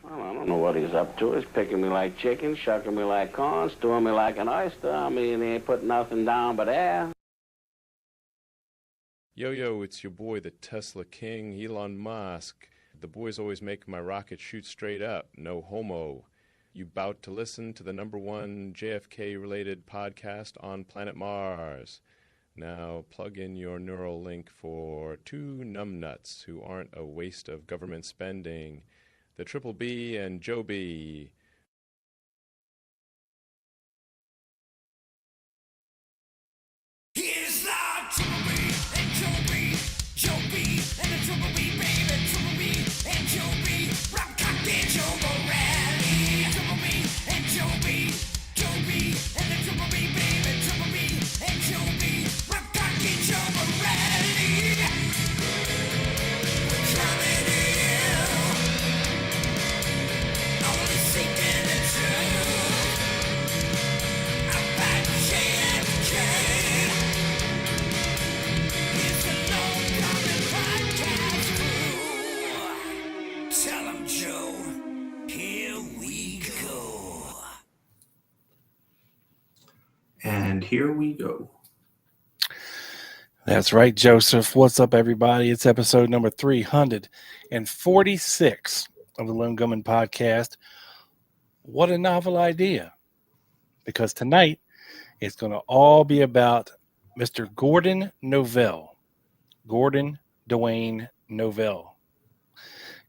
Well, I don't know what he's up to. He's picking me like chicken, shucking me like corn, stewing me like an oyster. I mean, he ain't putting nothing down but air. Yo, it's your boy, the Tesla King, Elon Musk. The boys always make my rocket shoot straight up, no homo. You bout to listen to the #1 JFK-related podcast on planet Mars. Now plug in your neural link for two numbnuts who aren't a waste of government spending, the BBB&JOEB. Here's the BBB&JOEB, and the BBB, baby, BBB&JOEB, rap cock and Joe rally. BBB&JOEB, and the BBB, baby, BBB&JOEB, rap cock and Joe rally. We're coming in, only seeking the truth about JFK. It's a long-coming podcast crew. Tell 'em, Joe, here we go. And here we go. That's right, Joseph. What's up, everybody? It's episode number 346 of the Lone Gunman Podcast. What a novel idea. Because tonight, it's going to all be about Mr. Gordon Novell. Gordon Dwayne Novell.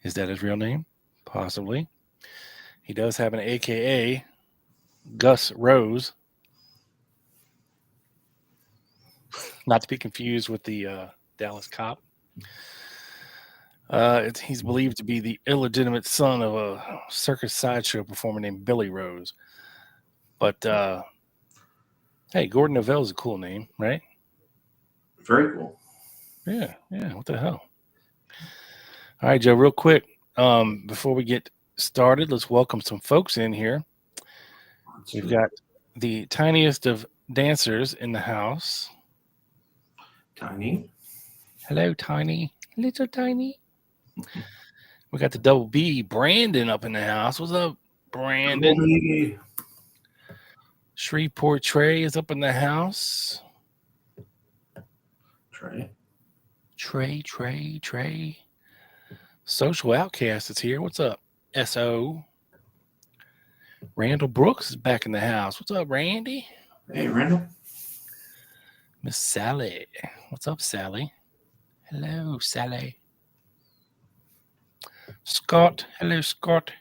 Is that his real name? Possibly. He does have an AKA, Gus Rose. Not to be confused with the Dallas cop. He's believed to be the illegitimate son of a circus sideshow performer named Billy Rose. But, hey, Gordon Novell is a cool name, right? Very cool. Yeah, what the hell? All right, Joe, real quick, before we get started, let's welcome some folks in here. We've got the tiniest of dancers in the house. Tiny. Hello, Tiny. Little Tiny. We got the double B, Brandon, up in the house. What's up, Brandon? Hey. Shreveport Trey is up in the house. Trey. Trey. Social Outcast is here. What's up, S.O.? Randall Brooks is back in the house. What's up, Randy? Hey, Randall. Miss Sally. What's up, Sally? Hello, Sally. Scott. Hello, Scott.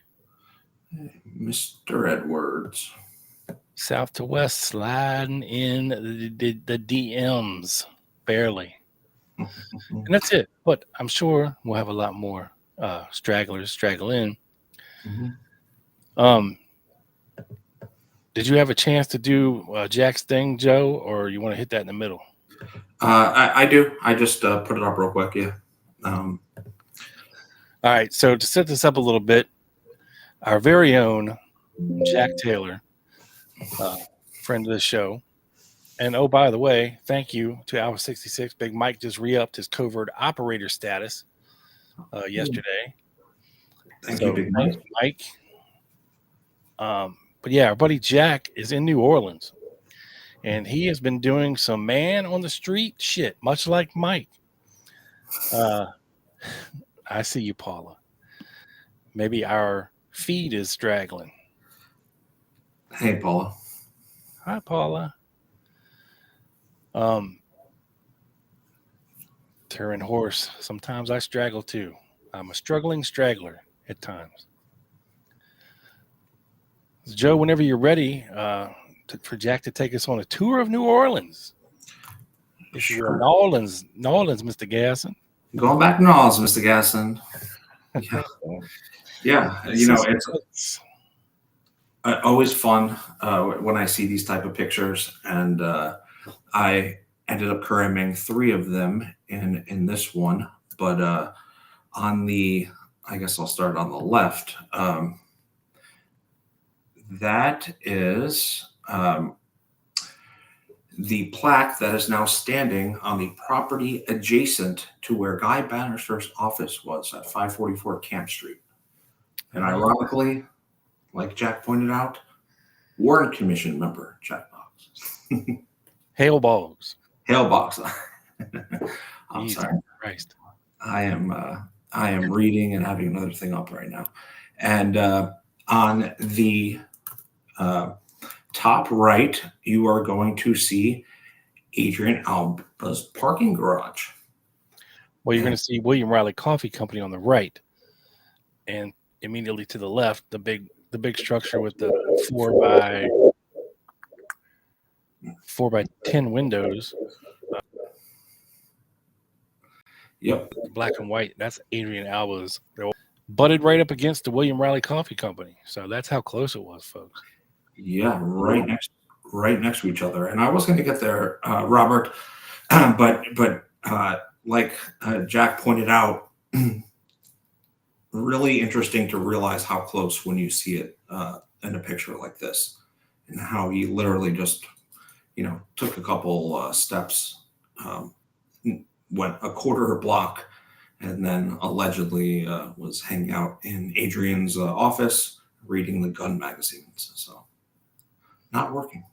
Mr. Edwards. South to west, sliding in the DMs. Barely. And that's it. But I'm sure we'll have a lot more stragglers straggle in. Mm-hmm. Did you have a chance to do Jack's thing, Joe, or you want to hit that in the middle? I do. I just put it up real quick, yeah. All right, so to set this up a little bit, our very own Jack Taylor, friend of the show, and oh, by the way, thank you to Hour 66. Big Mike just re-upped his covert operator status yesterday. Thank you, Big Mike. But yeah, our buddy Jack is in New Orleans, and he has been doing some man on the street shit, much like Mike. I see you, Paula. Maybe our feed is straggling. Hey, Paula. Hi, Paula. Turin horse. Sometimes I straggle too. I'm a struggling straggler at times. Joe, whenever you're ready for Jack to take us on a tour of New Orleans. If you're in New Orleans, Mr. Gasson. Going back to New Orleans, Mr. Gasson. Yeah, you know, it's always fun when I see these type of pictures, and I ended up cramming 3 of them in this one. But on the, I guess I'll start on the left. That is the plaque that is now standing on the property adjacent to where Guy Bannister's office was at 544 Camp Street. And ironically, like Jack pointed out, Warren Commission member Jack Boggs. Hail Boggs. Hail Boggs. I'm Jesus sorry. Christ. I am reading and having another thing up right now. And on the top right, you are going to see Adrian Alba's parking garage. Well, you're going to see William Riley Coffee Company on the right, and immediately to the left, the big structure with the 4x10 windows. Yep. Black and white. That's Adrian Alba's. They're butted right up against the William Riley Coffee Company. So that's how close it was, folks. Yeah, right next to each other. And I was going to get there, Robert, but like Jack pointed out, really interesting to realize how close when you see it in a picture like this, and how he literally just, took a couple steps, went a quarter block, and then allegedly was hanging out in Adrian's office reading the gun magazines. So not working.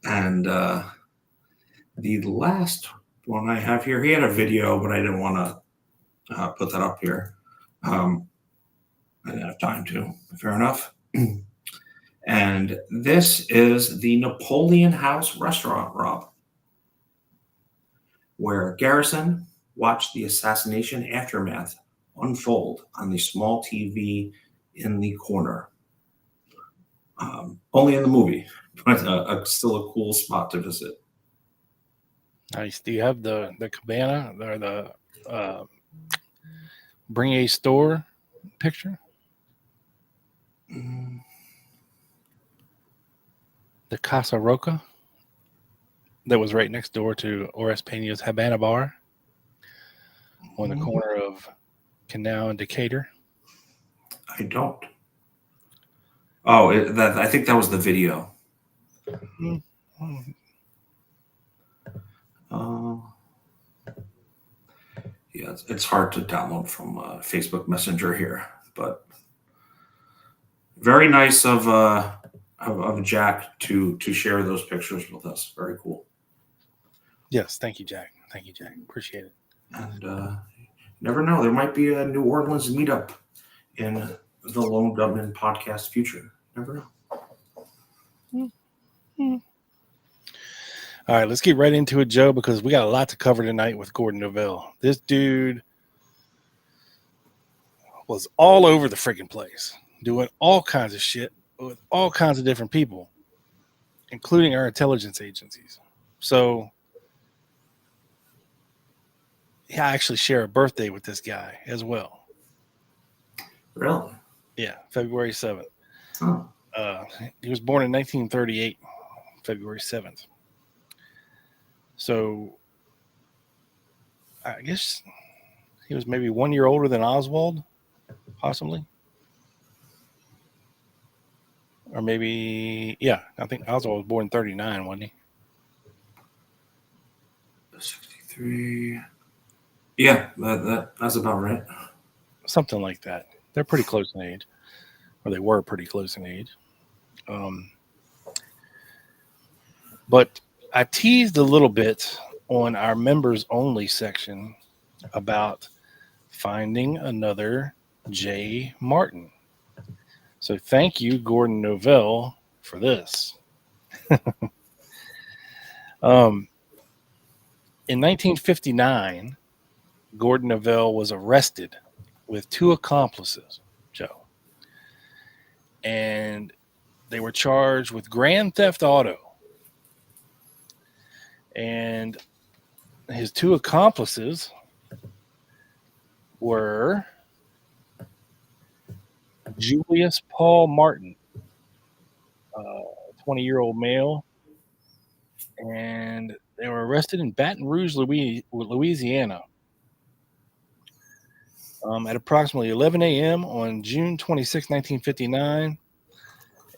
And the last one I have here, he had a video, but I didn't want to put that up here. I didn't have time to. Fair enough. And this is the Napoleon House restaurant, Rob, where Garrison watched the assassination aftermath unfold on the small TV in the corner. Only in the movie, but still a cool spot to visit. Nice. Do you have the cabana or the Bring a Store picture? The Casa Roca that was right next door to Horace Pena's Habana Bar on the corner of Canal and Decatur. I don't. Oh, I think that was the video. Yeah, it's hard to download from Facebook Messenger here, but very nice of Jack to share those pictures with us. Very cool. Yes, thank you, Jack. Thank you, Jack. Appreciate it. And you never know, there might be a New Orleans meetup in the Lone Gunman podcast future. Never know. All right, let's get right into it, Joe, because we got a lot to cover tonight with Gordon Novell. This dude was all over the freaking place, doing all kinds of shit with all kinds of different people, including our intelligence agencies. So, yeah, I actually share a birthday with this guy as well. Really? Yeah, February 7th. Oh. He was born in 1938, February 7th. So I guess he was maybe 1 year older than Oswald, possibly. Or maybe, yeah, I think Oswald was born in 39, wasn't he? 63. Yeah, that's about right. Something like that. They're pretty close in age, or they were pretty close in age. But I teased a little bit on our members only section about finding another J. Martin. So thank you, Gordon Novell, for this. In 1959, Gordon Novell was arrested with two accomplices, Joe. And they were charged with grand theft auto. And his two accomplices were Julius Paul Martin, 20-year-old male, and they were arrested in Baton Rouge, Louisiana, at approximately 11 a.m. on June 26, 1959.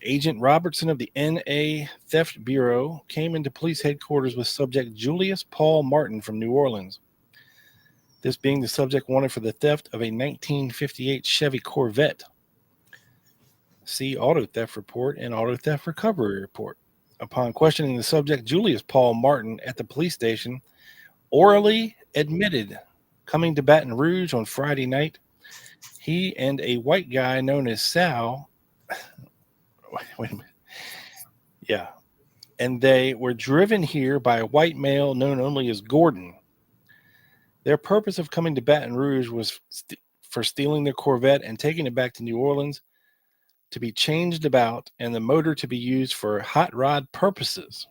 Agent Robertson of the N.A. Theft Bureau came into police headquarters with subject Julius Paul Martin from New Orleans. this being the subject wanted for the theft of a 1958 Chevy Corvette. See auto theft report and auto theft recovery report. Upon questioning the subject, Julius Paul Martin at the police station orally admitted coming to Baton Rouge on Friday night. He and a white guy known as Sal, wait a minute. Yeah. And they were driven here by a white male known only as Gordon. Their purpose of coming to Baton Rouge was for stealing their Corvette and taking it back to New Orleans to be changed about and the motor to be used for hot rod purposes.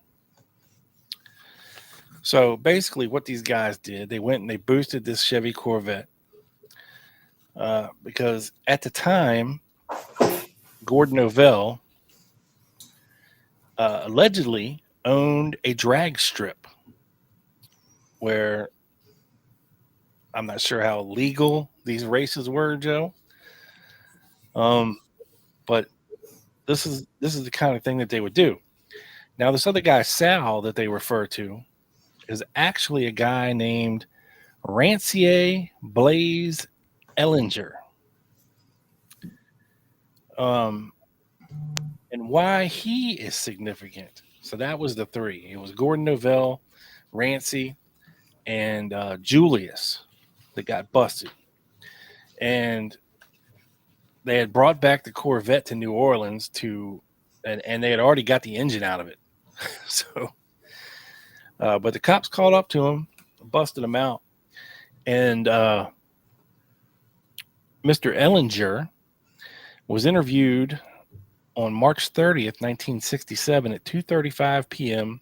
So basically what these guys did, they went and they boosted this Chevy Corvette because at the time, Gordon Novell allegedly owned a drag strip where I'm not sure how legal these races were, Joe. But this is the kind of thing that they would do. Now, this other guy, Sal, that they refer to, is actually a guy named Rancier Blaze Ellinger. And why he is significant. So that was the three. It was Gordon Novell, Rancy, and Julius that got busted. And they had brought back the Corvette to New Orleans and they had already got the engine out of it. So, but the cops caught up to him, busted him out. And Mr. Ellinger was interviewed on March 30th, 1967 at 2:35 p.m.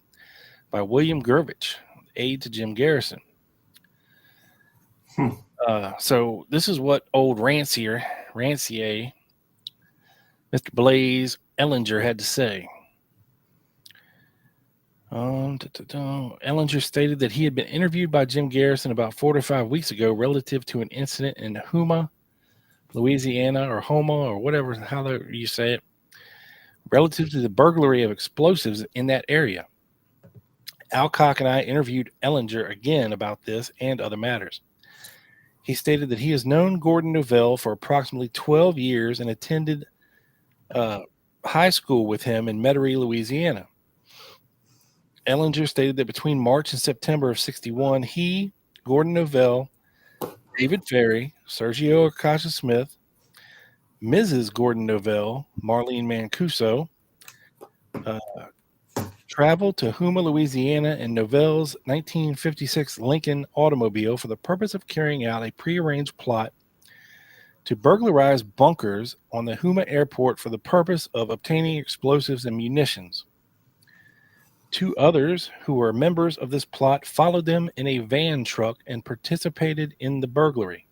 by William Gervich, aide to Jim Garrison. So this is what old Rancier, Mr. Blaze Ellinger had to say. Ellinger stated that he had been interviewed by Jim Garrison about 4 to 5 weeks ago relative to an incident in Houma, Louisiana, or Houma, or whatever, how you say it, relative to the burglary of explosives in that area. Alcock and I interviewed Ellinger again about this and other matters. He stated that he has known Gordon Novell for approximately 12 years and attended high school with him in Metairie, Louisiana. Ellinger stated that between March and September of 61, he, Gordon Novell, David Ferry, Sergio Acacia-Smith, Mrs. Gordon Novell, Marlene Mancuso, traveled to Houma, Louisiana in Novell's 1956 Lincoln automobile for the purpose of carrying out a prearranged plot to burglarize bunkers on the Houma airport for the purpose of obtaining explosives and munitions. Two others who were members of this plot followed them in a van truck and participated in the burglary.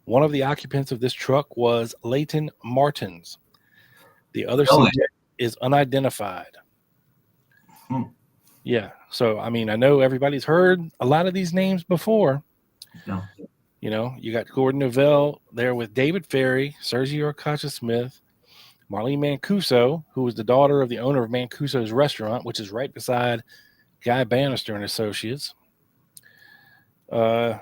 One of the occupants of this truck was Leighton Martins. The other subject is unidentified. Yeah. So, I mean, I know everybody's heard a lot of these names before. No. You know, you got Gordon Novell there with David Ferry, Sergio Acacia-Smith, Marlene Mancuso, who was the daughter of the owner of Mancuso's restaurant, which is right beside Guy Bannister and Associates. Leighton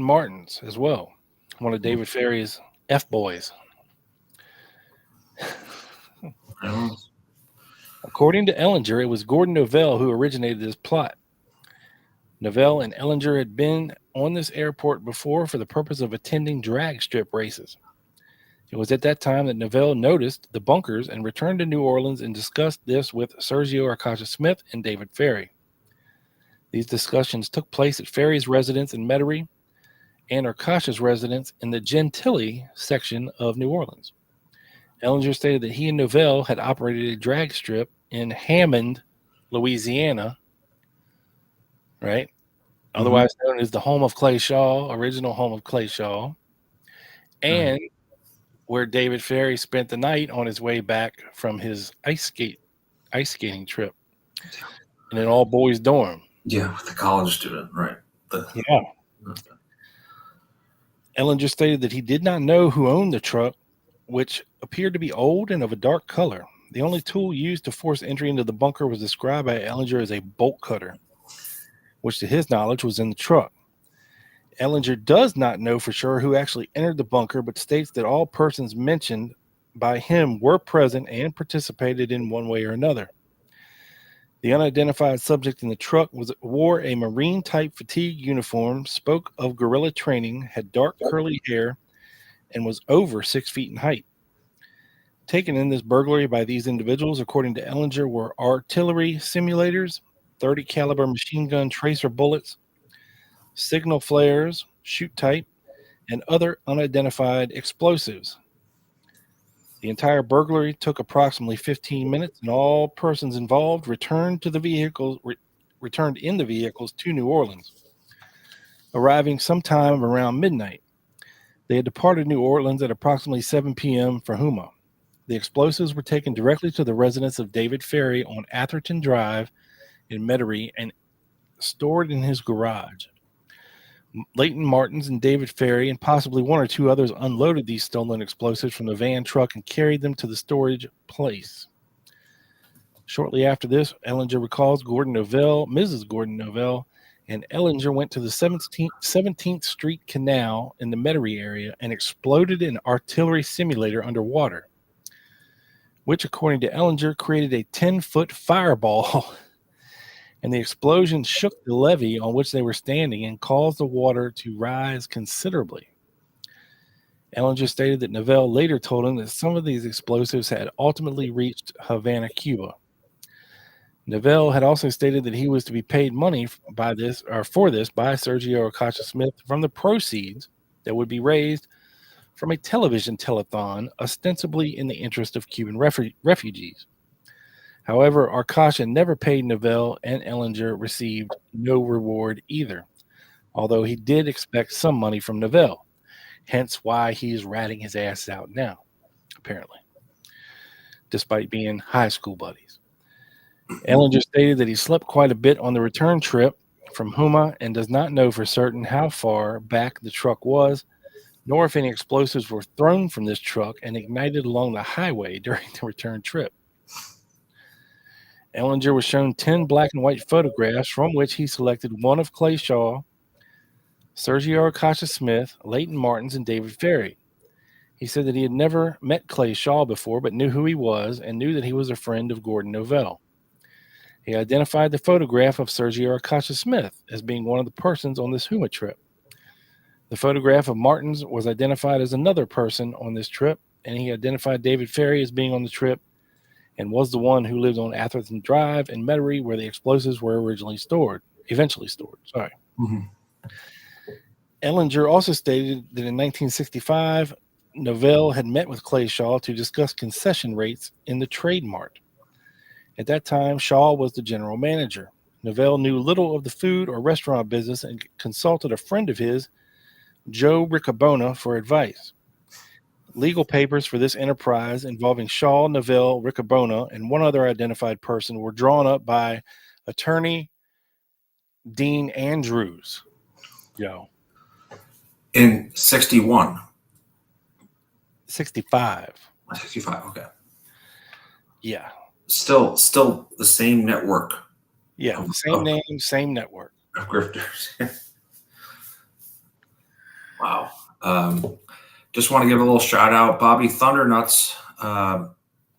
Martins as well, one of David Ferry's F-boys. According to Ellinger, it was Gordon Novell who originated this plot. Novell and Ellinger had been on this airport before for the purpose of attending drag strip races. It was at that time that Novell noticed the bunkers and returned to New Orleans and discussed this with Sergio Acacia-Smith and David Ferry. These discussions took place at Ferry's residence in Metairie and Acacia's residence in the Gentilly section of New Orleans. Ellinger stated that he and Novell had operated a drag strip in Hammond, Louisiana, right? Otherwise known as the home of Clay Shaw, original home of Clay Shaw, and where David Ferry spent the night on his way back from his ice skating trip in an all boys dorm. Yeah, with the college student, right? Yeah. Ellinger stated that he did not know who owned the truck, which appeared to be old and of a dark color. The only tool used to force entry into the bunker was described by Ellinger as a bolt cutter. which to his knowledge was in the truck. Ellinger does not know for sure who actually entered the bunker, but states that all persons mentioned by him were present and participated in one way or another. The unidentified subject in the truck wore a Marine-type fatigue uniform, spoke of guerrilla training, had dark curly hair, and was over 6 feet in height. Taken in this burglary by these individuals, according to Ellinger, were artillery simulators, 30 caliber machine gun tracer bullets, signal flares, shoot type, and other unidentified explosives. The entire burglary took approximately 15 minutes, and all persons involved returned in the vehicles to New Orleans, arriving sometime around midnight. They had departed New Orleans at approximately 7 p.m. for Houma. The explosives were taken directly to the residence of David Ferry on Atherton Drive in Metairie and stored in his garage. Leighton Martins and David Ferry and possibly one or two others unloaded these stolen explosives from the van truck and carried them to the storage place. Shortly after this, Ellinger recalls Mrs. Gordon Novell, and Ellinger went to the 17th Street Canal in the Metairie area and exploded an artillery simulator underwater, which, according to Ellinger, created a 10-foot fireball, and the explosion shook the levee on which they were standing and caused the water to rise considerably. Ellinger stated that Novell later told him that some of these explosives had ultimately reached Havana, Cuba. Novell had also stated that he was to be paid money for this by Sergio Acacia Smith from the proceeds that would be raised from a television telethon, ostensibly in the interest of Cuban refugees. However, Acacia never paid Novell, and Ellinger received no reward either, although he did expect some money from Novell, hence why he's ratting his ass out now, apparently, despite being high school buddies. Ellinger stated that he slept quite a bit on the return trip from Houma and does not know for certain how far back the truck was, nor if any explosives were thrown from this truck and ignited along the highway during the return trip. Ellinger was shown 10 black and white photographs from which he selected one of Clay Shaw, Sergio Acacia Smith, Leighton Martins, and David Ferry. He said that he had never met Clay Shaw before, but knew who he was and knew that he was a friend of Gordon Novell. He identified the photograph of Sergio Acacia Smith as being one of the persons on this Houma trip. The photograph of Martins was identified as another person on this trip, and he identified David Ferry as being on the trip and was the one who lived on Atherton Drive in Metairie, where the explosives were eventually stored. Mm-hmm. Ellinger also stated that in 1965, Novell had met with Clay Shaw to discuss concession rates in the Trade Mart. At that time, Shaw was the general manager. Novell knew little of the food or restaurant business and consulted a friend of his, Joe Riccobona, for advice. Legal papers for this enterprise involving Shaw, Novell, Riccobona, and one other identified person were drawn up by attorney Dean Andrews. In 61. 65. 65, okay. Yeah. Still the same network. Yeah, same name, same network. Of grifters. Wow. Just want to give a little shout out. Bobby Thundernuts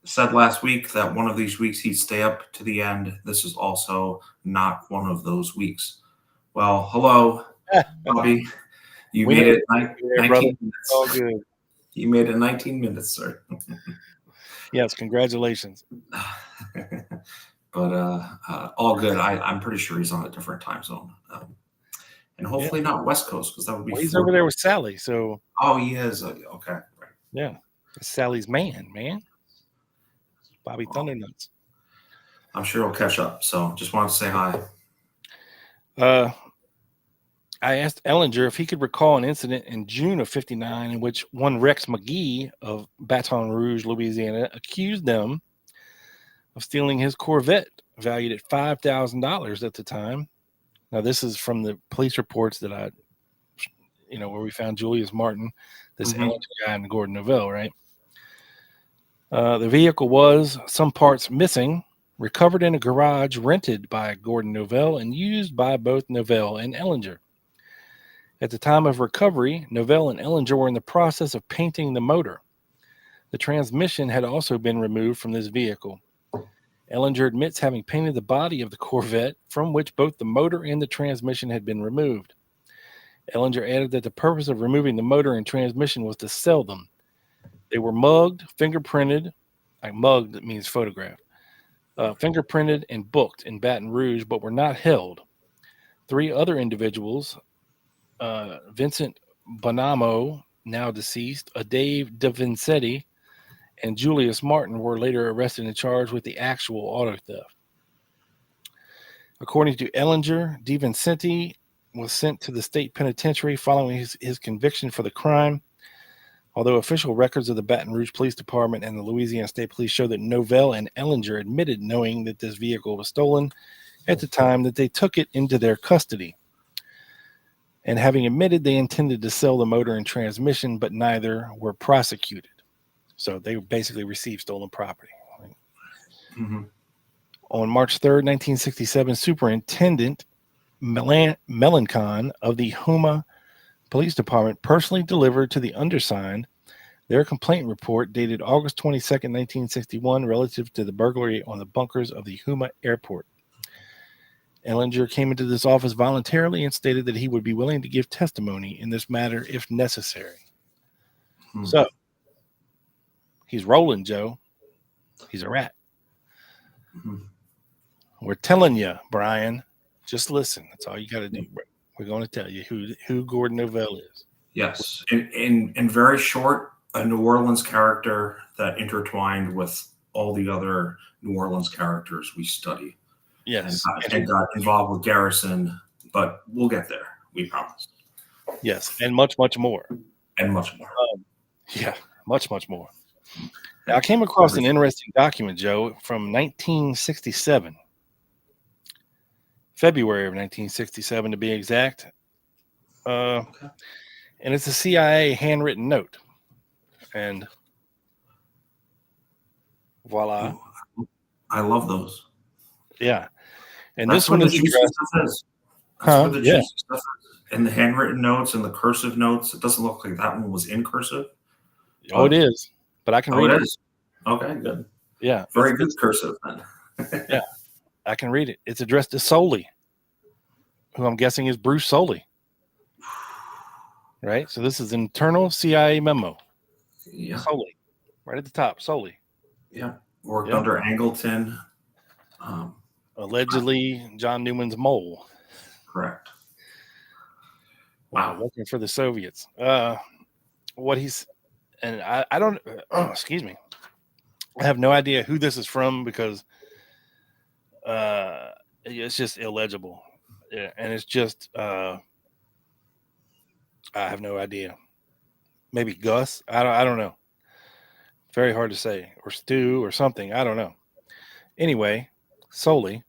said last week that one of these weeks he'd stay up to the end. This is also not one of those weeks. Well, hello, Bobby. You made it 19 minutes. All good. You made it 19 minutes, sir. Yes, congratulations. But all good. I'm pretty sure he's on a different time zone. And hopefully not West Coast, because that would be he's over there with Sally, so he is. Okay. Right. Yeah. Sally's man. Bobby Thundernuts. I'm sure he'll catch up. So just wanted to say hi. I asked Ellinger if he could recall an incident in June of 59 in which one Rex McGee of Baton Rouge, Louisiana, accused them of stealing his Corvette, valued at $5,000 at the time. Now, this is from the police reports that where we found Julius Martin, this Ellinger guy, and Gordon Novell, right? The vehicle was some parts missing, recovered in a garage rented by Gordon Novell and used by both Novell and Ellinger. At the time of recovery, Novell and Ellinger were in the process of painting the motor. The transmission had also been removed from this vehicle. Ellinger admits having painted the body of the Corvette, from which both the motor and the transmission had been removed. Ellinger added that the purpose of removing the motor and transmission was to sell them. They were mugged, fingerprinted, like mugged means photographed, fingerprinted and booked in Baton Rouge, but were not held. 3 other individuals, Vincent Bonamo, now deceased, Dave DeVincetti, and Julius Martin, were later arrested and charged with the actual auto theft. According to Ellinger, DeVincetti was sent to the state penitentiary following his conviction for the crime. Although official records of the Baton Rouge Police Department and the Louisiana State Police show that Novell and Ellinger admitted knowing that this vehicle was stolen at the time that they took it into their custody. And having admitted they intended to sell the motor and transmission, but neither were prosecuted. So they basically received stolen property. Mm-hmm. On March 3rd, 1967, Superintendent Melancon of the Houma Police Department personally delivered to the undersigned their complaint report dated August 22nd, 1961, relative to the burglary on the bunkers of the Houma Airport. Ellinger came into this office voluntarily and stated that he would be willing to give testimony in this matter if necessary. So, he's rolling, Joe. He's a rat. We're telling you, Brian. Just listen. That's all you got to do. We're going to tell you who Gordon Novell is. Yes. In very short, a New Orleans character that intertwined with all the other New Orleans characters we study. Yes. And got involved with Garrison, but we'll get there. We promise. Yes. And much, much more. And much more. Yeah. Much, much more. Now, I came across an interesting document, Joe, from 1967. February of 1967, to be exact. And it's a CIA handwritten note. And voila. I love those. Yeah. And That's this one is juicy stuff is. That's where the yeah. juicy stuff is. And the handwritten notes and the cursive notes. It doesn't look like that one was in cursive. Oh, it is. But I can read it. Is. Okay, good. Yeah. Very good cursive then. Yeah. I can read it. It's addressed to Soley, who I'm guessing is Bruce Soley. Right? So this is internal CIA memo. Yeah. Soley. Right at the top, Soley. Yeah. Worked under Angleton. Allegedly John Newman's mole. Correct. Wow. Working for the Soviets. What he's, and I don't, excuse me. I have no idea who this is from because it's just illegible. Yeah, and it's just, I have no idea. Maybe Gus. I don't know. Very hard to say. Or Stu or something. I don't know. Anyway, Solely.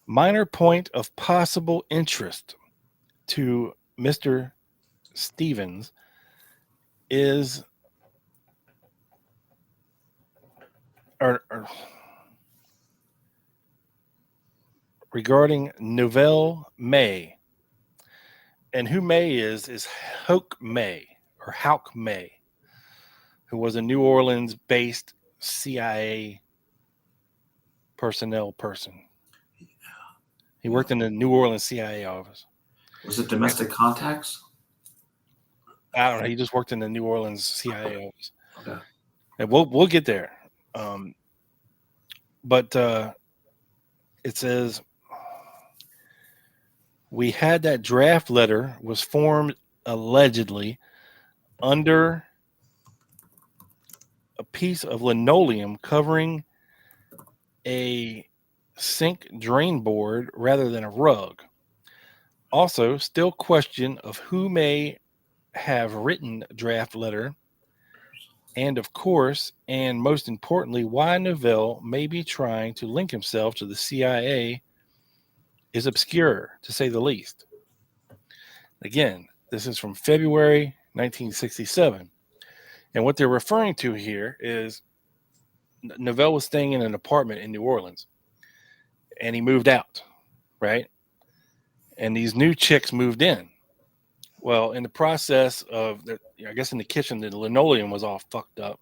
Minor point of possible interest to Mr. Stevens is regarding Novell May. And who May is Houck May, or Houck May, who was a New Orleans-based CIA personnel person. He worked in the New Orleans CIA office. Was it domestic contacts? I don't know. He just worked in the New Orleans CIA office. Okay. And we'll get there. But it says, we had that draft letter was formed allegedly under a piece of linoleum covering a sink drain board rather than a rug. Also, still question of who may have written draft letter, and of course, and most importantly, why Novell may be trying to link himself to the CIA is obscure, to say the least. Again, this is from February 1967. And what they're referring to here is Novell was staying in an apartment in New Orleans, and he moved out, right? And these new chicks moved in. Well, in the process of, I guess in the kitchen, the linoleum was all fucked up.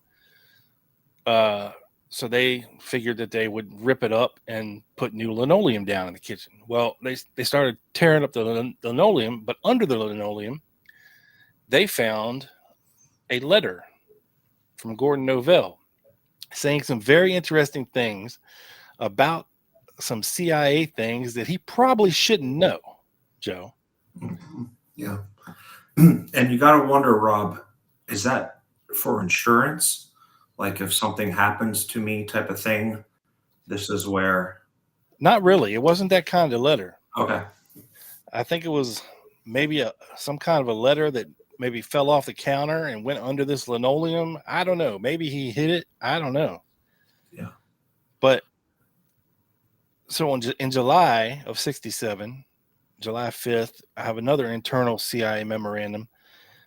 So they figured that they would rip it up and put new linoleum down in the kitchen. Well, they started tearing up the linoleum, but under the linoleum, they found a letter from Gordon Novell saying some very interesting things about some CIA things that he probably shouldn't know, Joe. Yeah. And you got to wonder, Rob, is that for insurance? Like if something happens to me type of thing, this is where. Not really. It wasn't that kind of letter. Okay. I think it was maybe some kind of a letter that maybe fell off the counter and went under this linoleum. I don't know. Maybe he hit it. I don't know. Yeah. But so in July of 67, July 5th, I have another internal CIA memorandum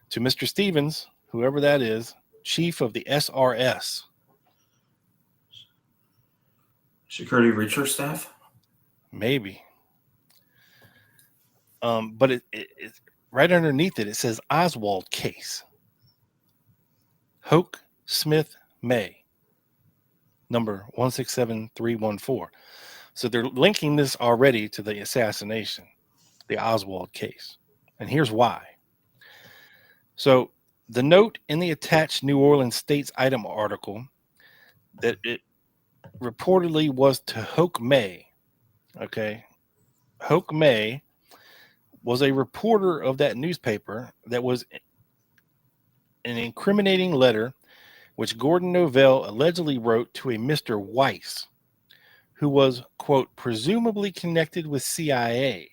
to Mr. Stevens, whoever that is, chief of the SRS. Security Research Staff? Maybe. But it right underneath it, it says Oswald case. Hoke Smith May, number 167314. So they're linking this already to the assassination, the Oswald case. And here's why. So the note in the attached New Orleans States item article that it reportedly was to Hoke May. Okay. Hoke May was a reporter of that newspaper that was an incriminating letter which Gordon Novell allegedly wrote to a Mr. Weiss, who was, quote, presumably connected with CIA,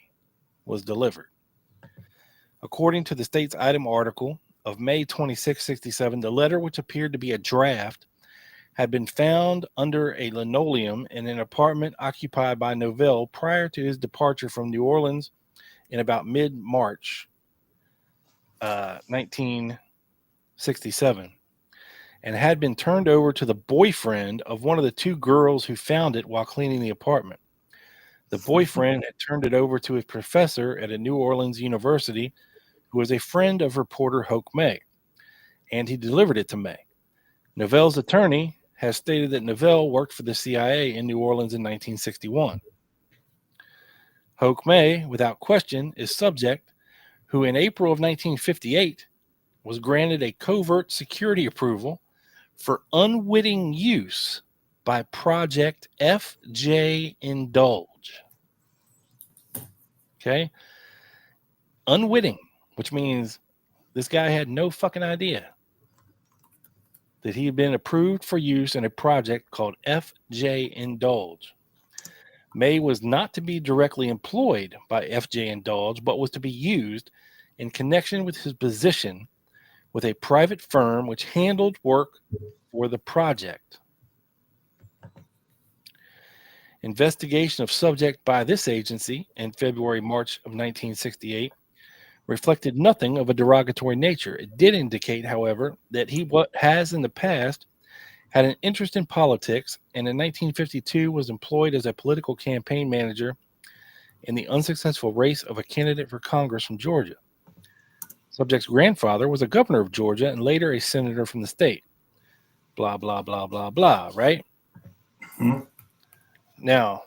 was delivered. According to the States item article of May 26, 67, the letter, which appeared to be a draft, had been found under a linoleum in an apartment occupied by Novell prior to his departure from New Orleans in about mid-March 1967, and had been turned over to the boyfriend of one of the two girls who found it while cleaning the apartment. The boyfriend had turned it over to a professor at a New Orleans university who was a friend of reporter Hoke May, and he delivered it to May. Novell's attorney has stated that Novell worked for the CIA in New Orleans in 1961. Hoke May, without question, is subject who in April of 1958 was granted a covert security approval for unwitting use by Project F.J. Indulge. Okay? Unwitting, which means this guy had no fucking idea that he had been approved for use in a project called F.J. Indulge. May was not to be directly employed by F.J. Indulge, but was to be used in connection with his position with a private firm which handled work for the project. Investigation of subject by this agency in February-March of 1968 reflected nothing of a derogatory nature. It did indicate, however, that he has in the past had an interest in politics, and in 1952 was employed as a political campaign manager in the unsuccessful race of a candidate for Congress from Georgia. Subject's grandfather was a governor of Georgia and later a senator from the state. Blah, blah, blah, blah, blah, right? Mm-hmm. Now,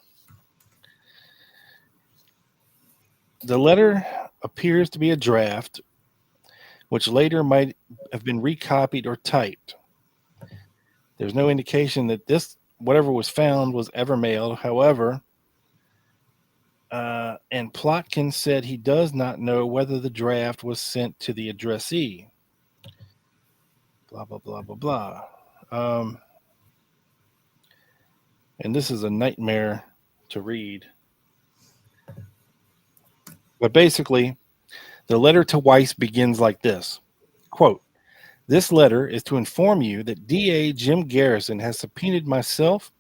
the letter appears to be a draft, which later might have been recopied or typed. There's no indication that this, whatever was found, was ever mailed. However, and Plotkin said he does not know whether the draft was sent to the addressee. Blah, blah, blah, blah, blah. And this is a nightmare to read. But basically, the letter to Weiss begins like this. Quote, this letter is to inform you that DA Jim Garrison has subpoenaed myself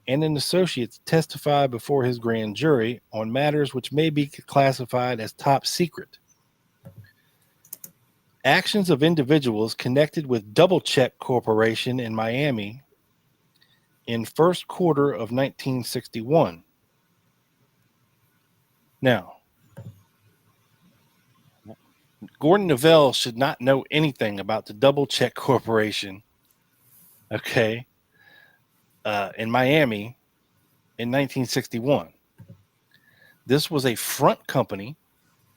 and an associate to testify before his grand jury on matters which may be classified as top secret. Actions of individuals connected with Double Check Corporation in Miami in first quarter of 1961. Now, Gordon Novell should not know anything about the Double Check Corporation, okay, in Miami in 1961. This was a front company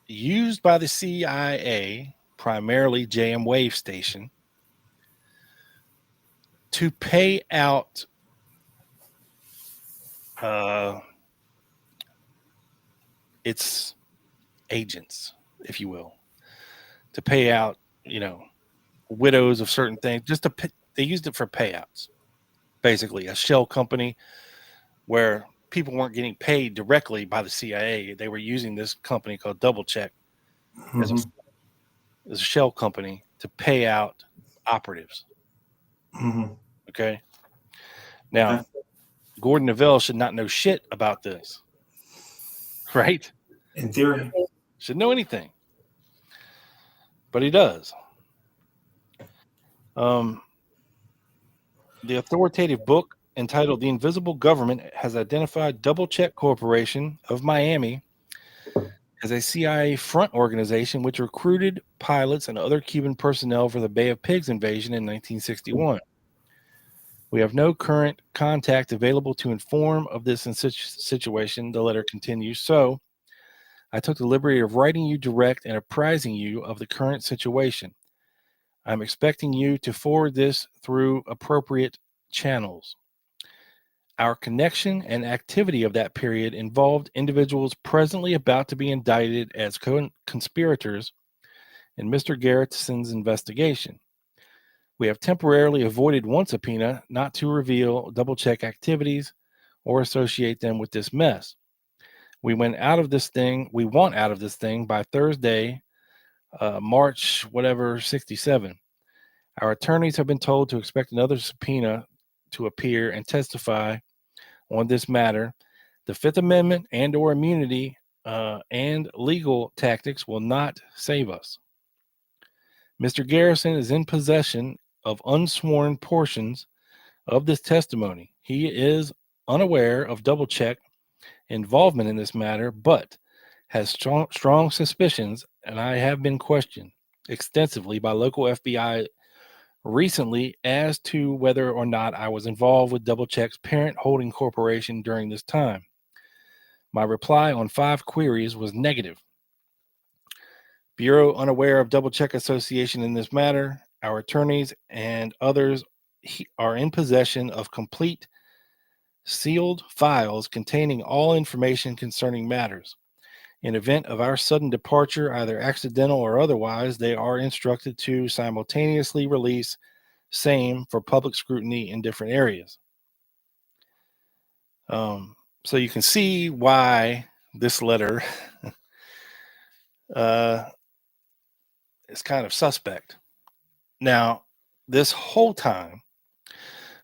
used by the CIA, primarily JM Wave Station, to pay out its agents, if you will, to pay out, widows of certain things. They used it for payouts, basically a shell company where people weren't getting paid directly by the CIA. They were using this company called Double Check as a shell company to pay out operatives. Okay. Now, Okay. Gordon Novell should not know shit about this, right? In theory. Should know anything, but he does. The authoritative book entitled "The Invisible Government" has identified Double Check Corporation of Miami as a CIA front organization which recruited pilots and other Cuban personnel for the Bay of Pigs invasion in 1961. We have no current contact available to inform of this situation, the letter continues. So I took the liberty of writing you direct and apprising you of the current situation. I'm expecting you to forward this through appropriate channels. Our connection and activity of that period involved individuals presently about to be indicted as conspirators in Mr. Garrison's investigation. We have temporarily avoided one subpoena not to reveal Double Check activities or associate them with this mess. We want out of this thing by Thursday, March, 67. Our attorneys have been told to expect another subpoena to appear and testify on this matter. The Fifth Amendment and or immunity and legal tactics will not save us. Mr. Garrison is in possession of unsworn portions of this testimony. He is unaware of Double Check involvement in this matter, but has strong suspicions, and I have been questioned extensively by local FBI recently as to whether or not I was involved with Double Check's parent holding corporation during this time. My reply on 5 queries was negative. Bureau unaware of Double Check association in this matter. Our attorneys and others are in possession of complete sealed files containing all information concerning matters. In event of our sudden departure, either accidental or otherwise, they are instructed to simultaneously release same for public scrutiny in different areas. So you can see why this letter is kind of suspect. Now, this whole time,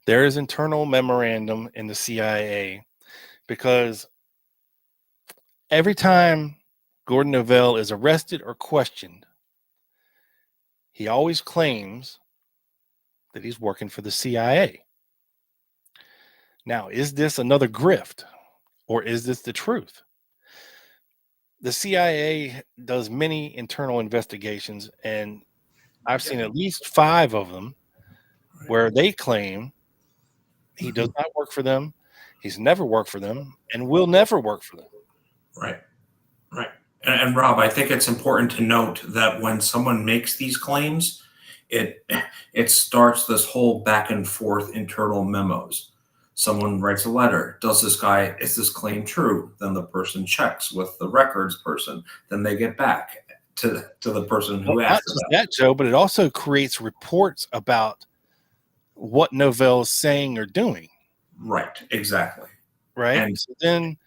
there is internal memorandum in the CIA because every time Gordon Novell is arrested or questioned, he always claims that he's working for the CIA. Now, is this another grift or is this the truth? The CIA does many internal investigations, and I've seen at least 5 of them where they claim he does not work for them, he's never worked for them, and will never work for them. Right. And Rob, I think it's important to note that when someone makes these claims, it starts this whole back and forth internal memos. Someone writes a letter. Is this claim true? Then the person checks with the records person. Then they get back to the person who asked Not just that, Joe, but it also creates reports about what Novell is saying or doing. Right, exactly. Right. And so then,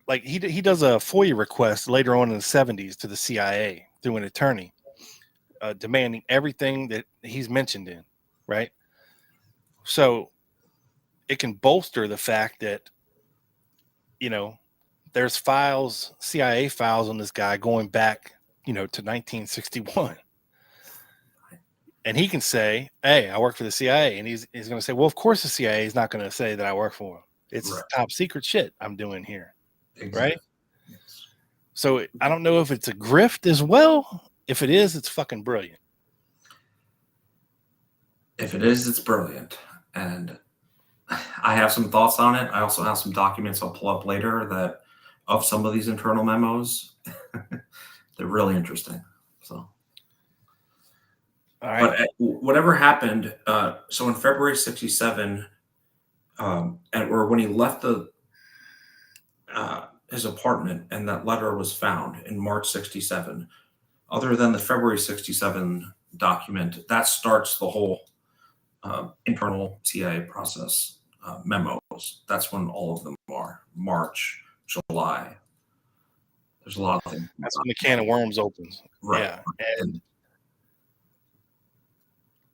like he does a FOIA request later on in the 70s to the CIA through an attorney, demanding everything that he's mentioned in, right? So it can bolster the fact that, there's CIA files on this guy going back, to 1961. And he can say, "Hey, I work for the CIA," and he's going to say, "Well, of course the CIA is not going to say that I work for him. It's Right. top secret shit I'm doing here." Exactly. Right? So I don't know if it's a grift as well. If it is, it's fucking brilliant. If it is, it's brilliant. And I have some thoughts on it. I also have some documents I'll pull up later that of some of these internal memos. They're really interesting. So, All right. but whatever happened, so in February 67, or when he left his apartment and that letter was found in March 67, other than the February 67 document, that starts the whole internal CIA process. Memos. That's when all of them are March, July. There's a lot of things. That's when the can of worms opens. Right. Yeah. And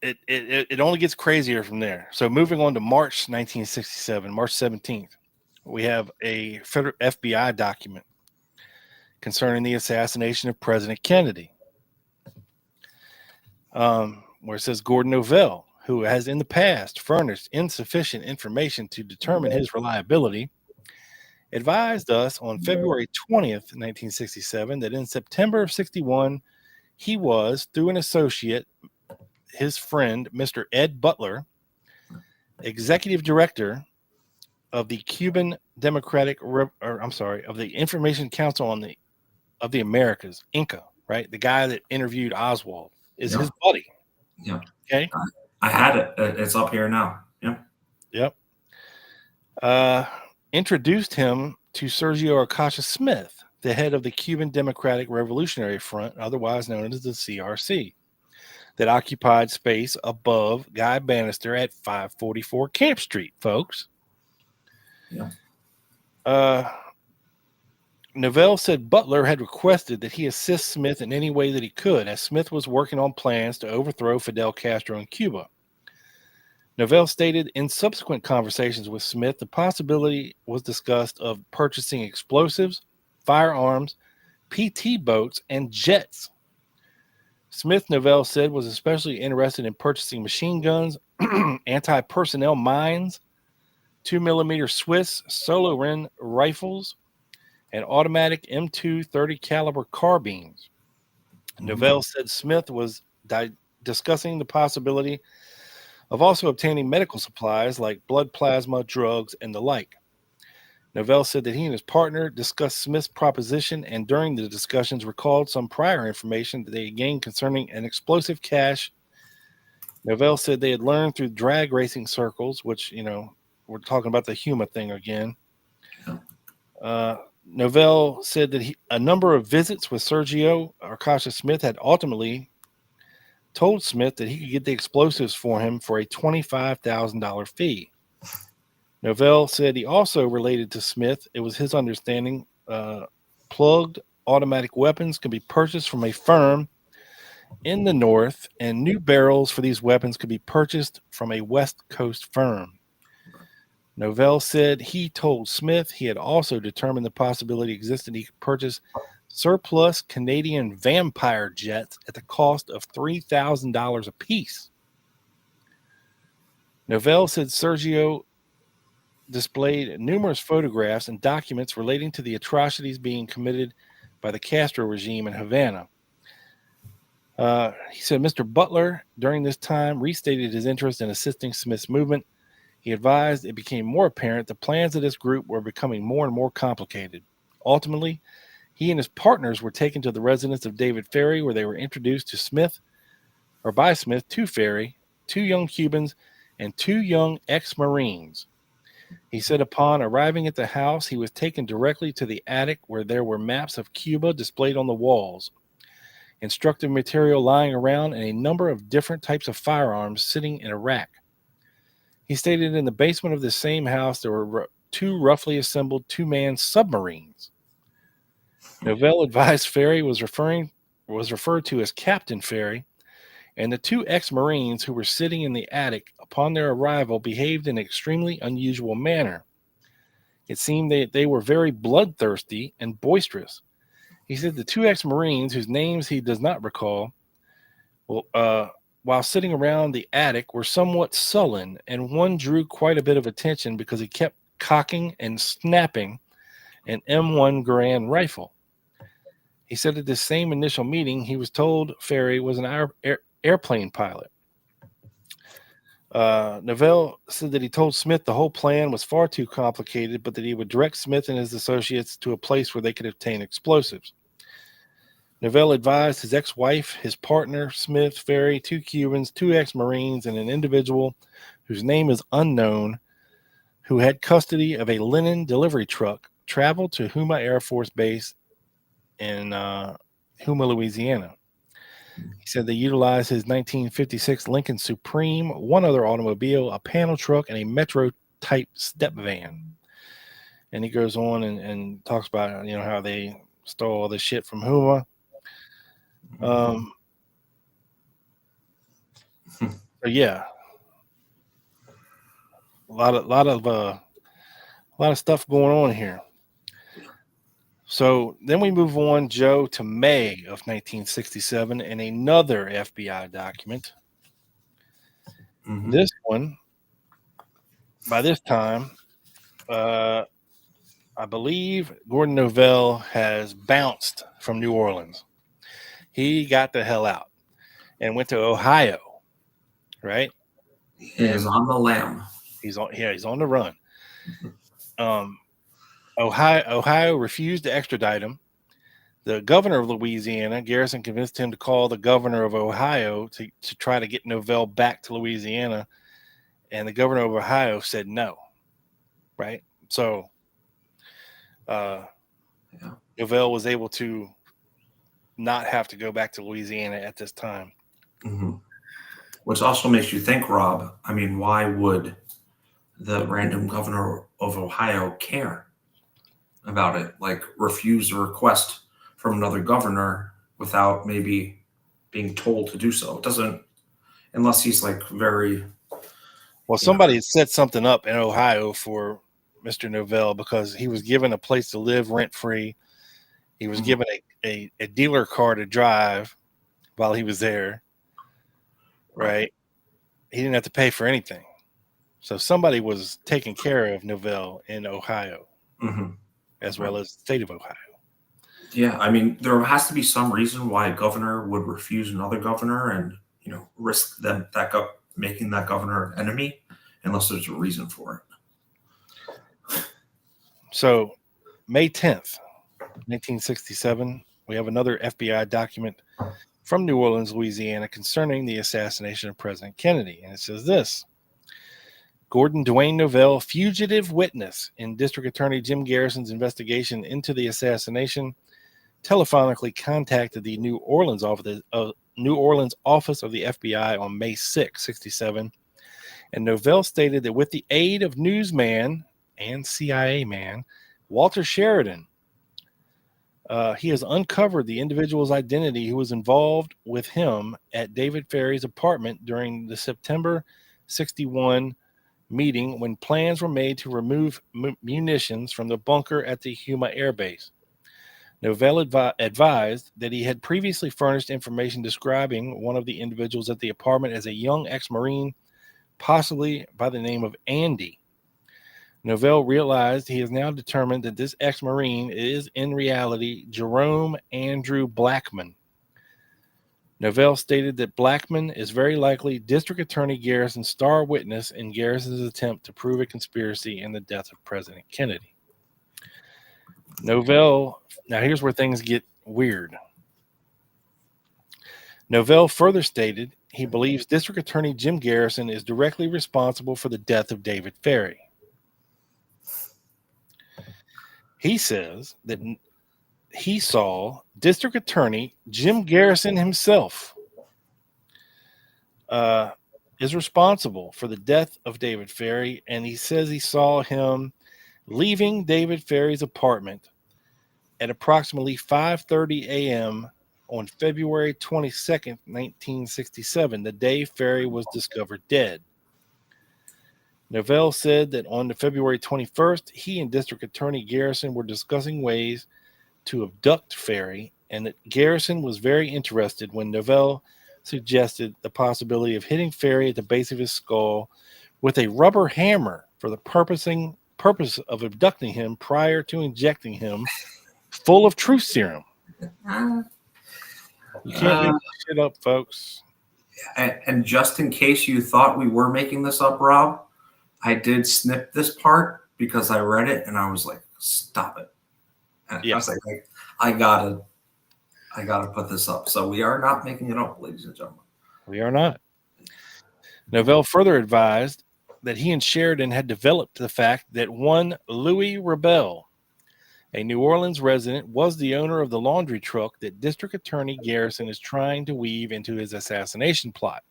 it only gets crazier from there. So moving on to March 1967, March 17th, we have a federal FBI document concerning the assassination of President Kennedy, where it says Gordon Novell, who has in the past furnished insufficient information to determine his reliability, advised us on February 20th, 1967, that in September of 61, he was, through an associate, his friend, Mr. Ed Butler, executive director of the Cuban Democratic, of the Information Council of the Americas, Inca, right? The guy that interviewed Oswald is his buddy. Yeah. Okay. I had it. It's up here now. Yeah. Yep. Introduced him to Sergio Arcacha Smith, the head of the Cuban Democratic Revolutionary Front, otherwise known as the CRC, that occupied space above Guy Bannister at 544 Camp Street, folks. Yeah. Novell said Butler had requested that he assist Smith in any way that he could, as Smith was working on plans to overthrow Fidel Castro in Cuba. Novell stated in subsequent conversations with Smith, the possibility was discussed of purchasing explosives, firearms, PT boats, and jets. Smith, Novell said, was especially interested in purchasing machine guns, anti-personnel mines, 2mm Swiss Solo-Ren rifles, and automatic M2 30 caliber carbines. Novell said Smith was discussing the possibility of also obtaining medical supplies like blood plasma, drugs, and the like. Novell said that he and his partner discussed Smith's proposition and during the discussions recalled some prior information that they had gained concerning an explosive cache. Novell said they had learned through drag racing circles, which, we're talking about the Huma thing again. Novell said that a number of visits with Sergio Arcacha Smith had ultimately told Smith that he could get the explosives for him for a $25,000 fee. Novell said he also related to Smith, it was his understanding, plugged automatic weapons can be purchased from a firm in the north, and new barrels for these weapons could be purchased from a West Coast firm. Novell said he told Smith he had also determined the possibility existed he could purchase surplus Canadian Vampire jets at the cost of $3,000 apiece. Novell said Sergio displayed numerous photographs and documents relating to the atrocities being committed by the Castro regime in Havana. He said Mr. Butler, during this time, restated his interest in assisting Smith's movement. He advised it became more apparent the plans of this group were becoming more and more complicated. Ultimately, he and his partners were taken to the residence of David Ferry, where they were introduced by Smith to Ferry, 2 young Cubans, and 2 young ex-Marines. He said upon arriving at the house, he was taken directly to the attic where there were maps of Cuba displayed on the walls, instructive material lying around, and a number of different types of firearms sitting in a rack. He stated in the basement of the same house there were 2 roughly assembled 2-man submarines. Novell advised Ferry was referred to as Captain Ferry, and the 2 ex-Marines who were sitting in the attic upon their arrival behaved in an extremely unusual manner. It seemed that they were very bloodthirsty and boisterous. He said the 2 ex-Marines, whose names he does not recall, while sitting around the attic, were somewhat sullen, and one drew quite a bit of attention because he kept cocking and snapping an M1 Garand rifle. He said at this same initial meeting, he was told Ferry was an airplane pilot. Novell said that he told Smith the whole plan was far too complicated, but that he would direct Smith and his associates to a place where they could obtain explosives. Novell advised his ex-wife, his partner, Smith, Ferry, 2 Cubans, 2 ex-Marines, and an individual whose name is unknown, who had custody of a linen delivery truck, traveled to Huma Air Force Base in Huma, Louisiana. He said they utilized his 1956 Lincoln Supreme, 1 other automobile, a panel truck, and a Metro-type step van. And he goes on and talks about, how they stole all this shit from Huma. So yeah, a lot of stuff going on here. So then we move on, Joe, to May of 1967 and another FBI document. This one, by this time, I believe Gordon Novell has bounced from New Orleans. He got the hell out and went to Ohio, right? He is on the lam. He's on the run. Ohio refused to extradite him. The governor of Louisiana, Garrison, convinced him to call the governor of Ohio to try to get Novell back to Louisiana, and the governor of Ohio said no. Right? So Novell was able to not have to go back to Louisiana at this time. Which also makes you think, Rob, I mean, why would the random governor of Ohio care about it? Like, refuse a request from another governor without maybe being told to do so. It doesn't, unless he's like very... Well, somebody set something up in Ohio for Mr. Novell because he was given a place to live rent-free. He was given a dealer car to drive while he was there, right? He didn't have to pay for anything. So somebody was taking care of Novell in Ohio, as well as the state of Ohio. Yeah, I mean, there has to be some reason why a governor would refuse another governor and, risk them making that governor an enemy, unless there's a reason for it. So May 10th, 1967, we have another FBI document from New Orleans, Louisiana, concerning the assassination of President Kennedy. And it says this: Gordon Dwayne Novell, fugitive witness in District Attorney Jim Garrison's investigation into the assassination, telephonically contacted the New Orleans office of the FBI on May 6, 67. And Novell stated that with the aid of newsman and CIA man Walter Sheridan, he has uncovered the individual's identity who was involved with him at David Ferry's apartment during the September 61 meeting when plans were made to remove munitions from the bunker at the Huma Air Base. Novell advised that he had previously furnished information describing one of the individuals at the apartment as a young ex-Marine, possibly by the name of Andy. Novell realized he has now determined that this ex-Marine is in reality Jerome Andrew Blackman. Novell stated that Blackman is very likely District Attorney Garrison's star witness in Garrison's attempt to prove a conspiracy in the death of President Kennedy. Novell, now here's where things get weird. Novell further stated he believes District Attorney Jim Garrison is directly responsible for the death of David Ferry. He says that he saw District Attorney Jim Garrison himself is responsible for the death of David Ferry, and he says he saw him leaving David Ferry's apartment at approximately 5:30 a.m. on February 22nd, 1967, the day Ferry was discovered dead. Novell said that on the February 21st, he and District Attorney Garrison were discussing ways to abduct Ferry, and that Garrison was very interested when Novell suggested the possibility of hitting Ferry at the base of his skull with a rubber hammer for the purpose of abducting him prior to injecting him full of truth serum. You can't make this shit up, folks. And just in case you thought we were making this up, Rob, I did snip this part because I read it and I was like, stop it. And I was like, I gotta put this up. So we are not making it up, ladies and gentlemen. We are not. Novell further advised that he and Sheridan had developed the fact that one Louis Rebel, a New Orleans resident, was the owner of the laundry truck that District Attorney Garrison is trying to weave into his assassination plot.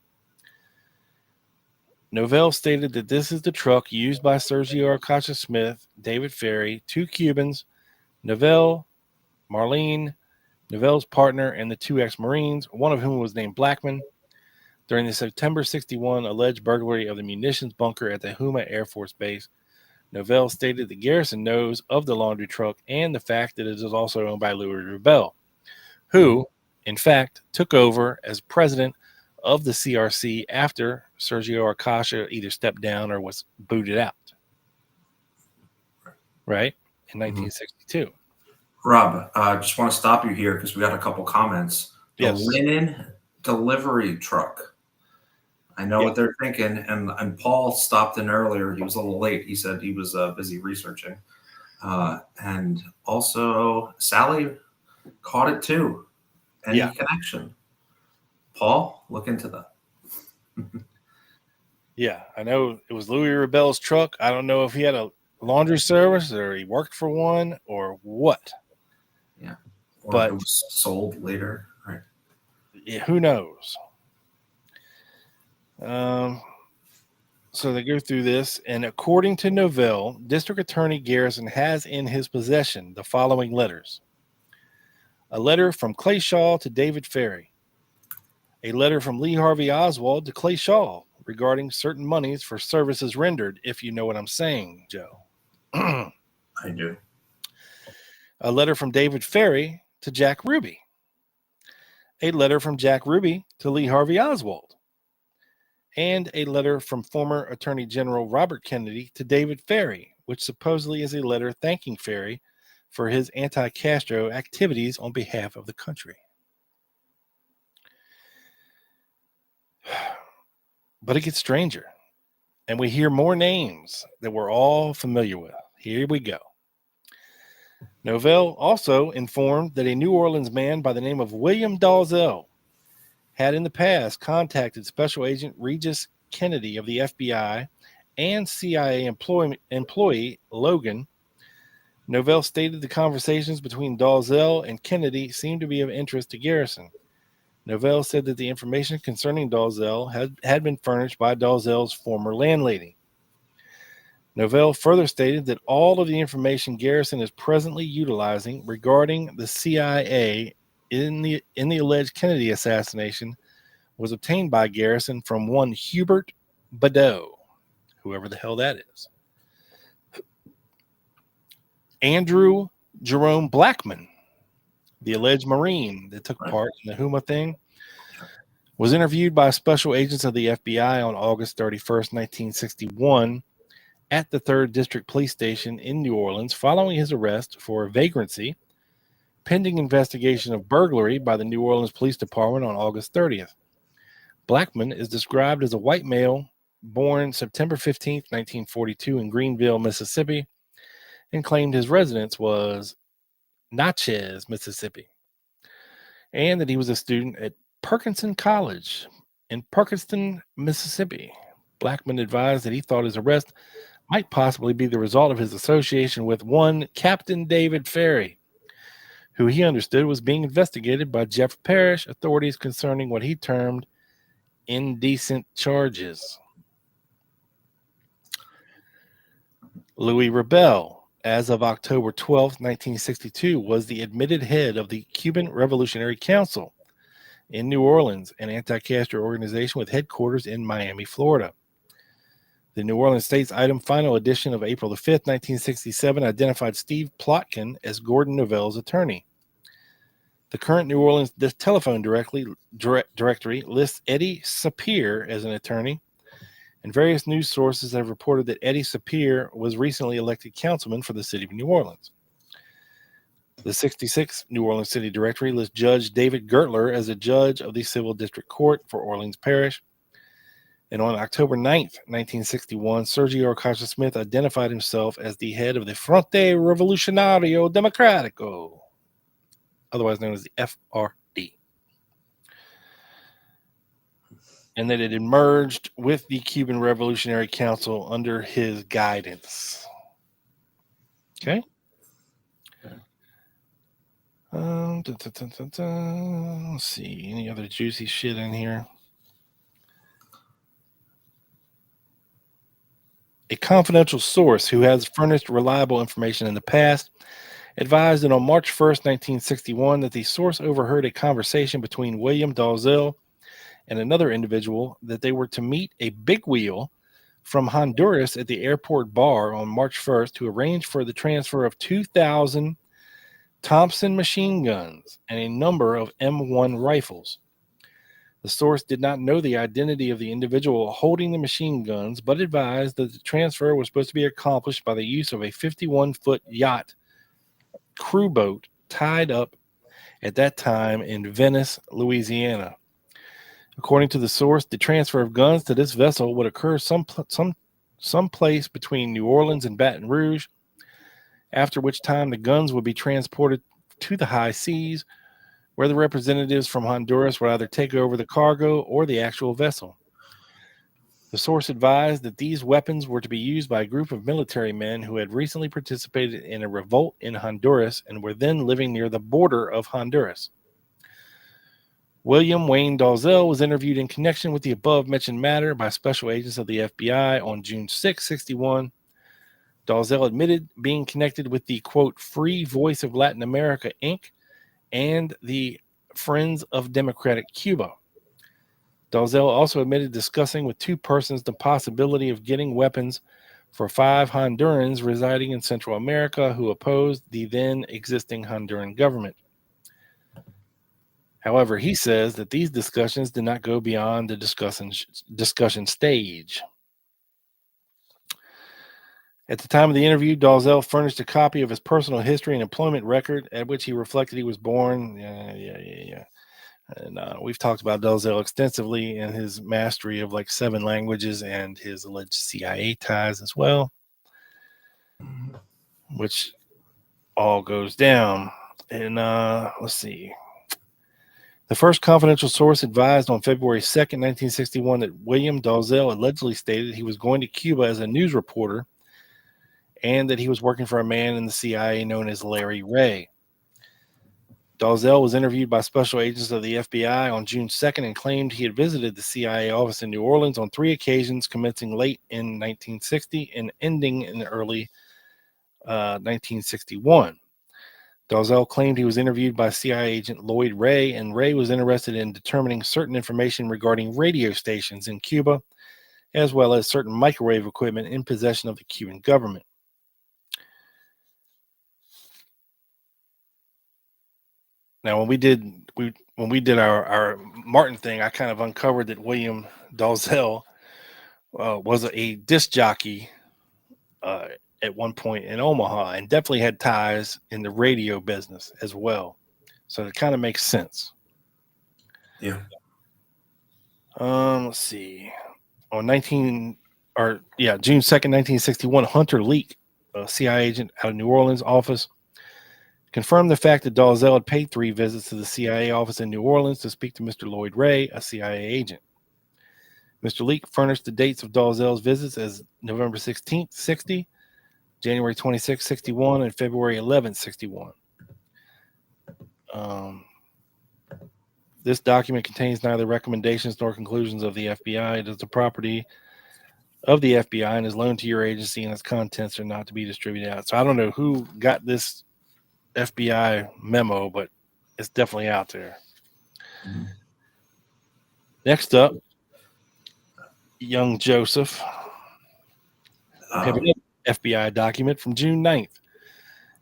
Novell stated that this is the truck used by Sergio Arcacha Smith, David Ferry, two Cubans, Novell, Marlene, Novell's partner, and the two ex-Marines, one of whom was named Blackman, during the September 61 alleged burglary of the munitions bunker at the Huma Air Force Base. Novell stated that Garrison knows of the laundry truck and the fact that it is also owned by Louis Rebel, who, in fact, took over as president of the CRC after Sergio Arcacha either stepped down or was booted out. Right? In 1962. Rob, I just want to stop you here because we got a couple comments. The linen delivery truck. I know what they're thinking. And Paul stopped in earlier. He was a little late. He said he was busy researching. And also, Sally caught it too. Any connection? Paul, look into that. Yeah, I know it was Louis Rebel's truck. I don't know if he had a laundry service or he worked for one or what. Yeah. Or but it was sold later. Right. Yeah, who knows? So they go through this, and according to Novell, District Attorney Garrison has in his possession the following letters. A letter from Clay Shaw to David Ferry. A letter from Lee Harvey Oswald to Clay Shaw regarding certain monies for services rendered, if you know what I'm saying, Joe. I do. A letter from David Ferry to Jack Ruby. A letter from Jack Ruby to Lee Harvey Oswald. And a letter from former Attorney General Robert Kennedy to David Ferry, which supposedly is a letter thanking Ferry for his anti-Castro activities on behalf of the country. But it gets stranger, and we hear more names that we're all familiar with. Here we go. Novell also informed that a New Orleans man by the name of William Dalzell had in the past contacted Special Agent Regis Kennedy of the FBI and CIA employee Logan. Novell stated the conversations between Dalzell and Kennedy seemed to be of interest to Garrison. Novell said that the information concerning Dalzell had been furnished by Dalzell's former landlady. Novell further stated that all of the information Garrison is presently utilizing regarding the CIA in the alleged Kennedy assassination was obtained by Garrison from one Hubert Badeau, whoever the hell that is. Andrew Jerome Blackman, the alleged Marine that took part in the Huma thing, was interviewed by special agents of the FBI on August 31st, 1961 at the 3rd District Police Station in New Orleans following his arrest for vagrancy, pending investigation of burglary by the New Orleans Police Department on August 30th. Blackman is described as a white male born September 15th, 1942 in Greenville, Mississippi, and claimed his residence was Natchez, Mississippi, and that he was a student at Perkinson College in Perkinston, Mississippi. Blackman advised that he thought his arrest might possibly be the result of his association with one Captain David Ferry, who he understood was being investigated by Jeff Parrish authorities concerning what he termed indecent charges. Louis Rebel, as of October 12, 1962, was the admitted head of the Cuban Revolutionary Council in New Orleans, an anti-Castro organization with headquarters in Miami, Florida. The New Orleans State's item final edition of April the 5th, 1967, identified Steve Plotkin as Gordon Novell's attorney. The current New Orleans telephone directory lists Eddie Sapir as an attorney, and various news sources have reported that Eddie Sapir was recently elected councilman for the city of New Orleans. The 66th New Orleans City Directory lists Judge David Gertler as a judge of the Civil District Court for Orleans Parish. And on October 9th, 1961, Sergio Acosta Smith identified himself as the head of the Fronte Revolucionario Democrático, otherwise known as the FRD, and that it emerged with the Cuban Revolutionary Council under his guidance. Okay. Let's see, any other juicy shit in here? A confidential source who has furnished reliable information in the past advised that on March 1st, 1961, that the source overheard a conversation between William Dalzell and another individual that they were to meet a big wheel from Honduras at the airport bar on March 1st to arrange for the transfer of 2,000 Thompson machine guns and a number of M1 rifles. The source did not know the identity of the individual holding the machine guns, but advised that the transfer was supposed to be accomplished by the use of a 51-foot yacht crew boat tied up at that time in Venice, Louisiana. According to the source, the transfer of guns to this vessel would occur someplace between New Orleans and Baton Rouge, after which time the guns would be transported to the high seas, where the representatives from Honduras would either take over the cargo or the actual vessel. The source advised that these weapons were to be used by a group of military men who had recently participated in a revolt in Honduras and were then living near the border of Honduras. William Wayne Dalzell was interviewed in connection with the above-mentioned matter by special agents of the FBI on June 6, 61. Dalzell admitted being connected with the, quote, Free Voice of Latin America, Inc., and the Friends of Democratic Cuba. Dalzell also admitted discussing with two persons the possibility of getting weapons for 5 Hondurans residing in Central America who opposed the then existing Honduran government. However, he says that these discussions did not go beyond the discussion stage. At the time of the interview, Dalzell furnished a copy of his personal history and employment record, at which he reflected he was born. And we've talked about Dalzell extensively in his mastery of like 7 languages and his alleged CIA ties as well, which all goes down. And let's see. The first confidential source advised on February 2nd, 1961, that William Dalzell allegedly stated he was going to Cuba as a news reporter and that he was working for a man in the CIA known as Larry Ray. Dalzell was interviewed by special agents of the FBI on June 2nd and claimed he had visited the CIA office in New Orleans on 3 occasions, commencing late in 1960 and ending in early 1961. Dalzell claimed he was interviewed by CIA agent Lloyd Ray, and Ray was interested in determining certain information regarding radio stations in Cuba, as well as certain microwave equipment in possession of the Cuban government. Now, when we did our Martin thing, I kind of uncovered that William Dalzell was a disc jockey at one point in Omaha and definitely had ties in the radio business as well. So it kind of makes sense. Yeah. Let's see. On June 2nd, 1961, Hunter Leak, a CIA agent out of New Orleans office, confirmed the fact that Dalzell had paid 3 visits to the CIA office in New Orleans to speak to Mr. Lloyd Ray, a CIA agent. Mr. Leak furnished the dates of Dalzell's visits as November 16th, 60, January 26th, 61, and February 11th, 61. This document contains neither recommendations nor conclusions of the FBI. It is the property of the FBI and is loaned to your agency, and its contents are not to be distributed out. So I don't know who got this FBI memo, but it's definitely out there. Mm-hmm. Next up, young Joseph. We have an FBI document from June 9th,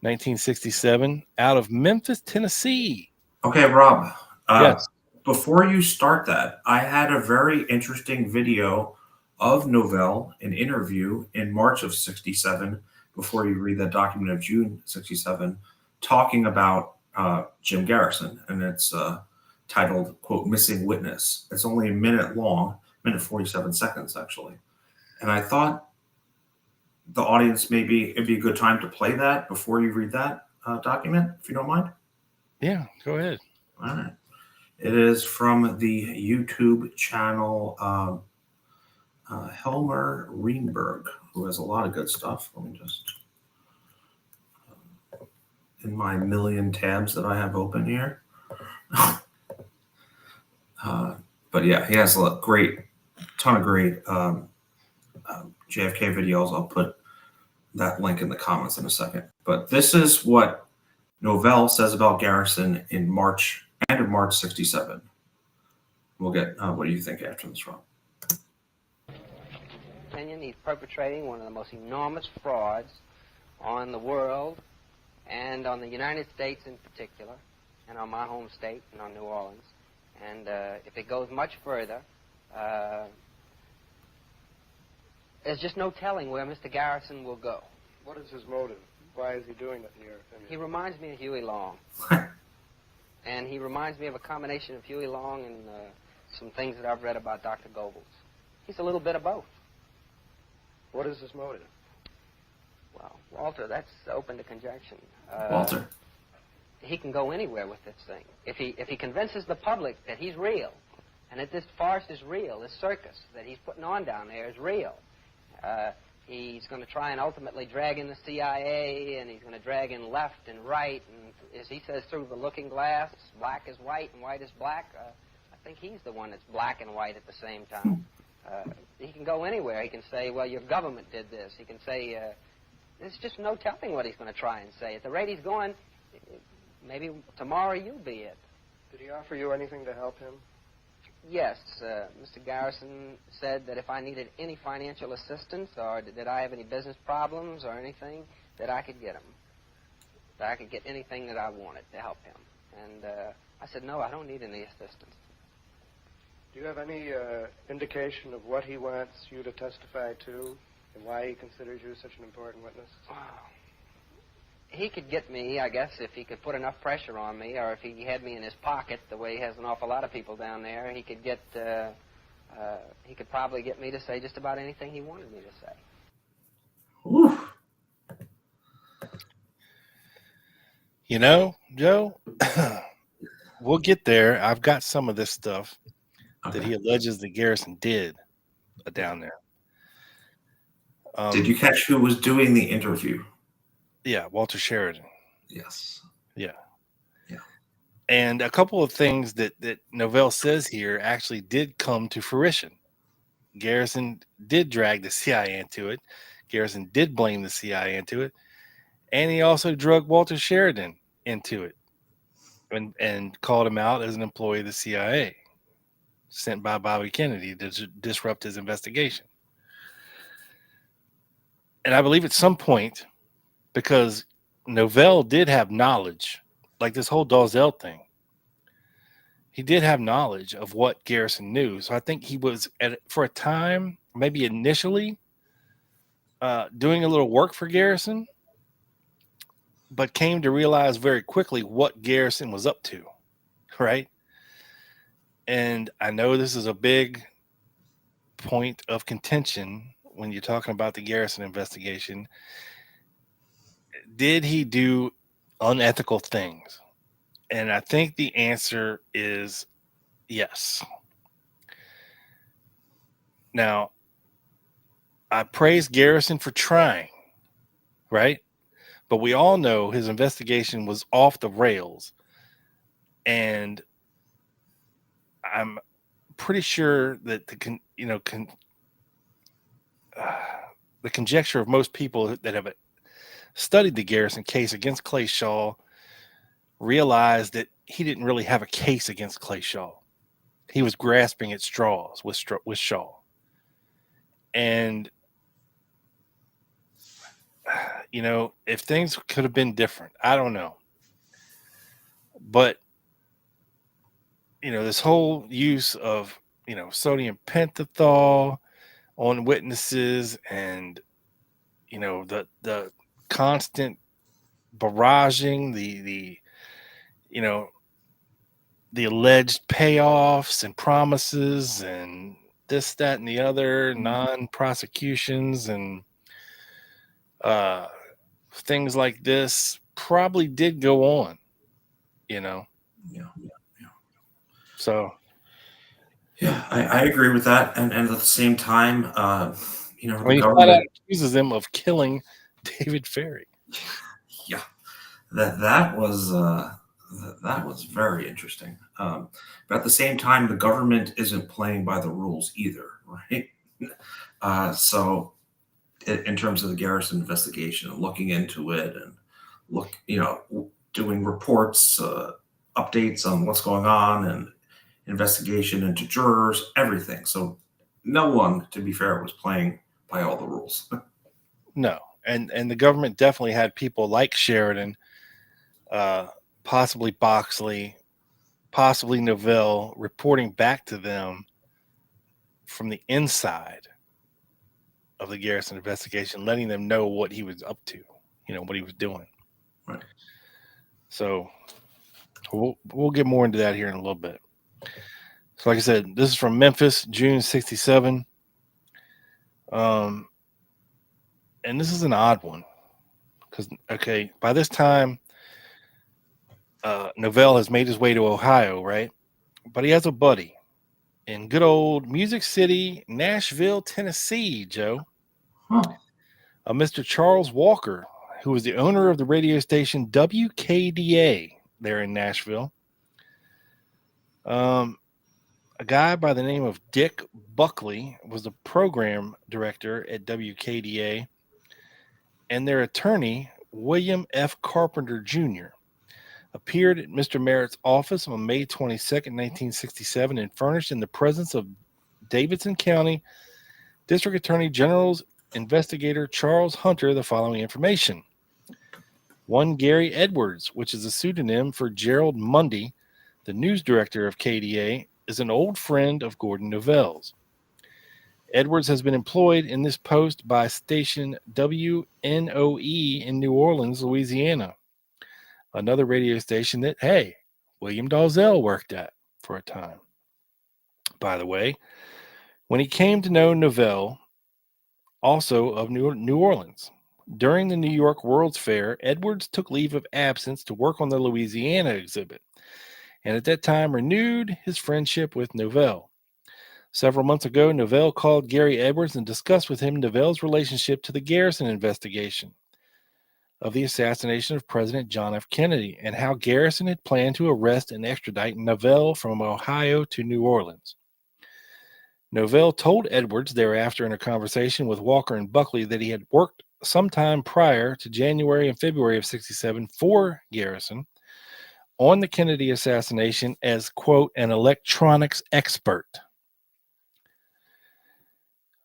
1967, out of Memphis, Tennessee. Okay, Rob. Yes. Before you start that, I had a very interesting video of Novell, an interview in March of '67. Before you read that document of June '67, talking about Jim Garrison, and it's titled "quote Missing Witness." It's only a minute long, minute 47 seconds actually, and I thought the audience maybe it'd be a good time to play that before you read that document, if you don't mind. Yeah, go ahead. All right. It is from the YouTube channel Helmer Reenberg, who has a lot of good stuff. Let me just, in my million tabs that I have open here. But yeah, he has a ton of great JFK videos. I'll put that link in the comments in a second. But this is what Novell says about Garrison in March, end of March '67. We'll get, what do you think after this, Rob? Opinion, he's perpetrating one of the most enormous frauds on the world and on the United States in particular, and on my home state and on New Orleans. And if it goes much further, there's just no telling where Mr. Garrison will go. What is his motive? Why is he doing it in your opinion? He reminds me of Huey Long. And he reminds me of a combination of Huey Long and some things that I've read about Dr. Goebbels. He's a little bit of both. What is his motive? Well, Walter, that's open to conjecture. Walter. He can go anywhere with this thing. If he convinces the public that he's real, and that this farce is real, this circus that he's putting on down there is real, he's going to try and ultimately drag in the CIA, and he's going to drag in left and right, and as he says, through the looking glass, black is white and white is black. I think he's the one that's black and white at the same time. He can go anywhere. He can say, well, your government did this. He can say, there's just no telling what he's going to try and say. At the rate he's going, maybe tomorrow you'll be it. Did he offer you anything to help him? Yes, Mr. Garrison said that if I needed any financial assistance or did I have any business problems or anything, that I could get him. That I could get anything that I wanted to help him. And I said, no, I don't need any assistance. Do you have any indication of what he wants you to testify to and why he considers you such an important witness? He could get me, I guess, if he could put enough pressure on me, or if he had me in his pocket, the way he has an awful lot of people down there, he could get, he could probably get me to say just about anything he wanted me to say. Ooh. You know, Joe, we'll get there. I've got some of this stuff that he alleges that Garrison did down there. Did you catch who was doing the interview? Yeah, Walter Sheridan. Yes. Yeah. Yeah. And a couple of things that Novell says here actually did come to fruition. Garrison did drag the CIA into it. Garrison did blame the CIA into it. And he also drugged Walter Sheridan into it and called him out as an employee of the CIA sent by Bobby Kennedy to disrupt his investigation. And I believe at some point, because Novell did have knowledge, like this whole Dalzell thing, he did have knowledge of what Garrison knew. So I think he was, for a time, maybe initially, doing a little work for Garrison, but came to realize very quickly what Garrison was up to, right? And I know this is a big point of contention when you're talking about the Garrison investigation. Did he do unethical things? And I think the answer is yes. Now, I praise Garrison for trying, right? But we all know his investigation was off the rails. And I'm pretty sure that the conjecture of most people that have studied the Garrison case against Clay Shaw realized that he didn't really have a case against Clay Shaw. He was grasping at straws with Shaw. And, if things could have been different, I don't know. But this whole use of, sodium pentothal on witnesses, and, the constant barraging, you know, the alleged payoffs and promises and this, that, and the other, non-prosecutions and things like this probably did go on, Yeah. So Yeah, I agree with that. And at the same time, I the mean, he flat out government, accuses them of killing David Ferry. yeah, that was very interesting. But at the same time, the government isn't playing by the rules either, right? So in terms of the Garrison investigation and looking into it and doing reports, updates on what's going on and investigation into jurors, everything. So no one, to be fair, was playing by all the rules. No, and the government definitely had people like Sheridan, possibly Boxley, possibly Novell, reporting back to them from the inside of the Garrison investigation, letting them know what he was up to, what he was doing. Right. So we'll get more into that here in a little bit. So, like I said, this is from Memphis, June '67. And this is an odd one because, by this time, Novell has made his way to Ohio, right? But he has a buddy in good old Music City, Nashville, Tennessee, Joe. Huh. Mr. Charles Walker, who was the owner of the radio station WKDA there in Nashville. A guy by the name of Dick Buckley was the program director at WKDA, and their attorney, William F. Carpenter Jr., appeared at Mr. Merritt's office on May 22nd, 1967, and furnished in the presence of Davidson County District Attorney General's investigator Charles Hunter the following information. One Gary Edwards, which is a pseudonym for Gerald Mundy, the news director of KDA, is an old friend of Gordon Novell's. Edwards has been employed in this post by station WNOE in New Orleans, Louisiana, another radio station that, hey, William Dalzell worked at for a time. By the way, when he came to know Novell, also of New Orleans, during the New York World's Fair, Edwards took leave of absence to work on the Louisiana exhibit, and at that time renewed his friendship with Novell. Several months ago, Novell called Gary Edwards and discussed with him Novell's relationship to the Garrison investigation of the assassination of President John F. Kennedy and how Garrison had planned to arrest and extradite Novell from Ohio to New Orleans. Novell told Edwards thereafter in a conversation with Walker and Buckley that he had worked sometime prior to January and February of '67 for Garrison on the Kennedy assassination as, quote, an electronics expert.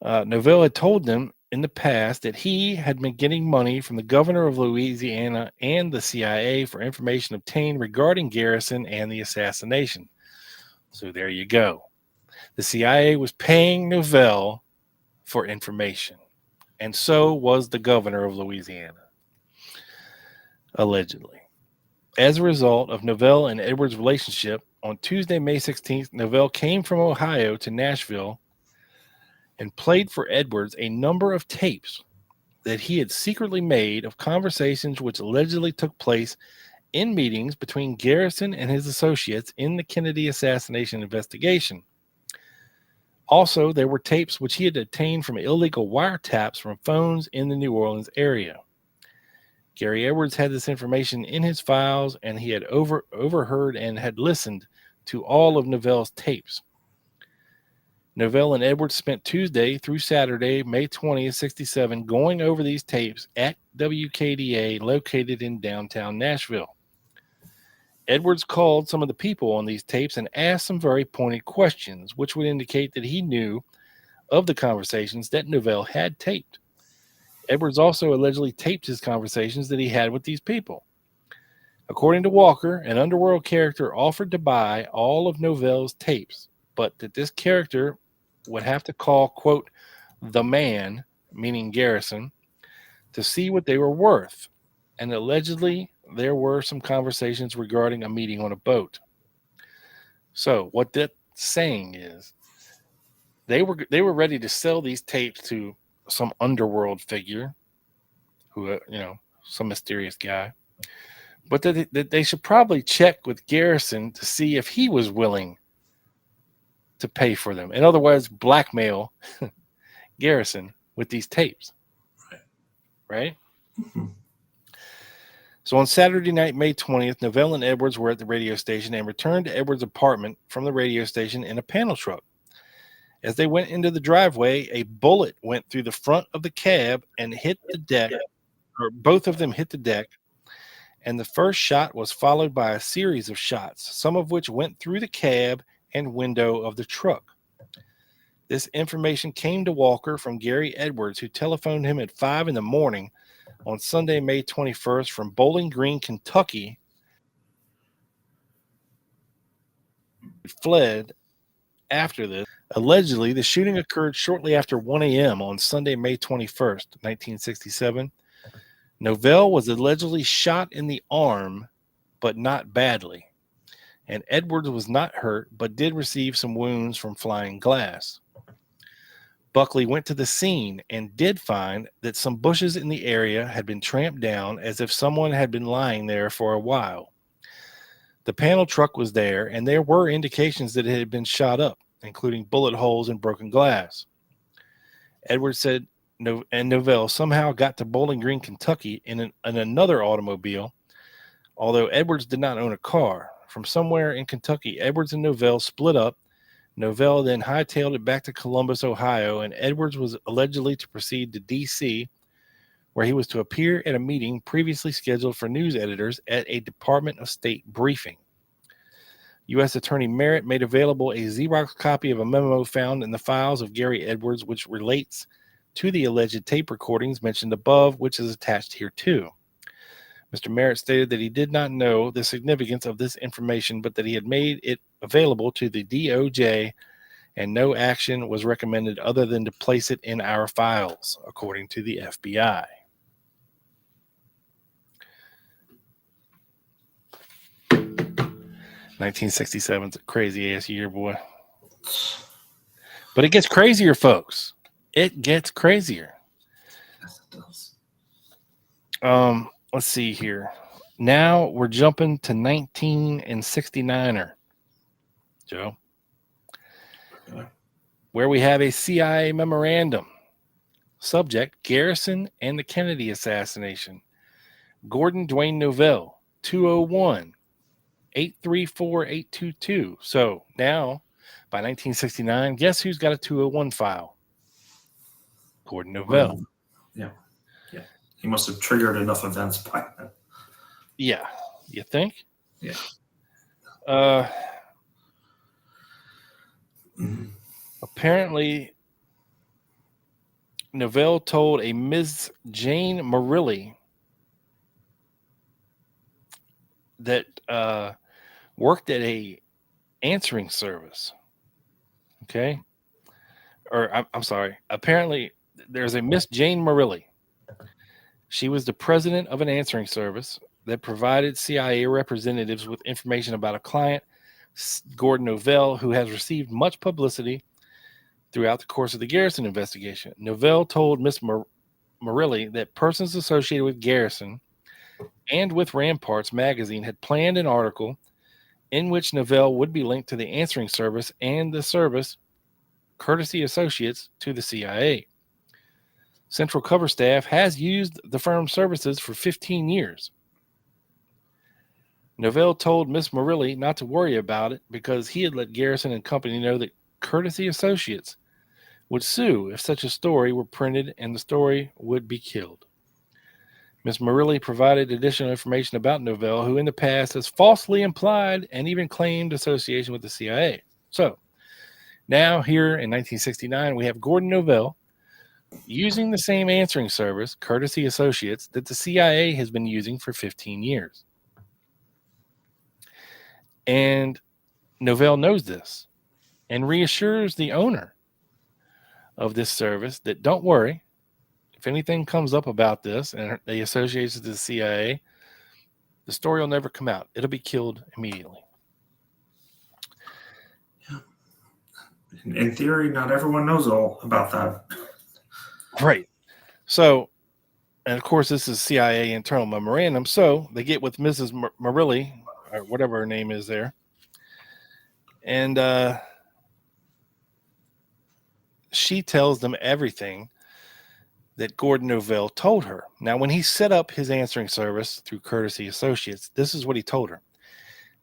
Novell had told them in the past that he had been getting money from the governor of Louisiana and the CIA for information obtained regarding Garrison and the assassination. So there you go. The CIA was paying Novell for information, and so was the governor of Louisiana, allegedly. As a result of Novell and Edwards' relationship, on Tuesday, May 16th, Novell came from Ohio to Nashville and played for Edwards a number of tapes that he had secretly made of conversations which allegedly took place in meetings between Garrison and his associates in the Kennedy assassination investigation. Also, there were tapes which he had obtained from illegal wiretaps from phones in the New Orleans area. Gary Edwards had this information in his files, and he had overheard and had listened to all of Novell's tapes. Novell and Edwards spent Tuesday through Saturday, May 20th, '67, going over these tapes at WKDA located in downtown Nashville. Edwards called some of the people on these tapes and asked some very pointed questions, which would indicate that he knew of the conversations that Novell had taped. Edwards also allegedly taped his conversations that he had with these people. According to Walker, an underworld character offered to buy all of Novell's tapes, but that this character would have to call, quote, the man, meaning Garrison, to see what they were worth. And allegedly, there were some conversations regarding a meeting on a boat. So what that's saying is they were ready to sell these tapes to some underworld figure, who some mysterious guy, but that they should probably check with Garrison to see if he was willing to pay for them. In other words, blackmail Garrison with these tapes. Right? Mhm. So on Saturday night, May 20th, Novell and Edwards were at the radio station and returned to Edwards' apartment from the radio station in a panel truck. As they went into the driveway, a bullet went through the front of the cab and hit the deck, or both of them hit the deck. And the first shot was followed by a series of shots, some of which went through the cab and window of the truck. This information came to Walker from Gary Edwards, who telephoned him at 5 a.m. on Sunday, May 21st from Bowling Green, Kentucky. He fled after this. Allegedly, the shooting occurred shortly after 1 a.m. on Sunday, May 21st, 1967. Novell was allegedly shot in the arm, but not badly. And Edwards was not hurt, but did receive some wounds from flying glass. Buckley went to the scene and did find that some bushes in the area had been tramped down as if someone had been lying there for a while. The panel truck was there, and there were indications that it had been shot up, including bullet holes and broken glass. Edwards said Novell somehow got to Bowling Green, Kentucky in another automobile, although Edwards did not own a car. From somewhere in Kentucky, Edwards and Novell split up. Novell then hightailed it back to Columbus, Ohio, and Edwards was allegedly to proceed to D.C., where he was to appear at a meeting previously scheduled for news editors at a Department of State briefing. U.S. Attorney Merritt made available a Xerox copy of a memo found in the files of Gary Edwards, which relates to the alleged tape recordings mentioned above, which is attached here too. Mr. Merritt stated that he did not know the significance of this information, but that he had made it available to the DOJ, and no action was recommended other than to place it in our files, according to the FBI. $1967 is a crazy ass year, boy. But it gets crazier, folks. It gets crazier. Yes, it does. Let's see here. Now we're jumping to 1969er, Joe, Okay. where we have a CIA memorandum. Subject: Garrison and the Kennedy assassination. Gordon Dwayne Novell, 201-834-822. So now, by 1969, guess who's got a 201 file? Gordon Novell. Yeah. He must have triggered enough events by then. Yeah, you think? Yeah. Apparently, Novell told a Ms. Jane Marilli that worked at a answering service. Okay? Or I'm sorry. Apparently, there's a Miss Jane Marilli. She was the president of an answering service that provided CIA representatives with information about a client, Gordon Novell, who has received much publicity throughout the course of the Garrison investigation. Novell told Miss Marilli that persons associated with Garrison and with Ramparts magazine had planned an article in which Novell would be linked to the answering service and the service, courtesy associates to the CIA. Central Cover staff has used the firm's services for 15 years. Novell told Miss Marilli not to worry about it because he had let Garrison and company know that courtesy associates would sue if such a story were printed and the story would be killed. Miss Marilli provided additional information about Novell, who in the past has falsely implied and even claimed association with the CIA. So now here in 1969, we have Gordon Novell using the same answering service, courtesy associates, that the CIA has been using for 15 years. And Novell knows this and reassures the owner of this service that don't worry, if anything comes up about this and they associate it to the CIA, the story will never come out. It'll be killed immediately. In theory, not everyone knows all about that. Right. So, and of course, this is CIA internal memorandum. So they get with Mrs. Marilli, or whatever her name is there. And she tells them everything that Gordon Novell told her. Now, when he set up his answering service through Courtesy Associates, this is what he told her,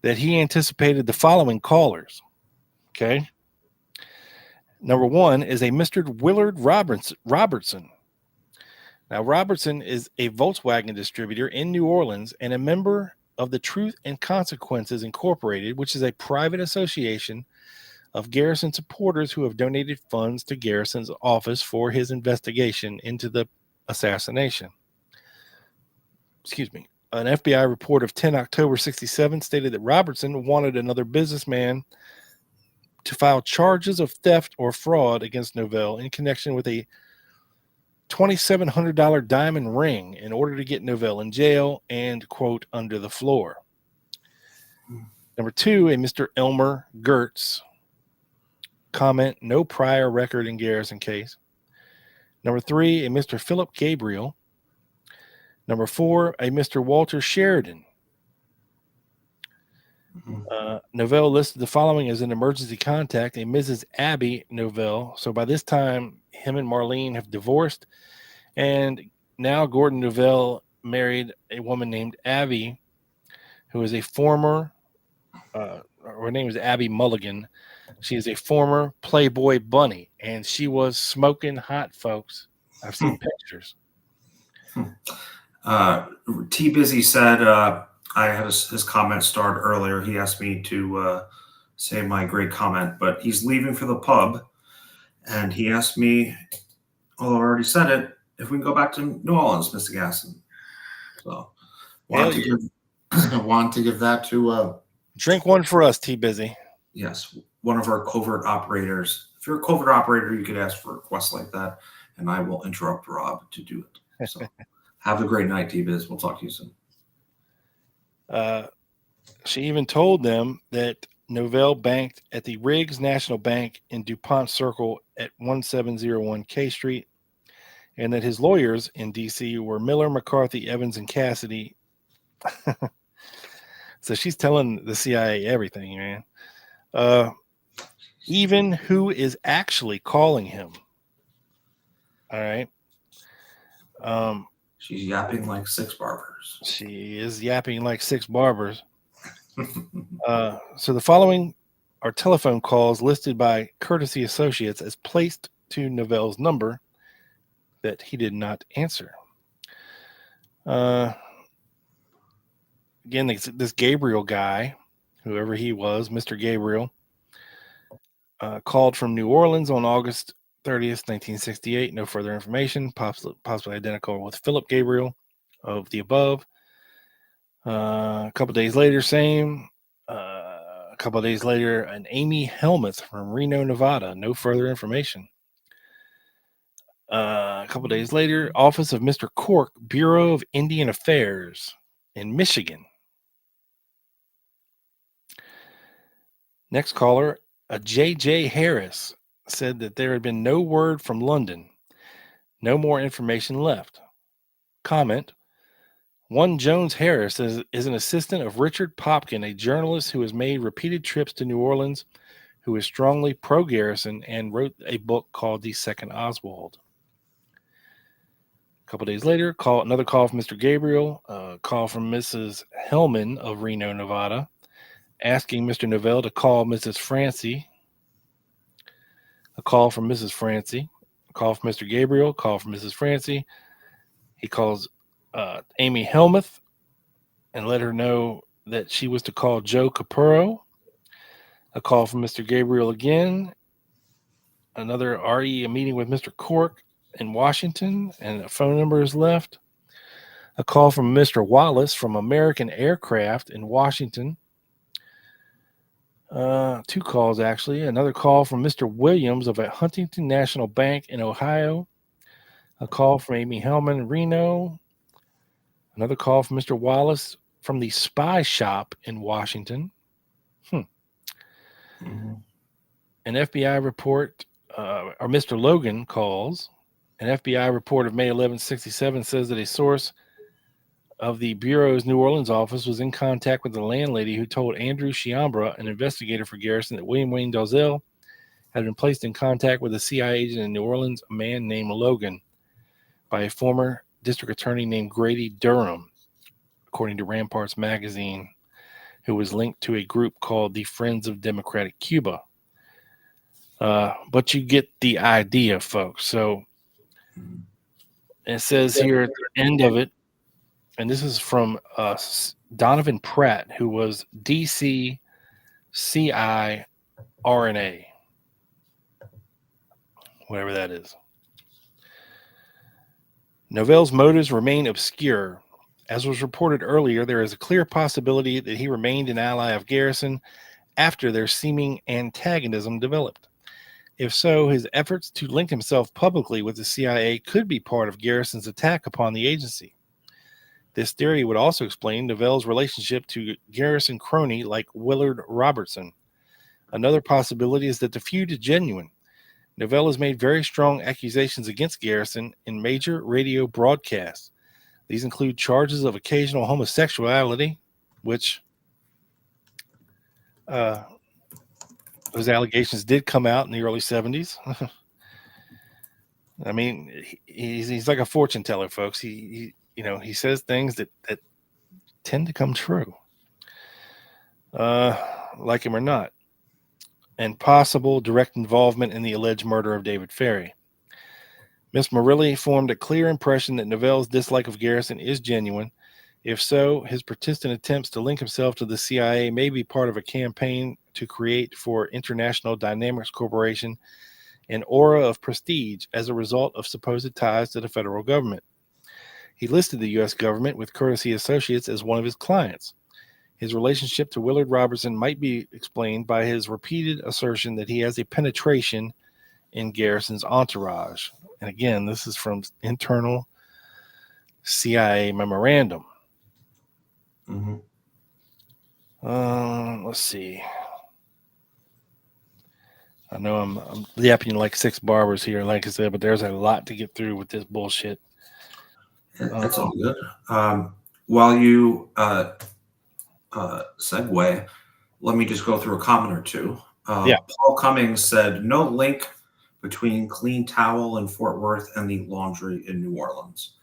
that he anticipated the following callers. Okay. Number one is a Mr. Willard Robertson. Now, Robertson is a Volkswagen distributor in New Orleans and a member of the Truth and Consequences Incorporated, which is a private association of Garrison supporters who have donated funds to Garrison's office for his investigation into the assassination. Excuse me. An FBI report of 10 October 67 stated that Robertson wanted another businessman to file charges of theft or fraud against Novell in connection with a $2,700 diamond ring in order to get Novell in jail and, quote, under the floor. Number two, a Mr. Elmer Gertz. Comment, no prior record in Garrison case. Number three, a Mr. Philip Gabriel. Number four, a Mr. Walter Sheridan. Novell listed the following as an emergency contact, a Mrs. Abby Novell. So by this time, him and Marlene have divorced, and now Gordon Novell married a woman named Abby, who is a former, her name is Abby Mulligan. She is a former Playboy bunny, and she was smoking hot, folks. I've seen pictures. T Busy said, I had his comment start earlier. He asked me to say my great comment, but he's leaving for the pub. And he asked me, although I already said it, if we can go back to New Orleans, Mr. Gasson. So want to give that to drink one for us, T Busy. Yes, one of our covert operators. If you're a covert operator, you could ask for requests like that, and I will interrupt Rob to do it. So have a great night, T-Biz. We'll talk to you soon. She even told them that Novell banked at the Riggs National Bank in DuPont Circle at 1701 K Street, and that his lawyers in D.C. were Miller, McCarthy, Evans, and Cassidy. So she's telling the CIA everything, man. Even who is actually calling him. All right. She's yapping like six barbers. She is yapping like six barbers. So the following are telephone calls listed by Courtesy Associates as placed to Novell's number that he did not answer. Again, this Gabriel guy, whoever he was, Mr. Gabriel, called from New Orleans on August 30th, 1968. No further information, possibly identical with Philip Gabriel of the above. A couple days later, same. A couple of days later, an Amy Helmuth from Reno, Nevada. No further information. A couple of days later, Office of Mr. Cork, Bureau of Indian Affairs in Michigan. Next caller, a J.J. Harris, said that there had been no word from London. No more information left. Comment, one Jones Harris is an assistant of Richard Popkin, a journalist who has made repeated trips to New Orleans, who is strongly pro-Garrison and wrote a book called The Second Oswald. A couple days later, another call from Mr. Gabriel, a call from Mrs. Hellman of Reno, Nevada, asking Mr. Novell to call Mrs. Francie. A call from Mrs. Francie. A call from Mr. Gabriel. A call from Mrs. Francie. He calls Amy Helmuth and let her know that she was to call Joe Capurro. A call from Mr. Gabriel again. Another a meeting with Mr. Cork in Washington, and a phone number is left. A call from Mr. Wallace from American Aircraft in Washington. Two calls, actually. Another call from Mr. Williams of a Huntington National Bank in Ohio. A call from Amy Hellman in Reno. Another call from Mr. Wallace from the Spy Shop in Washington. Mm-hmm. An FBI report, or Mr. Logan calls. An FBI report of May 11, 1967 says that a source of the Bureau's New Orleans office was in contact with the landlady who told Andrew Chiambra, an investigator for Garrison, that William Wayne Dalzell had been placed in contact with a CIA agent in New Orleans, a man named Logan, by a former district attorney named Grady Durham, according to Ramparts magazine, who was linked to a group called the Friends of Democratic Cuba. But you get the idea, folks. So it says here at the end of it, and this is from Donovan Pratt, who was DC CI RNA, whatever that is. Novell's motives remain obscure. As was reported earlier, there is a clear possibility that he remained an ally of Garrison after their seeming antagonism developed. If so, his efforts to link himself publicly with the CIA could be part of Garrison's attack upon the agency. This theory would also explain Novell's relationship to Garrison crony like Willard Robertson. Another possibility is that the feud is genuine. Novell has made very strong accusations against Garrison in major radio broadcasts. These include charges of occasional homosexuality, which those allegations did come out in the early 70s. I mean, he's like a fortune teller, folks. He says things that tend to come true, like him or not. And possible direct involvement in the alleged murder of David Ferry. Miss Murilli formed a clear impression that Novell's dislike of Garrison is genuine. If so, his persistent attempts to link himself to the CIA may be part of a campaign to create for International Dynamics Corporation an aura of prestige as a result of supposed ties to the federal government. He listed the U.S. government with Courtesy Associates as one of his clients. His relationship to Willard Robertson might be explained by his repeated assertion that he has a penetration in Garrison's entourage. And again, this is from internal CIA memorandum. Mm-hmm. Let's see. I know I'm yapping like six barbers here, like I said, but there's a lot to get through with this bullshit. That's all good. While you segue, let me just go through a comment or two. Yeah. Paul Cummings said, no link between Clean Towel in Fort Worth and the laundry in New Orleans.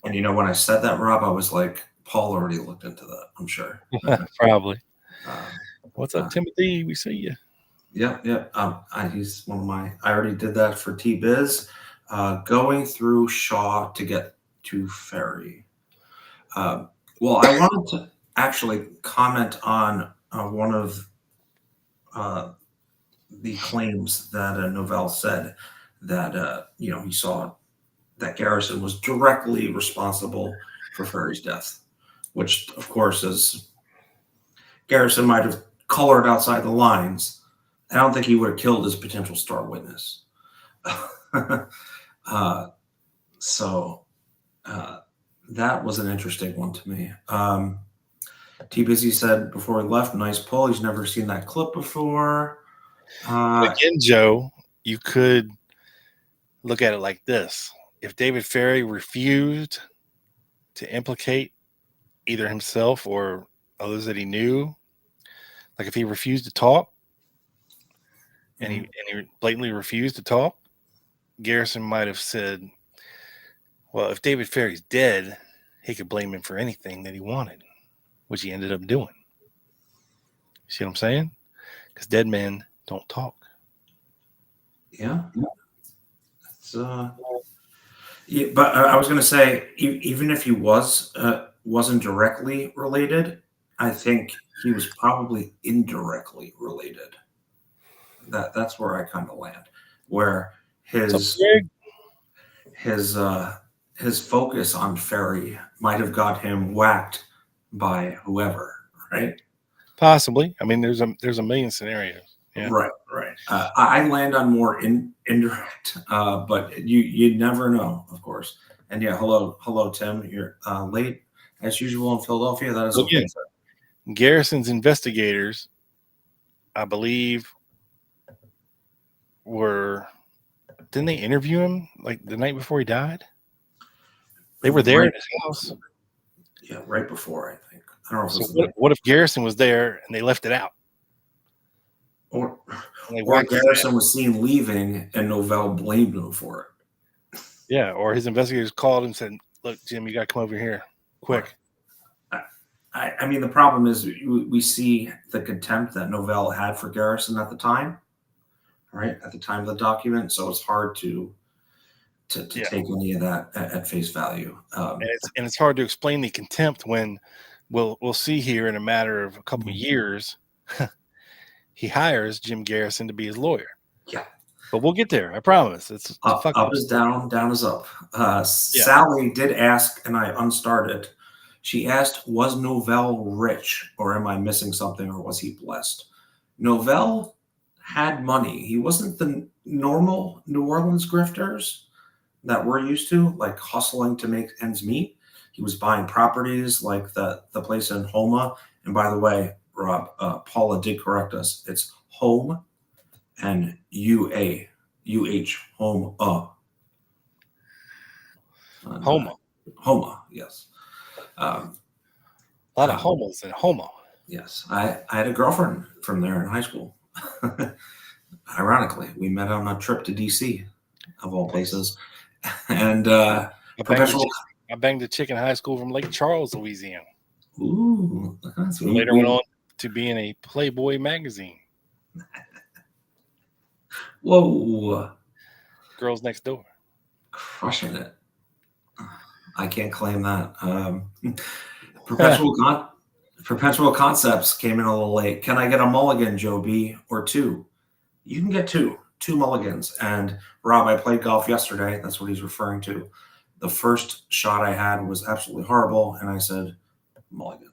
And when I said that, Rob, I was like, Paul already looked into that, I'm sure. Probably. What's up, Timothy? We see you. Yeah. He's one of my, I already did that for T-Biz. Going through Shaw to get to Ferry. Well, I wanted to actually comment on one of the claims that Novell said that, he saw that Garrison was directly responsible for Ferry's death, which, of course, is Garrison might have colored outside the lines. I don't think he would have killed his potential star witness. So that was an interesting one to me. T-Busy said before he left, nice pull. He's never seen that clip before. Again, Joe, you could look at it like this. If David Ferry refused to implicate either himself or others that he knew, like if he refused to talk and he blatantly refused to talk, Garrison might have said, well, if David Ferry's dead, he could blame him for anything that he wanted, which he ended up doing. See what I'm saying? Because dead men don't talk. Yeah. It's, yeah, but I was going to say, even if he wasn't directly related, I think he was probably indirectly related. That's where I kind of land, where his focus on Ferry might have got him whacked by whoever, right? Possibly. I mean, there's a million scenarios. Yeah. Right. I land on more indirect, but you never know, of course. And yeah, hello, Tim. You're late as usual in Philadelphia. That is Well, okay. yeah. Garrison's investigators, I believe, didn't they interview him like the night before he died? They were there at his house. Yeah, right before, I think. I don't know if So it was what if Garrison was there and they left it out? or And they or whacked his Garrison was seen leaving and Novell blamed him for it. Yeah, or his investigators called him and said, "Look, Jim, you got to come over here quick." I mean, the problem is we see the contempt that Novell had for Garrison at the time, right? At the time of the document. So it's hard to take any of that at face value. And it's hard to explain the contempt when we'll see here in a matter of a couple of years, he hires Jim Garrison to be his lawyer. Yeah. But we'll get there. I promise. It's up is down, down is up. Sally did ask, and I unstarted. She asked, was Novell rich, or am I missing something, or was he blessed? Novell had money. He wasn't the normal New Orleans grifters that we're used to, like hustling to make ends meet. He was buying properties like the place in Homa. And by the way, Rob, Paula did correct us. It's Home and UH, Home. Homa, yes. A lot of homos in Homa. Yes. I had a girlfriend from there in high school. Ironically, we met on a trip to DC, of all places. And I banged a chick in high school from Lake Charles, Louisiana. Ooh. Later went on to be in a Playboy magazine. Whoa. Girls Next Door. Crushing it. I can't claim that. Perpetual Concepts came in a little late. Can I get a mulligan, Joe B, or two? You can get two mulligans. And Rob, I played golf yesterday. That's what he's referring to. The first shot I had was absolutely horrible, and I said mulligan.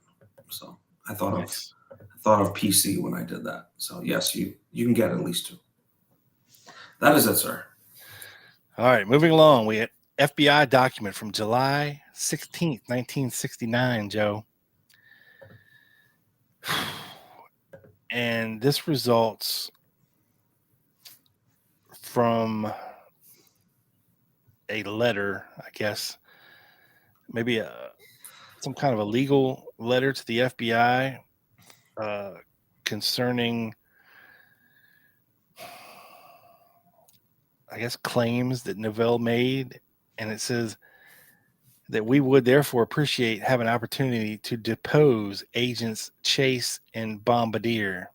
So I thought of PC when I did that. So yes, you can get at least two. That is it, sir. All right, moving along. We had FBI document from July 16th, 1969, Joe. And this results from a letter, I guess, maybe some kind of a legal letter to the FBI concerning, I guess, claims that Novell made. And it says that we would therefore appreciate having an opportunity to depose agents Chase and Bombardier.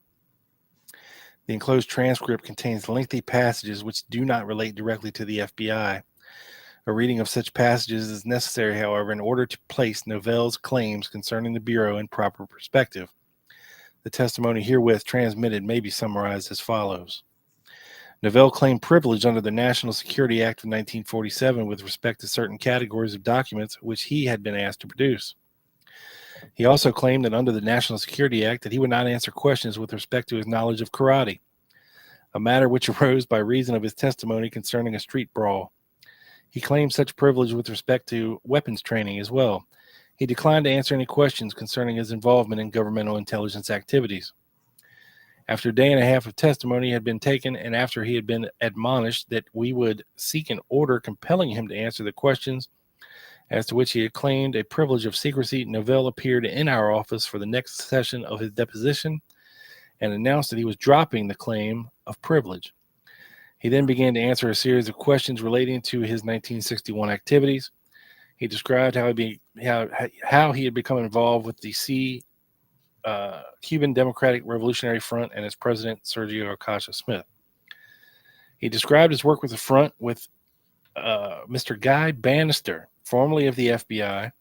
The enclosed transcript contains lengthy passages which do not relate directly to the FBI. A reading of such passages is necessary, however, in order to place Novell's claims concerning the Bureau in proper perspective. The testimony herewith transmitted may be summarized as follows. Novell claimed privilege under the National Security Act of 1947 with respect to certain categories of documents which he had been asked to produce. He also claimed that under the National Security Act that he would not answer questions with respect to his knowledge of karate, a matter which arose by reason of his testimony concerning a street brawl. He claimed such privilege with respect to weapons training as well. He declined to answer any questions concerning his involvement in governmental intelligence activities. After a day and a half of testimony had been taken, and after he had been admonished that we would seek an order compelling him to answer the questions as to which he had claimed a privilege of secrecy, Novell appeared in our office for the next session of his deposition and announced that he was dropping the claim of privilege. He then began to answer a series of questions relating to his 1961 activities. He described how he had become involved with the Cuban Democratic Revolutionary Front and its president, Sergio Acosta Smith. He described his work with the front with Mr. Guy Bannister, formerly of the FBI,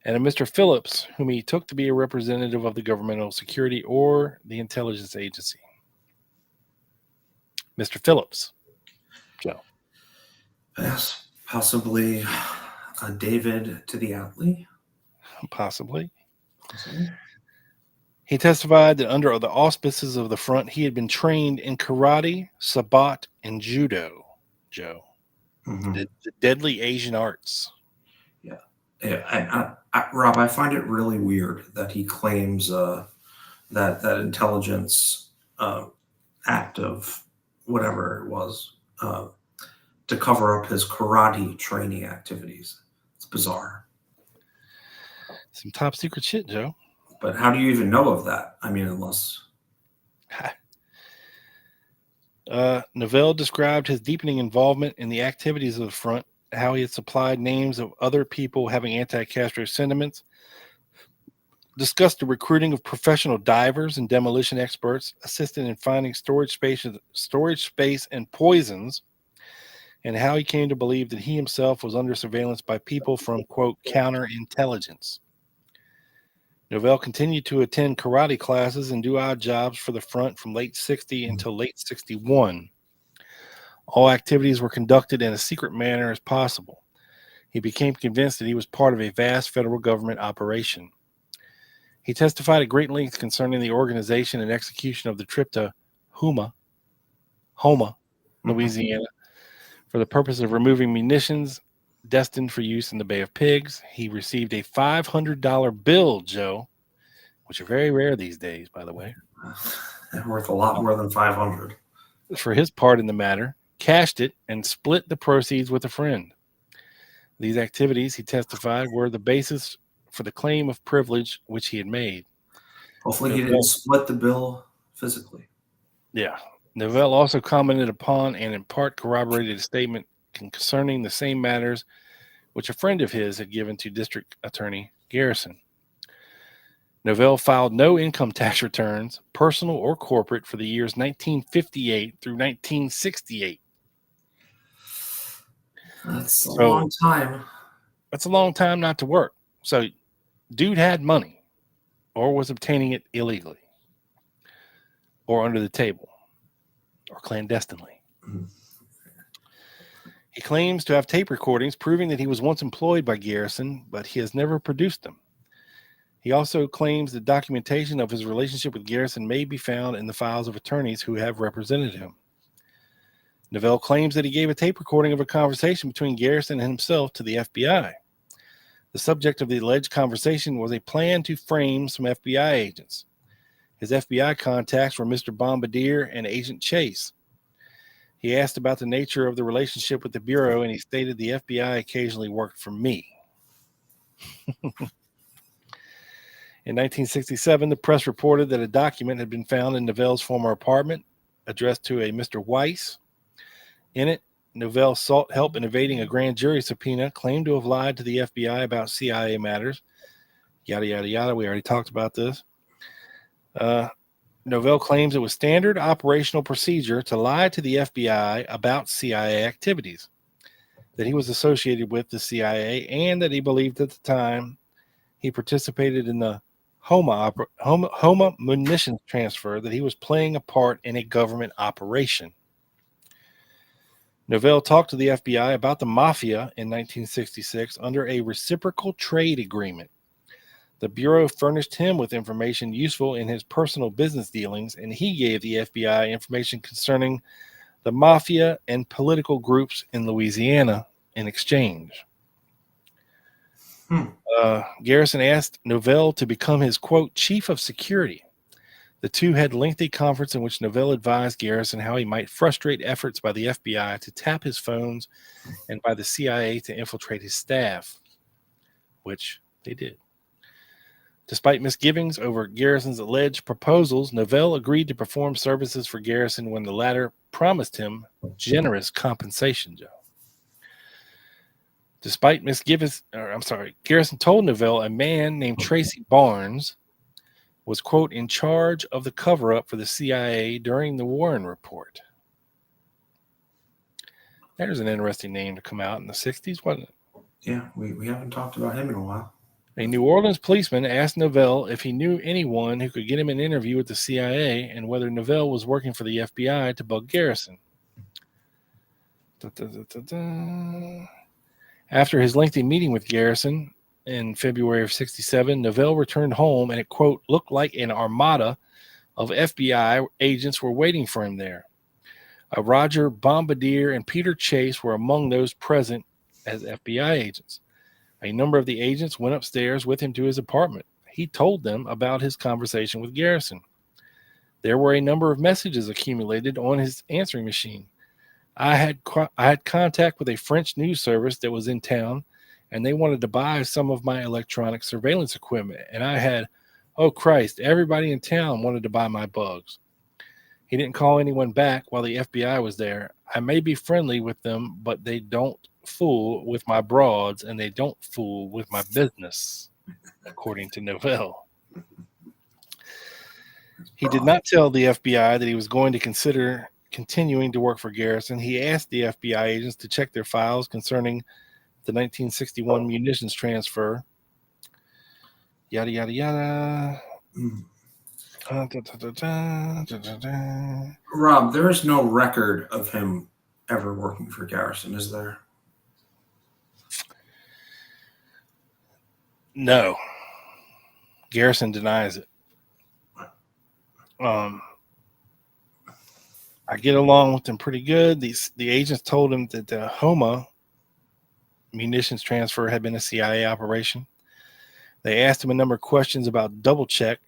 and a Mr. Phillips, whom he took to be a representative of the governmental security or the intelligence agency. Mr. Phillips. Joe. Yes, possibly David to the Outley. Possibly. He testified that under the auspices of the front, he had been trained in karate, sabat, and judo, Joe. Mhm. The deadly Asian arts. Yeah. And Rob, I find it really weird that he claims that intelligence act of whatever it was to cover up his karate training activities. It's bizarre. Some top secret shit, Joe. But how do you even know of that? I mean, unless Novell described his deepening involvement in the activities of the front, how he had supplied names of other people having anti-Castro sentiments, discussed the recruiting of professional divers and demolition experts, assisted in finding storage space and poisons, and how he came to believe that he himself was under surveillance by people from, quote, counterintelligence. Novell continued to attend karate classes and do odd jobs for the front from late 60 until late 61. All activities were conducted in a secret manner as possible. He became convinced that he was part of a vast federal government operation. He testified at great length concerning the organization and execution of the trip to Houma, Louisiana, for the purpose of removing munitions destined for use in the Bay of Pigs. He received a $500 bill, Joe, which are very rare these days, by the way, they're worth a lot more than 500. for his part in the matter, cashed it, and split the proceeds with a friend. These activities, he testified, were the basis for the claim of privilege which he had made. Hopefully he didn't split the bill physically. Yeah. Novell also commented upon and in part corroborated a statement concerning the same matters which a friend of his had given to District Attorney Garrison. Novell filed no income tax returns, personal or corporate, for the years 1958 through 1968. That's a long time. That's a long time not to work. So, dude had money or was obtaining it illegally or under the table or clandestinely. Mm-hmm. He claims to have tape recordings proving that he was once employed by Garrison, but he has never produced them. He also claims that documentation of his relationship with Garrison may be found in the files of attorneys who have represented him. Novell claims that he gave a tape recording of a conversation between Garrison and himself to the FBI. The subject of the alleged conversation was a plan to frame some FBI agents. His FBI contacts were Mr. Bombardier and Agent Chase. He asked about the nature of the relationship with the Bureau, and he stated the FBI occasionally worked for me. In 1967, the press reported that a document had been found in Novell's former apartment addressed to a Mr. Weiss. In it, Novell sought help in evading a grand jury subpoena, claimed to have lied to the FBI about CIA matters. Yada, yada, yada. We already talked about this. Novell claims it was standard operational procedure to lie to the FBI about CIA activities, that he was associated with the CIA, and that he believed at the time he participated in the Houma munitions transfer, that he was playing a part in a government operation. Novell talked to the FBI about the mafia in 1966 under a reciprocal trade agreement. The Bureau furnished him with information useful in his personal business dealings, and he gave the FBI information concerning the mafia and political groups in Louisiana in exchange. Garrison asked Novell to become his, quote, chief of security. The two had a lengthy conference in which Novell advised Garrison how he might frustrate efforts by the FBI to tap his phones and by the CIA to infiltrate his staff, which they did. Despite misgivings over Garrison's alleged proposals, Novell agreed to perform services for Garrison when the latter promised him generous compensation, Joe. Despite misgivings, Garrison told Novell a man named Tracy Barnes was, quote, in charge of the cover-up for the CIA during the Warren Report. There's an interesting name to come out in the 60s, wasn't it? Yeah, we haven't talked about him in a while. A New Orleans policeman asked Novell if he knew anyone who could get him an interview with the CIA and whether Novell was working for the FBI to bug Garrison. After his lengthy meeting with Garrison, in February of 67, Novell returned home and it, quote, looked like an armada of FBI agents were waiting for him there. Roger Bombardier and Peter Chase were among those present as FBI agents. A number of the agents went upstairs with him to his apartment. He told them about his conversation with Garrison. There were a number of messages accumulated on his answering machine. I had contact with a French news service that was in town, and they wanted to buy some of my electronic surveillance equipment. And I had, oh Christ, everybody in town wanted to buy my bugs. He didn't call anyone back while the FBI was there. I may be friendly with them, but they don't fool with my broads, and they don't fool with my business, according to Novell. He did not tell the FBI that he was going to consider continuing to work for Garrison. He asked the FBI agents to check their files concerning the 1961 munitions transfer. Yada, yada, yada. Rob, there is no record of him ever working for Garrison, is there? No. Garrison denies it. I get along with them pretty good. The agents told him that the Homa munitions transfer had been a CIA operation. They asked him a number of questions about Double Check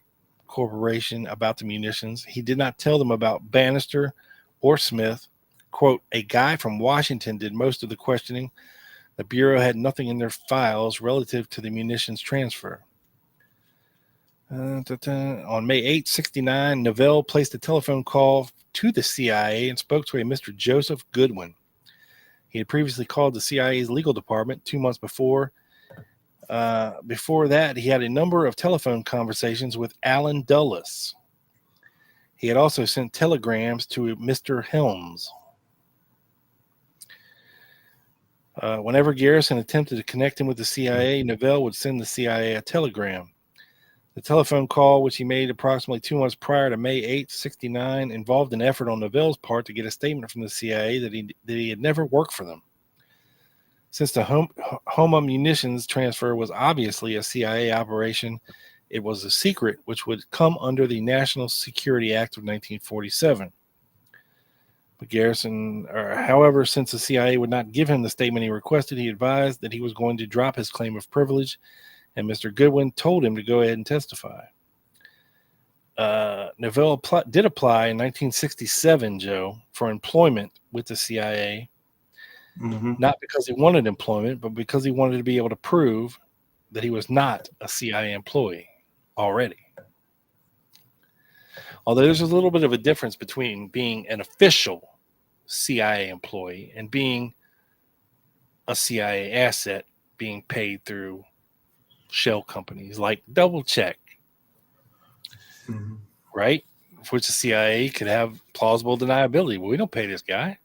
Corporation about the munitions. He did not tell them about Bannister or Smith. Quote, a guy from Washington did most of the questioning. The Bureau had nothing in their files relative to the munitions transfer. On May 8, 1969, Novell placed a telephone call to the CIA and spoke to a Mr. Joseph Goodwin. He had previously called the CIA's legal department 2 months before. Before that, he had a number of telephone conversations with Alan Dulles. He had also sent telegrams to Mr. Helms. Whenever Garrison attempted to connect him with the CIA, Novell would send the CIA a telegram. The telephone call, which he made approximately 2 months prior to May 8, 1969, involved an effort on Novell's part to get a statement from the CIA that he had never worked for them. Since the Homa munitions transfer was obviously a CIA operation, it was a secret which would come under the National Security Act of 1947. But Garrison, however, since the CIA would not give him the statement he requested, he advised that he was going to drop his claim of privilege, and Mr. Goodwin told him to go ahead and testify. Novell did apply in 1967, Joe, for employment with the CIA, not because he wanted employment, but because he wanted to be able to prove that he was not a CIA employee already. Although there's a little bit of a difference between being an official CIA employee and being a CIA asset being paid through shell companies like Double Check, right? Which the CIA could have plausible deniability. Well, we don't pay this guy.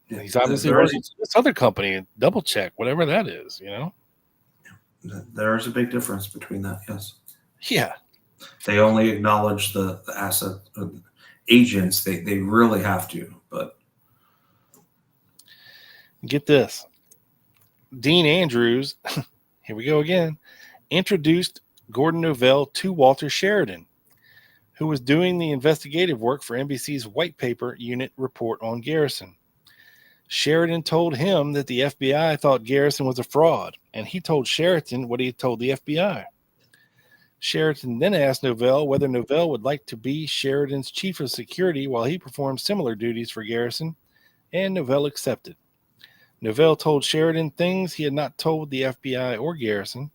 He's obviously working for this other company, Double Check, whatever that is, you know? There is a big difference between that, yes. Yeah. They only acknowledge the asset agents. They really have to, but get this. Dean Andrews, here we go again, introduced Gordon Novell to Walter Sheridan, who was doing the investigative work for NBC's White Paper Unit report on Garrison. Sheridan told him that the FBI thought Garrison was a fraud, and he told Sheridan what he had told the FBI. Sheridan then asked Novell whether Novell would like to be Sheridan's chief of security while he performed similar duties for Garrison, and Novell accepted. Novell told Sheridan things he had not told the FBI or Garrison.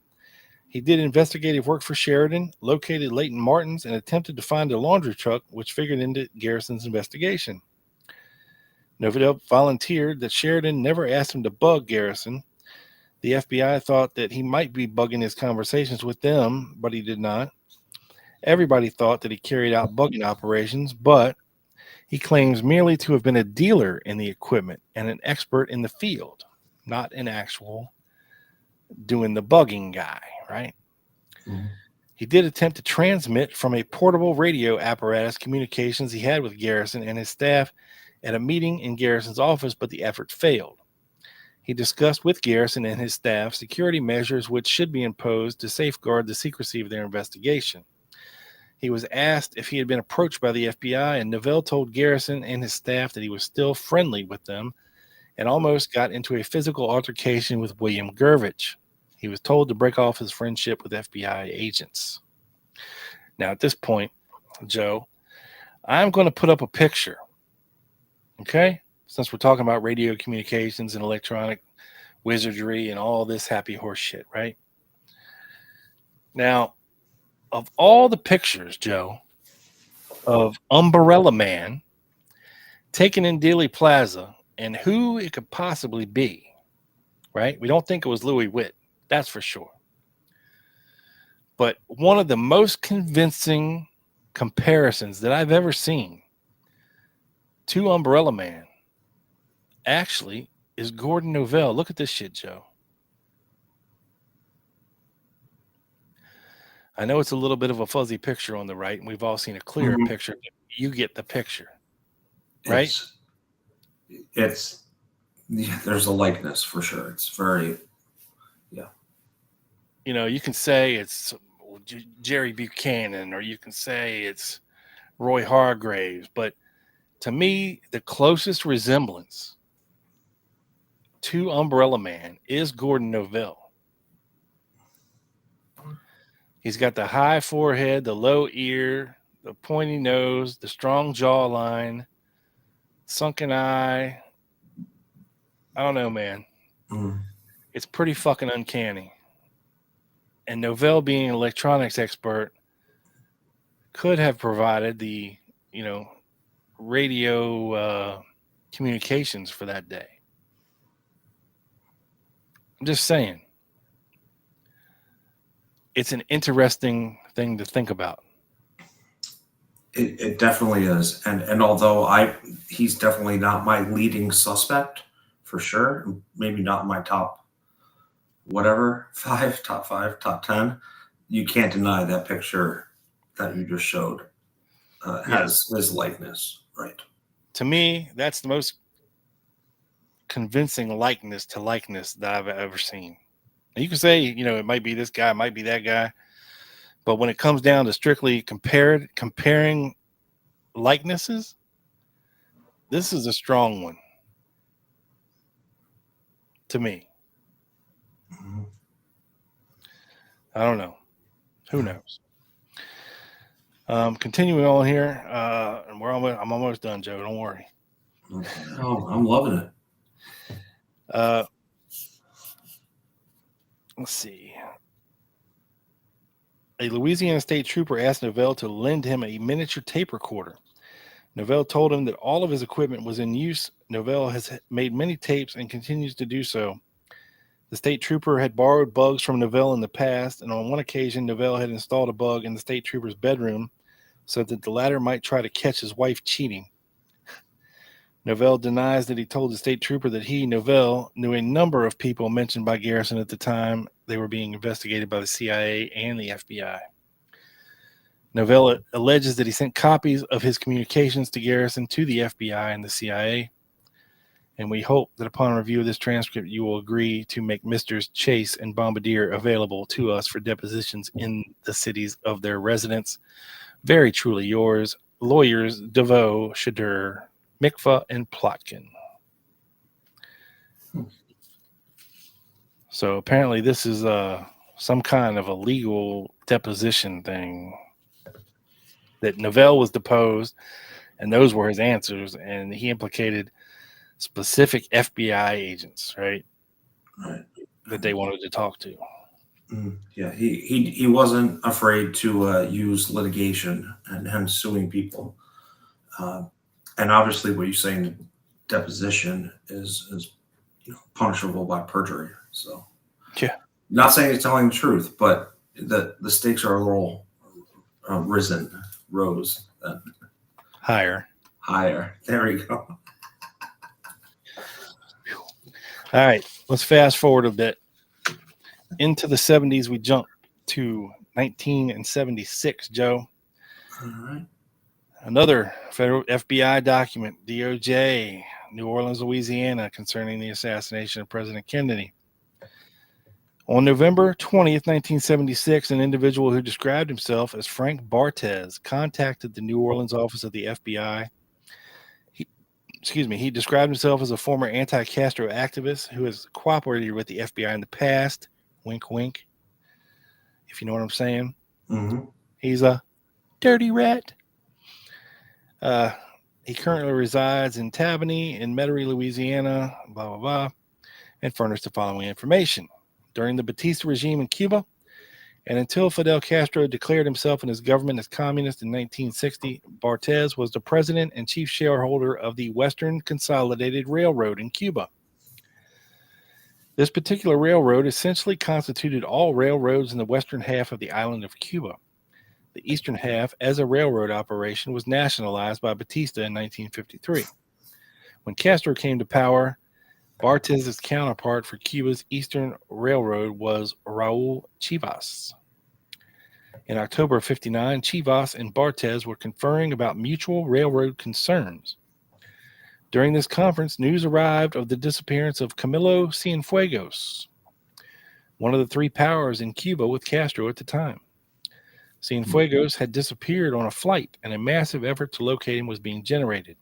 He did investigative work for Sheridan, located Leighton Martin's, and attempted to find a laundry truck, which figured into Garrison's investigation. Novell volunteered that Sheridan never asked him to bug Garrison. The FBI thought that he might be bugging his conversations with them, but he did not. Everybody thought that he carried out bugging operations, but he claims merely to have been a dealer in the equipment and an expert in the field, not an actual doing the bugging guy, right? He did attempt to transmit from a portable radio apparatus communications he had with Garrison and his staff at a meeting in Garrison's office, but the effort failed. He discussed with Garrison and his staff security measures which should be imposed to safeguard the secrecy of their investigation. He was asked if he had been approached by the FBI, and Novell told Garrison and his staff that he was still friendly with them and almost got into a physical altercation with William Gurvich. He was told to break off his friendship with FBI agents. Now, at this point, Joe, I'm going to put up a picture, okay? Since we're talking about radio communications and electronic wizardry and all this happy horse shit, right? Now, of all the pictures, Joe, of Umbrella Man taken in Dealey Plaza and who it could possibly be, right? We don't think it was Louis Witt, that's for sure. But one of the most convincing comparisons that I've ever seen to Umbrella Man actually is Gordon Novell. Look at this shit, Joe. I know it's a little bit of a fuzzy picture on the right, and we've all seen a clearer picture. You get the picture, right? It's there's a likeness for sure. It's very, yeah. You know, you can say it's Jerry Buchanan, or you can say it's Roy Hargraves, but to me, the closest resemblance to Umbrella Man is Gordon Novell. He's got the high forehead, the low ear, the pointy nose, the strong jawline, sunken eye. I don't know, man. It's pretty fucking uncanny. And Novell, being an electronics expert, could have provided the, radio communications for that day. I'm just saying. It's an interesting thing to think about. It definitely is. And although he's definitely not my leading suspect for sure, maybe not my top top 5, top 10, you can't deny that picture that you just showed has his likeness, right? To me, that's the most convincing likeness to likeness that I've ever seen. Now, you can say, it might be this guy, it might be that guy, but when it comes down to strictly comparing likenesses, this is a strong one to me. I don't know. Who knows? Continuing on here, and I'm almost done, Joe. Don't worry. Oh, I'm loving it. Let's see. A Louisiana state trooper asked Novell to lend him a miniature tape recorder. Novell told him that all of his equipment was in use. Novell has made many tapes and continues to do so. The state trooper had borrowed bugs from Novell in the past, and on one occasion, Novell had installed a bug in the state trooper's bedroom so that the latter might try to catch his wife cheating. Novell denies that he told the state trooper that he, Novell, knew a number of people mentioned by Garrison at the time they were being investigated by the CIA and the FBI. Novell alleges that he sent copies of his communications to Garrison to the FBI and the CIA, and we hope that upon review of this transcript, you will agree to make Misters Chase and Bombardier available to us for depositions in the cities of their residence. Very truly yours, lawyers DeVoe, Shadur, Mikva, and Plotkin. So apparently this is some kind of a legal deposition thing that Novell was deposed, and those were his answers, and he implicated specific FBI agents, right? That they wanted to talk to. Yeah, he wasn't afraid to use litigation and suing people. And obviously what you say in deposition is punishable by perjury. So yeah, not saying he's telling the truth, but the stakes are a little rose higher. There we go. All right, let's fast forward a bit. Into the 70s, we jump to 1976, Joe. All right. Another federal FBI document, DOJ New Orleans, Louisiana, concerning the assassination of President Kennedy. On November 20th, 1976, an individual who described himself as Frank Barthez contacted the New Orleans office of the FBI. He described himself as a former anti-Castro activist who has cooperated with the FBI in the past. Wink, wink. If you know what I'm saying. Mm-hmm. He's a dirty rat. He currently resides in Tabany in Metairie, Louisiana, blah, blah, blah, and furnished the following information. During the Batista regime in Cuba, and until Fidel Castro declared himself and his government as communist in 1960, Barthez was the president and chief shareholder of the Western Consolidated Railroad in Cuba. This particular railroad essentially constituted all railroads in the western half of the island of Cuba. The eastern half, as a railroad operation, was nationalized by Batista in 1953. When Castro came to power, Bartez's counterpart for Cuba's Eastern Railroad was Raul Chivas. In October of 1959, Chivas and Barthez were conferring about mutual railroad concerns. During this conference, news arrived of the disappearance of Camilo Cienfuegos, one of the three powers in Cuba with Castro at the time. Cienfuegos had disappeared on a flight, and a massive effort to locate him was being generated.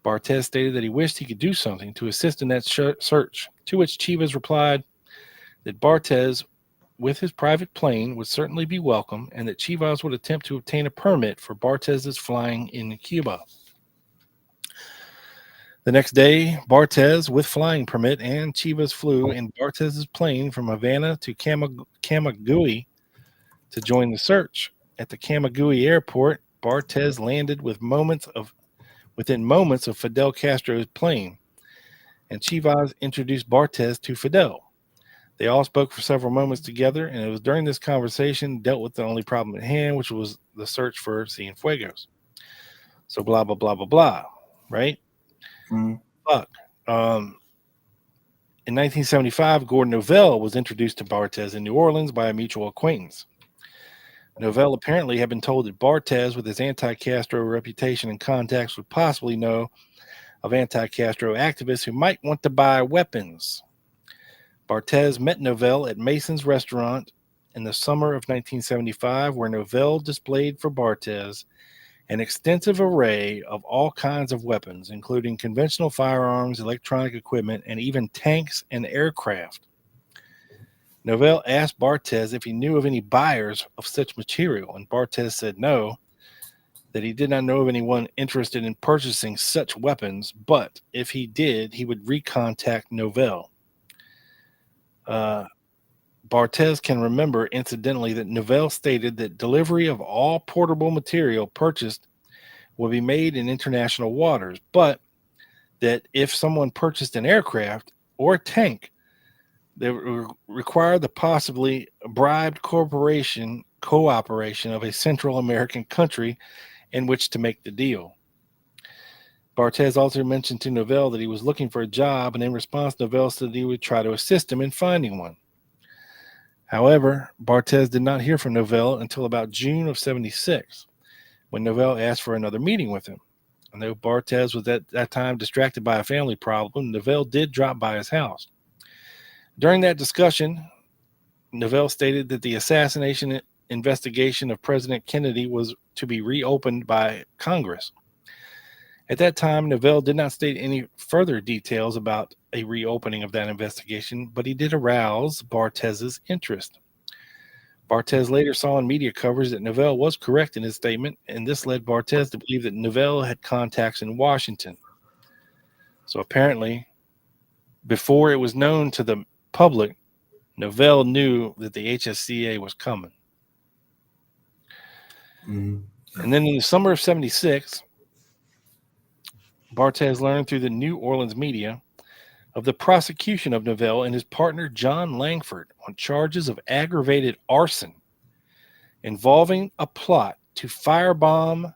Barthez stated that he wished he could do something to assist in that search, to which Chivas replied that Barthez, with his private plane, would certainly be welcome, and that Chivas would attempt to obtain a permit for Bartez's flying in Cuba. The next day, Barthez, with flying permit, and Chivas flew in Bartez's plane from Havana to Camagüey to join the search. At the Camagüey airport, Barthez landed within moments of Fidel Castro's plane, and Chivas introduced Barthez to Fidel. They all spoke for several moments together, and it was during this conversation dealt with the only problem at hand, which was the search for Cienfuegos. So blah, blah, blah, blah, blah, right? Mm-hmm. Fuck. In 1975, Gordon Novell was introduced to Barthez in New Orleans by a mutual acquaintance. Novell apparently had been told that Barthez, with his anti-Castro reputation and contacts, would possibly know of anti-Castro activists who might want to buy weapons. Barthez met Novell at Mason's restaurant in the summer of 1975, where Novell displayed for Barthez an extensive array of all kinds of weapons, including conventional firearms, electronic equipment, and even tanks and aircraft. Novell asked Barthez if he knew of any buyers of such material, and Barthez said no, that he did not know of anyone interested in purchasing such weapons, but if he did, he would recontact Novell. Barthez can remember, incidentally, that Novell stated that delivery of all portable material purchased will be made in international waters, but that if someone purchased an aircraft or a tank, they would require the possibly bribed cooperation of a Central American country in which to make the deal. Barthez also mentioned to Novell that he was looking for a job, and in response, Novell said he would try to assist him in finding one. However, Barthez did not hear from Novell until about June of 1976, when Novell asked for another meeting with him. And though Barthez was at that time distracted by a family problem, Novell did drop by his house. During that discussion, Novell stated that the assassination investigation of President Kennedy was to be reopened by Congress. At that time, Novell did not state any further details about a reopening of that investigation, but he did arouse Bartez's interest. Barthez later saw in media coverage that Novell was correct in his statement, and this led Barthez to believe that Novell had contacts in Washington. So apparently, before it was known to the public, Novell knew that the HSCA was coming. Mm-hmm. And then in the summer of 1976, Barthez learned through the New Orleans media of the prosecution of Novell and his partner John Langford on charges of aggravated arson involving a plot to firebomb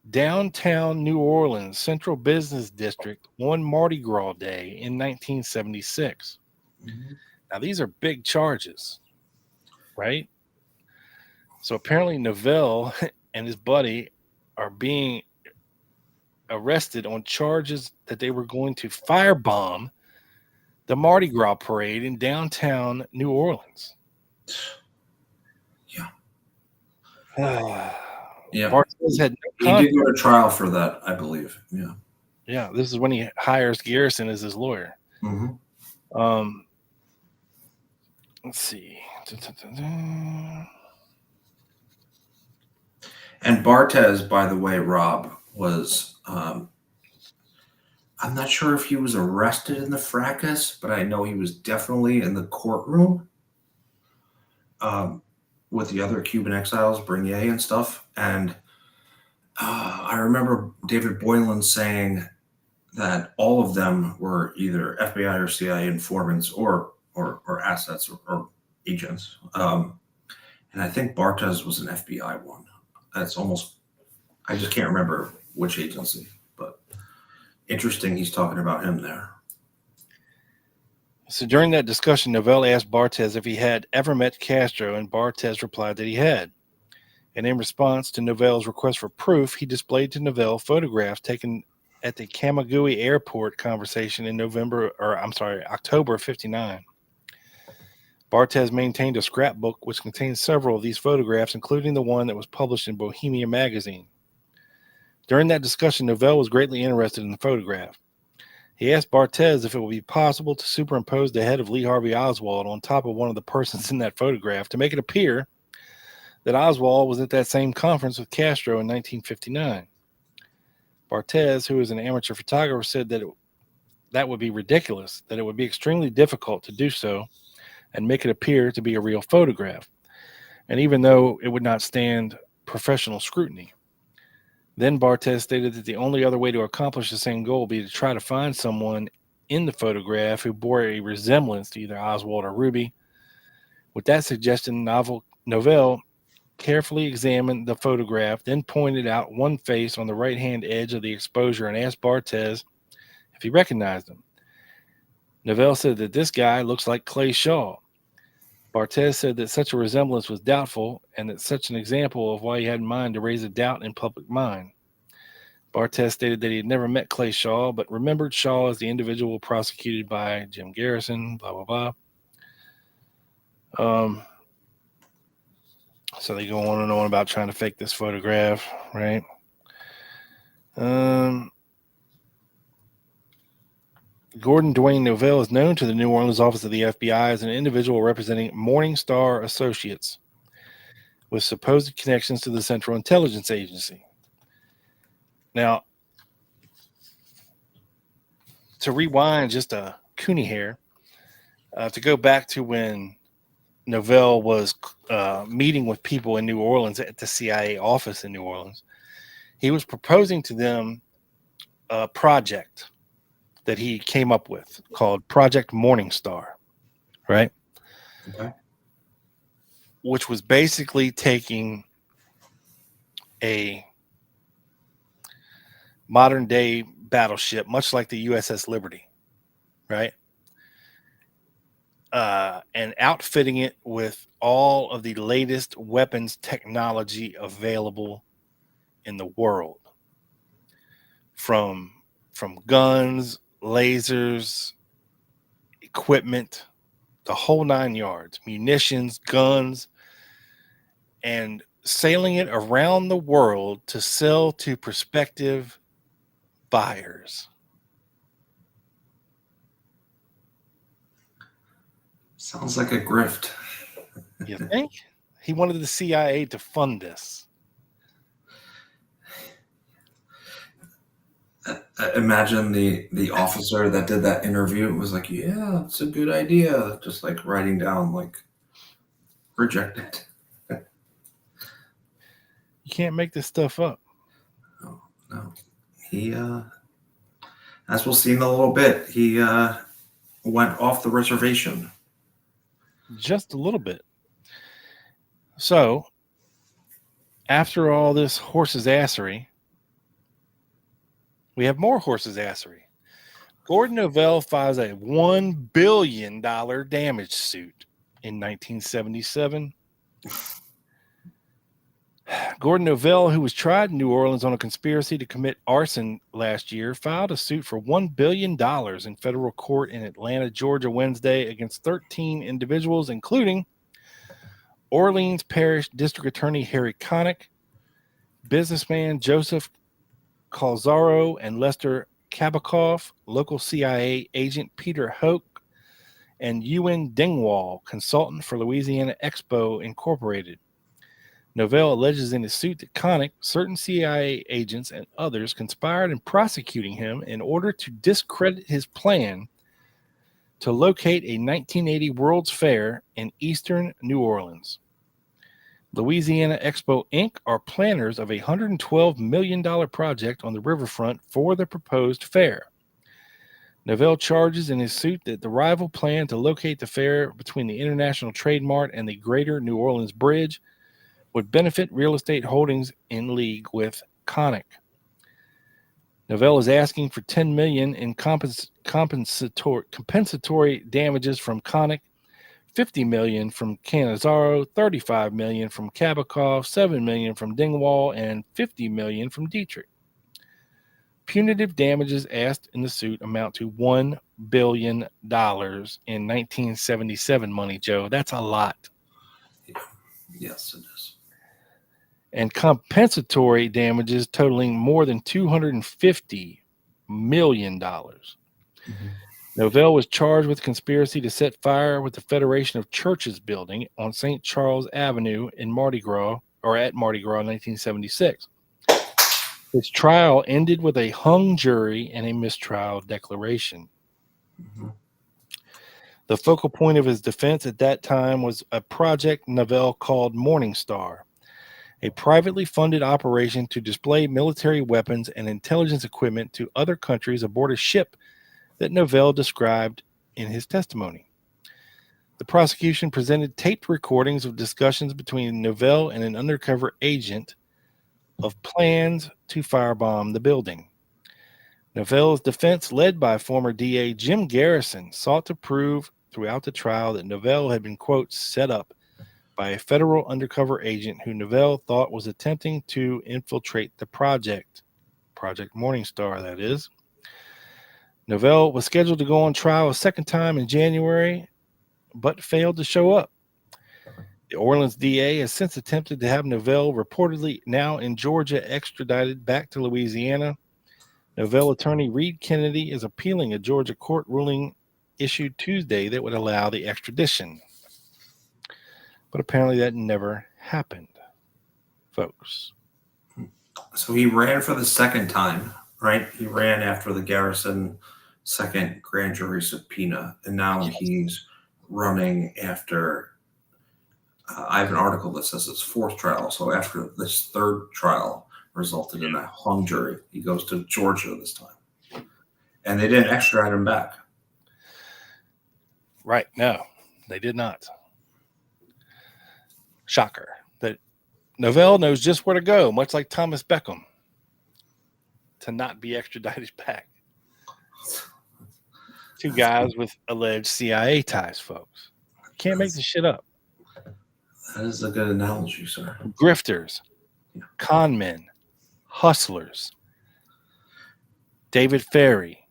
downtown New Orleans Central Business District on Mardi Gras Day in 1976. Mm-hmm. Now, these are big charges, right? So apparently Novell and his buddy are being arrested on charges that they were going to firebomb the Mardi Gras parade in downtown New Orleans. Yeah. Yeah. Bartez had no He did go to trial for that, I believe. Yeah. Yeah, this is when he hires Garrison as his lawyer. Mm-hmm. Let's see. And Bartez, by the way, Rob, was I'm not sure if he was arrested in the fracas, but I know he was definitely in the courtroom with the other Cuban exiles, Bernier and stuff. And I remember David Boylan saying that all of them were either FBI or CIA informants or assets or agents. And I think Bartez was an FBI one. That's almost, I just can't remember which agency, but interesting he's talking about him there. So during that discussion, Novell asked Bartez if he had ever met Castro, and Bartez replied that he had. And in response to Novell's request for proof, he displayed to Novell photographs taken at the Camagüey airport conversation in October of 59. Bartez maintained a scrapbook which contained several of these photographs, including the one that was published in Bohemia magazine. During that discussion, Novell was greatly interested in the photograph. He asked Bartez if it would be possible to superimpose the head of Lee Harvey Oswald on top of one of the persons in that photograph to make it appear that Oswald was at that same conference with Castro in 1959. Bartez, who is an amateur photographer, said that that would be ridiculous, that it would be extremely difficult to do so and make it appear to be a real photograph, and even though it would not stand professional scrutiny. Then Bartez stated that the only other way to accomplish the same goal would be to try to find someone in the photograph who bore a resemblance to either Oswald or Ruby. With that suggestion, Novell carefully examined the photograph, then pointed out one face on the right-hand edge of the exposure and asked Bartez if he recognized him. Novell said that this guy looks like Clay Shaw. Bartez said that such a resemblance was doubtful and that such an example of why he had in mind to raise a doubt in public mind. Bartez stated that he had never met Clay Shaw, but remembered Shaw as the individual prosecuted by Jim Garrison, blah, blah, blah. So they go on and on about trying to fake this photograph, right? Gordon Dwayne Novell is known to the New Orleans office of the FBI as an individual representing Morningstar Associates with supposed connections to the Central Intelligence Agency. Now, to rewind just a Cooney hair, to go back to when Novell was meeting with people in New Orleans at the CIA office in New Orleans, he was proposing to them a project that he came up with called Project Morningstar, right? Okay. Which was basically taking a modern day battleship, much like the USS Liberty, right? And outfitting it with all of the latest weapons technology available in the world, from guns, lasers, equipment, the whole 9 yards, munitions, guns, and sailing it around the world to sell to prospective buyers. Sounds like a grift. You think? He wanted the CIA to fund this. Imagine the officer that did that interview was like, yeah, it's a good idea. Just like writing down like rejected. You can't make this stuff up. No. He as we'll see in a little bit, he went off the reservation. Just a little bit. So, after all this horse's assery, we have more horse's assery. Gordon Novell files a $1 billion damage suit in 1977. Gordon Novell, who was tried in New Orleans on a conspiracy to commit arson last year, filed a suit for $1 billion in federal court in Atlanta, Georgia, Wednesday against 13 individuals, including Orleans Parish District Attorney Harry Connick, businessman Joseph Calzaro and Lester Kabakoff, local CIA agent Peter Hoke, and Ewan Dingwall, consultant for Louisiana Expo Incorporated. Novell alleges in his suit that Connick, certain CIA agents, and others conspired in prosecuting him in order to discredit his plan to locate a 1980 World's Fair in eastern New Orleans. Louisiana Expo Inc. are planners of a $112 million project on the riverfront for the proposed fair. Novell charges in his suit that the rival plan to locate the fair between the International Trade Mart and the Greater New Orleans Bridge would benefit real estate holdings in league with Connick. Novell is asking for $10 million in compensatory damages from Connick, $50 million from Canizaro, $35 million from Kabakoff, $7 million from Dingwall, and $50 million from Dietrich. Punitive damages asked in the suit amount to $1 billion in 1977 money, Joe. That's a lot. Yes, it is. And compensatory damages totaling more than $250 million. Novell was charged with conspiracy to set fire with the Federation of Churches building on St. Charles Avenue in Mardi Gras, or at Mardi Gras in 1976. His trial ended with a hung jury and a mistrial declaration. The focal point of his defense at that time was a project Novell called Morning Star, a privately funded operation to display military weapons and intelligence equipment to other countries aboard a ship that Novell described in his testimony. The prosecution presented taped recordings of discussions between Novell and an undercover agent of plans to firebomb the building. Novell's defense, led by former DA Jim Garrison, sought to prove throughout the trial that Novell had been, quote, set up by a federal undercover agent who Novell thought was attempting to infiltrate the project. Project Morningstar, that is. Novell was scheduled to go on trial a second time in January, but failed to show up. The Orleans DA has since attempted to have Novell, reportedly now in Georgia, extradited back to Louisiana. Novell attorney Reed Kennedy is appealing a Georgia court ruling issued Tuesday that would allow the extradition. But apparently that never happened, folks. So he ran for the second time, right? He ran after the Garrison second grand jury subpoena, and now he's running after. I have an article that says it's fourth trial. So after this third trial resulted in a hung jury, he goes to Georgia this time, and they didn't extradite him back. Right? No, they did not. Shocker that Novell knows just where to go, much like Thomas Beckham, to not be extradited back. Two guys with alleged CIA ties, folks. Can't make this shit up. That is a good analogy, sir. Grifters, con men, hustlers, David Ferry,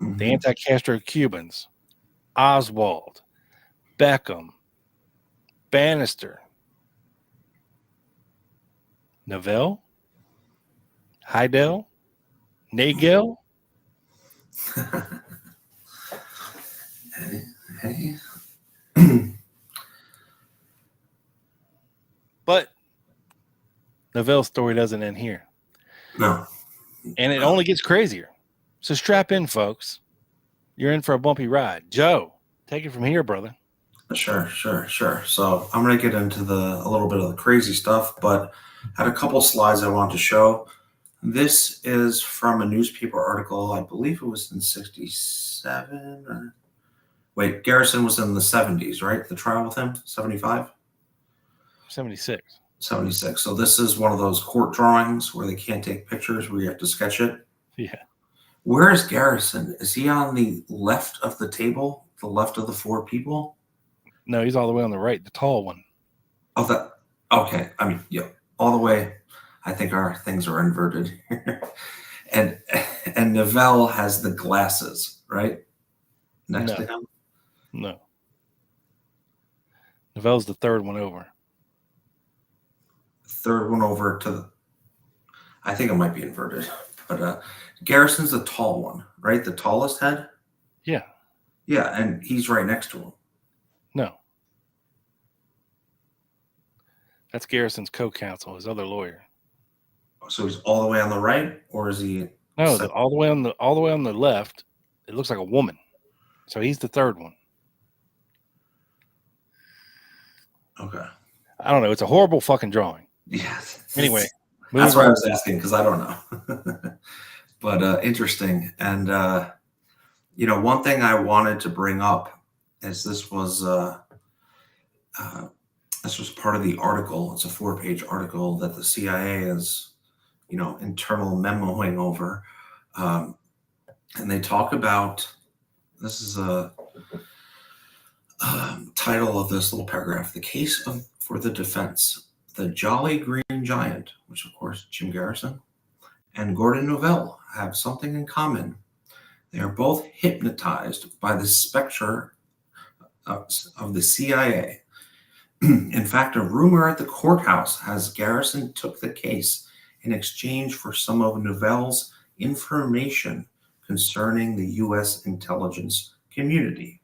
the anti-Castro Cubans, Oswald, Beckham, Bannister, Novell, Heidel, Nagel. Hey. But Novell's story doesn't end here. No. And it only gets crazier. So strap in, folks. You're in for a bumpy ride. Joe, take it from here, brother. Sure. So I'm going to get into a little bit of the crazy stuff, but I had a couple slides I want to show. This is from a newspaper article. I believe it was in 67 or wait, Garrison was in the 70s, right? The trial with him, 75? 76. 76. So this is one of those court drawings where they can't take pictures, where you have to sketch it. Yeah. Where is Garrison? Is he on the left of the table, the left of the four people? No, he's all the way on the right, the tall one. Oh, that. Okay. I mean, yeah. all the way. I think our things are inverted. and Novell has the glasses, right? Next to him. No. Novell's the third one over. Third one over to the, I think it might be inverted, but Garrison's the tall one, right? The tallest head? Yeah. Yeah, and he's right next to him. No. That's Garrison's co-counsel, his other lawyer. So he's all the way on the right, or is he? No, all the way on the left. It looks like a woman. So he's the third one. Okay. I don't know. It's a horrible fucking drawing. Yes. Anyway, that's why I was asking, because I don't know. But interesting. And one thing I wanted to bring up is this was part of the article. It's a 4-page article that the CIA is, internal memoing over. And they talk about, this is a title of this little paragraph, the case for the defense, the Jolly Green Giant, which of course Jim Garrison, and Gordon Novell have something in common. They are both hypnotized by the specter of the CIA. In fact, a rumor at the courthouse has Garrison took the case in exchange for some of Novell's information concerning the U.S. intelligence community,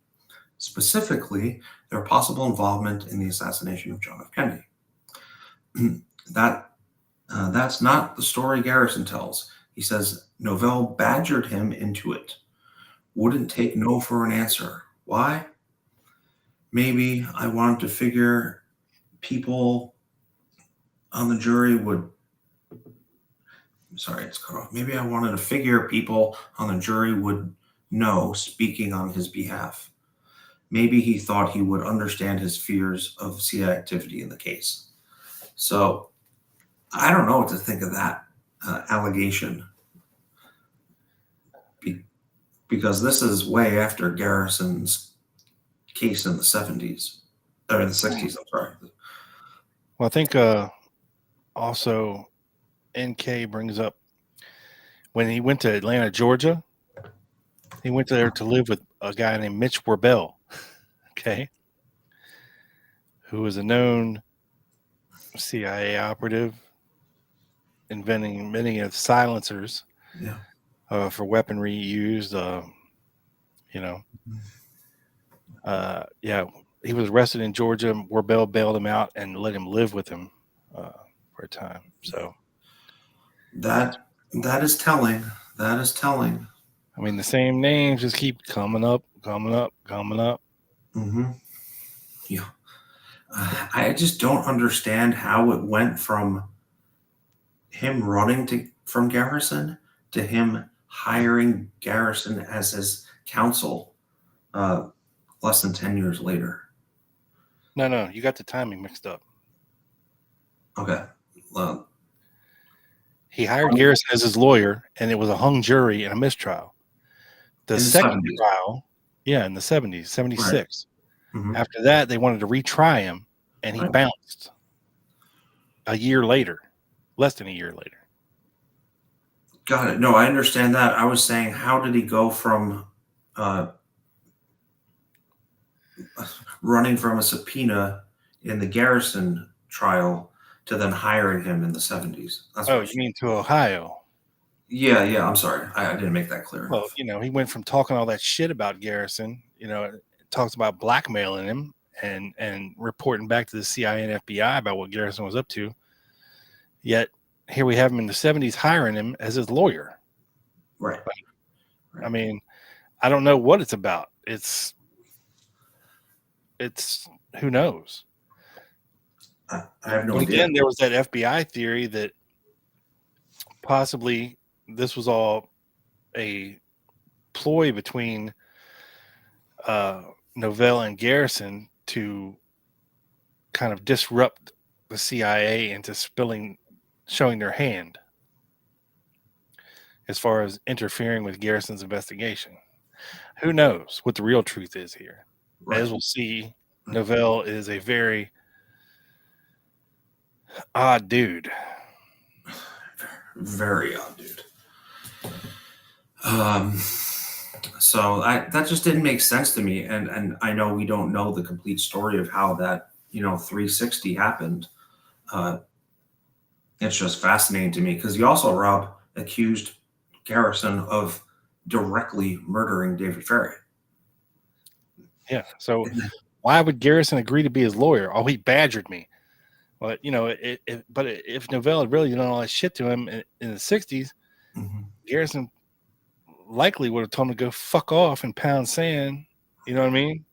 specifically their possible involvement in the assassination of John F. Kennedy. That's not the story Garrison tells. He says Novell badgered him into it. Wouldn't take no for an answer. Why? Maybe I wanted to figure people on the jury would. Sorry, it's cut off. Maybe I wanted to figure people on the jury would know, speaking on his behalf. Maybe he thought he would understand his fears of CIA activity in the case. So I don't know what to think of that allegation, because this is way after Garrison's case in the 70s, or in the 60s, I'm sorry. Well, I think also NK brings up when he went to Atlanta, Georgia, he went there to live with a guy named Mitch Werbel, okay, who was a known CIA operative, inventing many of silencers for weaponry used. He was arrested in Georgia. Werbel bailed him out and let him live with him for a time. So that is telling. That is telling. I mean, the same names just keep coming up. Mm-hmm. Yeah. I just don't understand how it went from him running from Garrison to him hiring Garrison as his counsel less than 10 years later. No, you got the timing mixed up. Okay. He hired Garrison as his lawyer, and it was a hung jury and a mistrial. The second trial, in the 70s, 76. Right. Mm-hmm. After that, they wanted to retry him, and he bounced a year later, less than a year later. Got it. No, I understand that. I was saying, how did he go from running from a subpoena in the Garrison trial to then hiring him in the 70s? You mean to Ohio? Yeah. I'm sorry. I didn't make that clear. Well, he went from talking all that shit about Garrison, talks about blackmailing him and reporting back to the CIA and FBI about what Garrison was up to. Yet here we have him in the 70s hiring him as his lawyer. Right. I mean, I don't know what it's about. It's who knows? I have no but idea. Again, there was that FBI theory that possibly this was all a ploy between Novell and Garrison to kind of disrupt the CIA into showing their hand as far as interfering with Garrison's investigation. Who knows what the real truth is here? Right. As we'll see, Novell is a very Odd dude. Very odd dude. So that just didn't make sense to me, and I know we don't know the complete story of how that 360 happened. It's just fascinating to me because he also, Rob, accused Garrison of directly murdering David Ferry. Yeah. So why would Garrison agree to be his lawyer? Oh, he badgered me. Well, but if Novell had really done all that shit to him in the 60s, Mm-hmm. Garrison likely would have told him to go fuck off and pound sand. You know what I mean?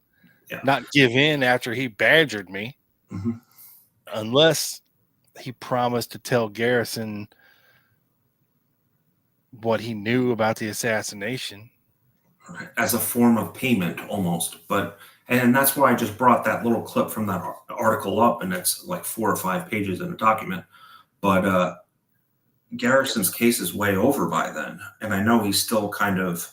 Yeah. Not give in after he badgered me. Mm-hmm. Unless he promised to tell Garrison what he knew about the assassination. As a form of payment almost. And that's why I just brought that little clip from that article up, and it's like 4 or 5 pages in a document. But Garrison's case is way over by then, and I know he's still kind of,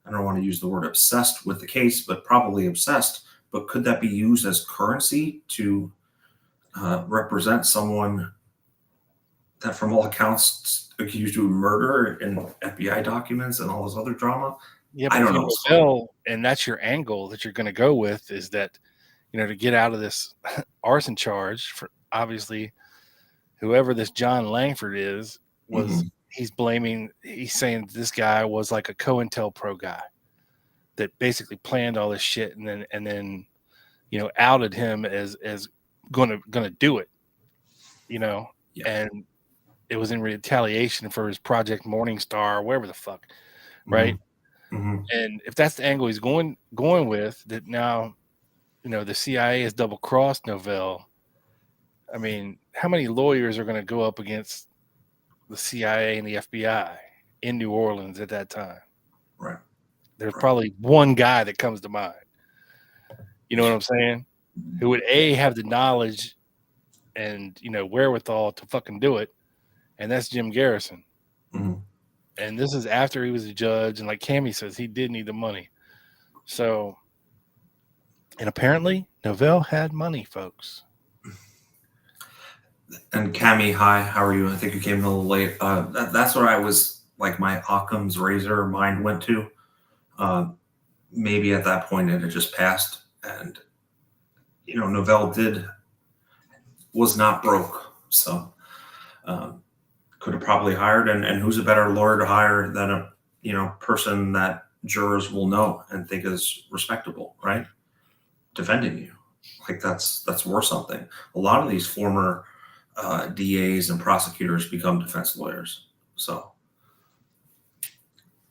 I don't want to use the word obsessed with the case, but probably obsessed. But could that be used as currency to represent someone that, from all accounts, accused of murder in FBI documents and all this other drama? Yeah, but I don't know. Novell, and that's your angle that you're going to go with, is that to get out of this arson charge, for obviously whoever this John Langford is was he's saying this guy was like a COINTELPRO guy that basically planned all this shit and then outed him as gonna do it, and it was in retaliation for his Project Morningstar or whatever the fuck, right? Mm-hmm. And if that's the angle he's going with, that now the CIA has double crossed Novell. I mean, how many lawyers are going to go up against the CIA and the FBI in New Orleans at that time? Right. There's probably one guy that comes to mind. You know what I'm saying? Who would have the knowledge and wherewithal to fucking do it, and that's Jim Garrison. Mm-hmm. And this is after he was a judge, and like Cammie says, he did need the money. So, and apparently Novell had money, folks. And Cammie, hi, how are you? I think you came a little late. That's what I was like, my Occam's razor mind went to. Maybe at that point it had just passed, and Novell was not broke, so could have probably hired. And who's a better lawyer to hire than a person that jurors will know and think is respectable, right? Defending you, like that's worth something. A lot of these former DAs and prosecutors become defense lawyers. So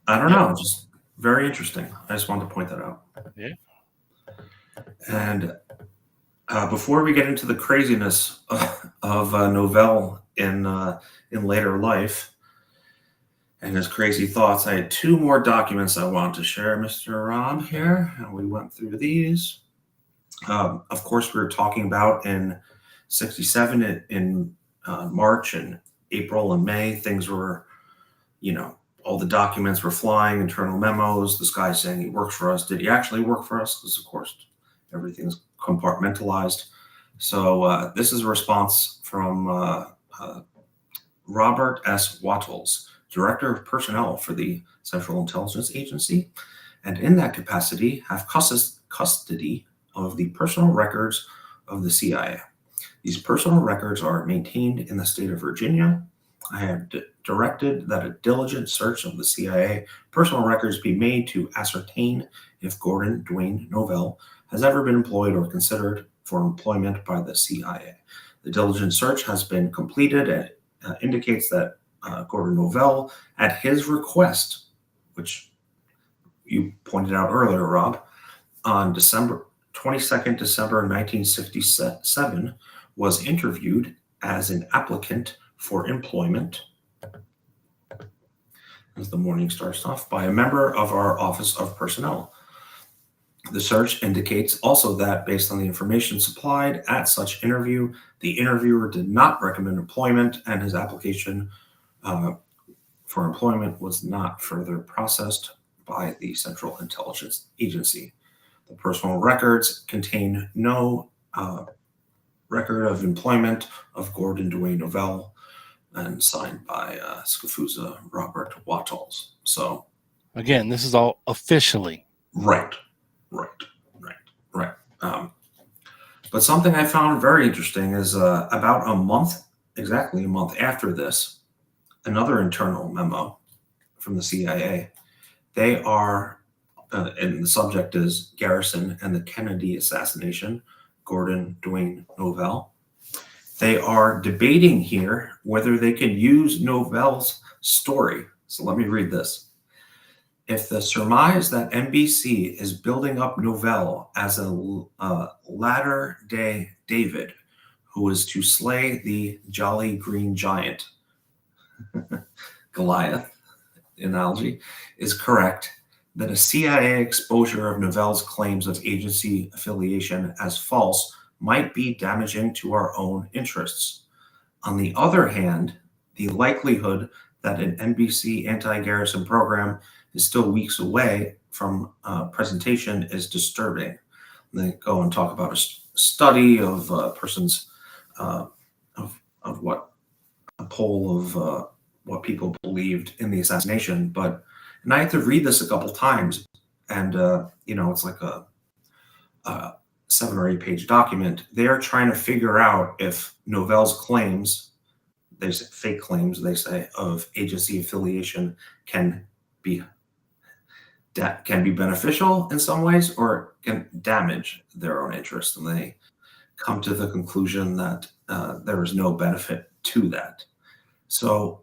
I don't know, just very interesting. I just wanted to point that out. Yeah. And before we get into the craziness of Novell in later life and his crazy thoughts, I had 2 more documents I wanted to share, Mr. Rob, here, and we went through these. Of course, we were talking about in 67, in March and April and May, things were, all the documents were flying, internal memos, this guy saying he works for us. Did he actually work for us? Because, of course, everything's compartmentalized. So this is a response from Robert S. Wattles, Director of Personnel for the Central Intelligence Agency, and in that capacity have custody of the personal records of the CIA. These personal records are maintained in the state of Virginia. I have directed that a diligent search of the CIA personal records be made to ascertain if Gordon Dwayne Novell has ever been employed or considered for employment by the CIA. The diligent search has been completed. It indicates that Gordon Novell, at his request, which you pointed out earlier, Rob, on 22nd December 1967, was interviewed as an applicant for employment, as the morning starts off, by a member of our Office of Personnel. The search indicates also that, based on the information supplied at such interview, the interviewer did not recommend employment, and his application for employment was not further processed by the Central Intelligence Agency. The personal records contain no record of employment of Gordon Dwayne Novell, and signed by Scafuza Robert Wattles. So, again, this is all officially. right. But something I found very interesting is about exactly a month after this, another internal memo from the CIA. They are, and the subject is Garrison and the Kennedy assassination, Gordon Dwayne Novell. They are debating here whether they can use Novell's story. So let me read this. If the surmise that NBC is building up Novell as a latter-day David who is to slay the Jolly Green Giant, Goliath analogy, is correct, then a CIA exposure of Novell's claims of agency affiliation as false might be damaging to our own interests. On the other hand, the likelihood that an NBC anti-Garrison program is still weeks away from presentation is disturbing. They go and talk about a study of persons of what a poll of what people believed in the assassination. And I had to read this a couple times, and it's like a 7 or 8 page document. They're trying to figure out if Novell's claims, they say fake claims, they say, of agency affiliation can be beneficial in some ways or can damage their own interest. And they come to the conclusion that there is no benefit to that. So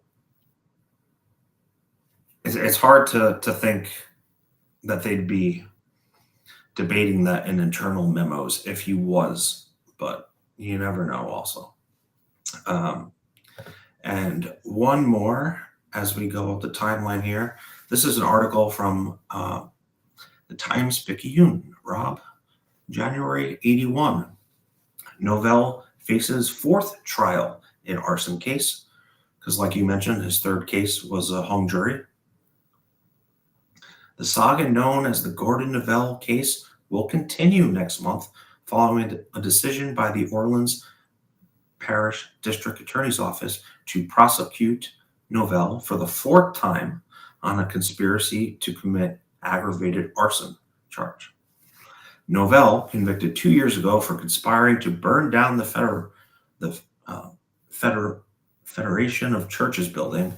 it's hard to think that they'd be debating that in internal memos if he was, but you never know also. And one more as we go up the timeline here. This is an article from the Times-Picayune, Rob, January 81. Novell faces 4th trial in arson case, because like you mentioned, his 3rd case was a hung jury. The saga known as the Gordon Novell case will continue next month following a decision by the Orleans Parish District Attorney's Office to prosecute Novell for the 4th time on a conspiracy to commit aggravated arson charge. Novell, convicted 2 years ago for conspiring to burn down the Federation of Churches building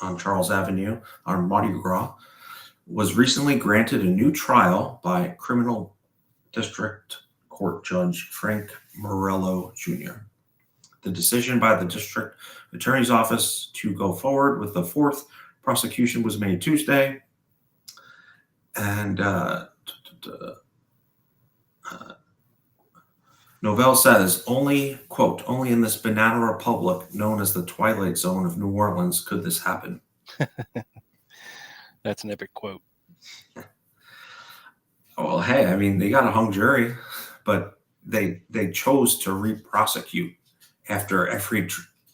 on Charles Avenue on Mardi Gras, was recently granted a new trial by criminal district court judge Frank Morello Jr. The decision by the district attorney's office to go forward with the 4th prosecution was made Tuesday. And Novell says, only in this banana republic known as the Twilight Zone of New Orleans could this happen. That's an epic quote. Well, hey, I mean, they got a hung jury, but they chose to re-prosecute after every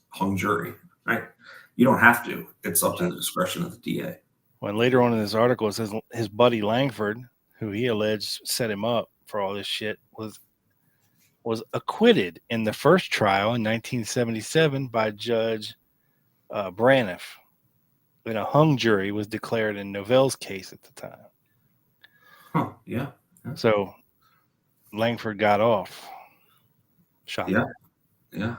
hung jury, right? You don't have to. It's up to the discretion of the DA. When later on in this article, it says his buddy Langford, who he alleged set him up for all this shit, was acquitted in the first trial in 1977 by Judge Braniff. And a hung jury was declared in Novell's case at the time. Huh, yeah. So Langford got off. Shocking. Yeah.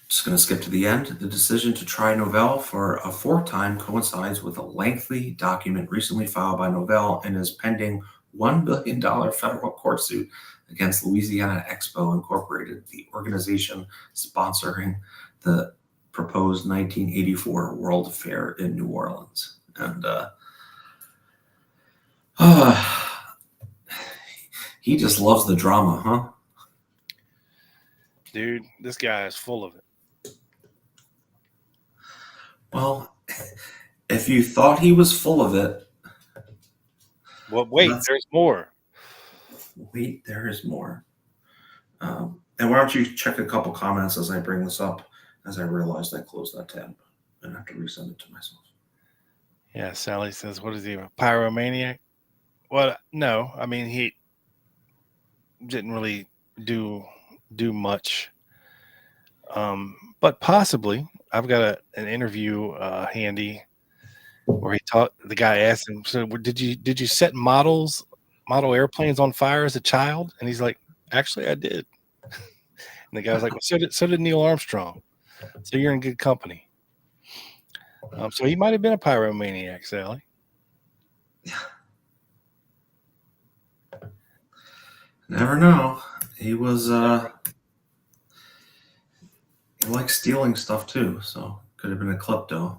Just going to skip to the end. The decision to try Novell for a 4th time coincides with a lengthy document recently filed by Novell in his pending $1 billion federal court suit against Louisiana Expo Incorporated, the organization sponsoring the proposed 1984 World Fair in New Orleans. And he just loves the drama, huh? Dude, this guy is full of it. Well, if you thought he was full of it. Well, wait, there's more. Wait, there is more. And why don't you check a couple comments as I bring this up, as I realized I closed that tab and have to resend it to myself. Yeah, Sally says, what is he, a pyromaniac? Well, no. I mean, didn't really do much. But possibly, I've got an interview handy where the guy asked him, "So did you set model airplanes on fire as a child?" And he's like, "Actually, I did." And the guy was like, "Well, so did Neil Armstrong. So you're in good company." So he might have been a pyromaniac, Sally. Never know. He was he likes stealing stuff too, so could have been a klepto.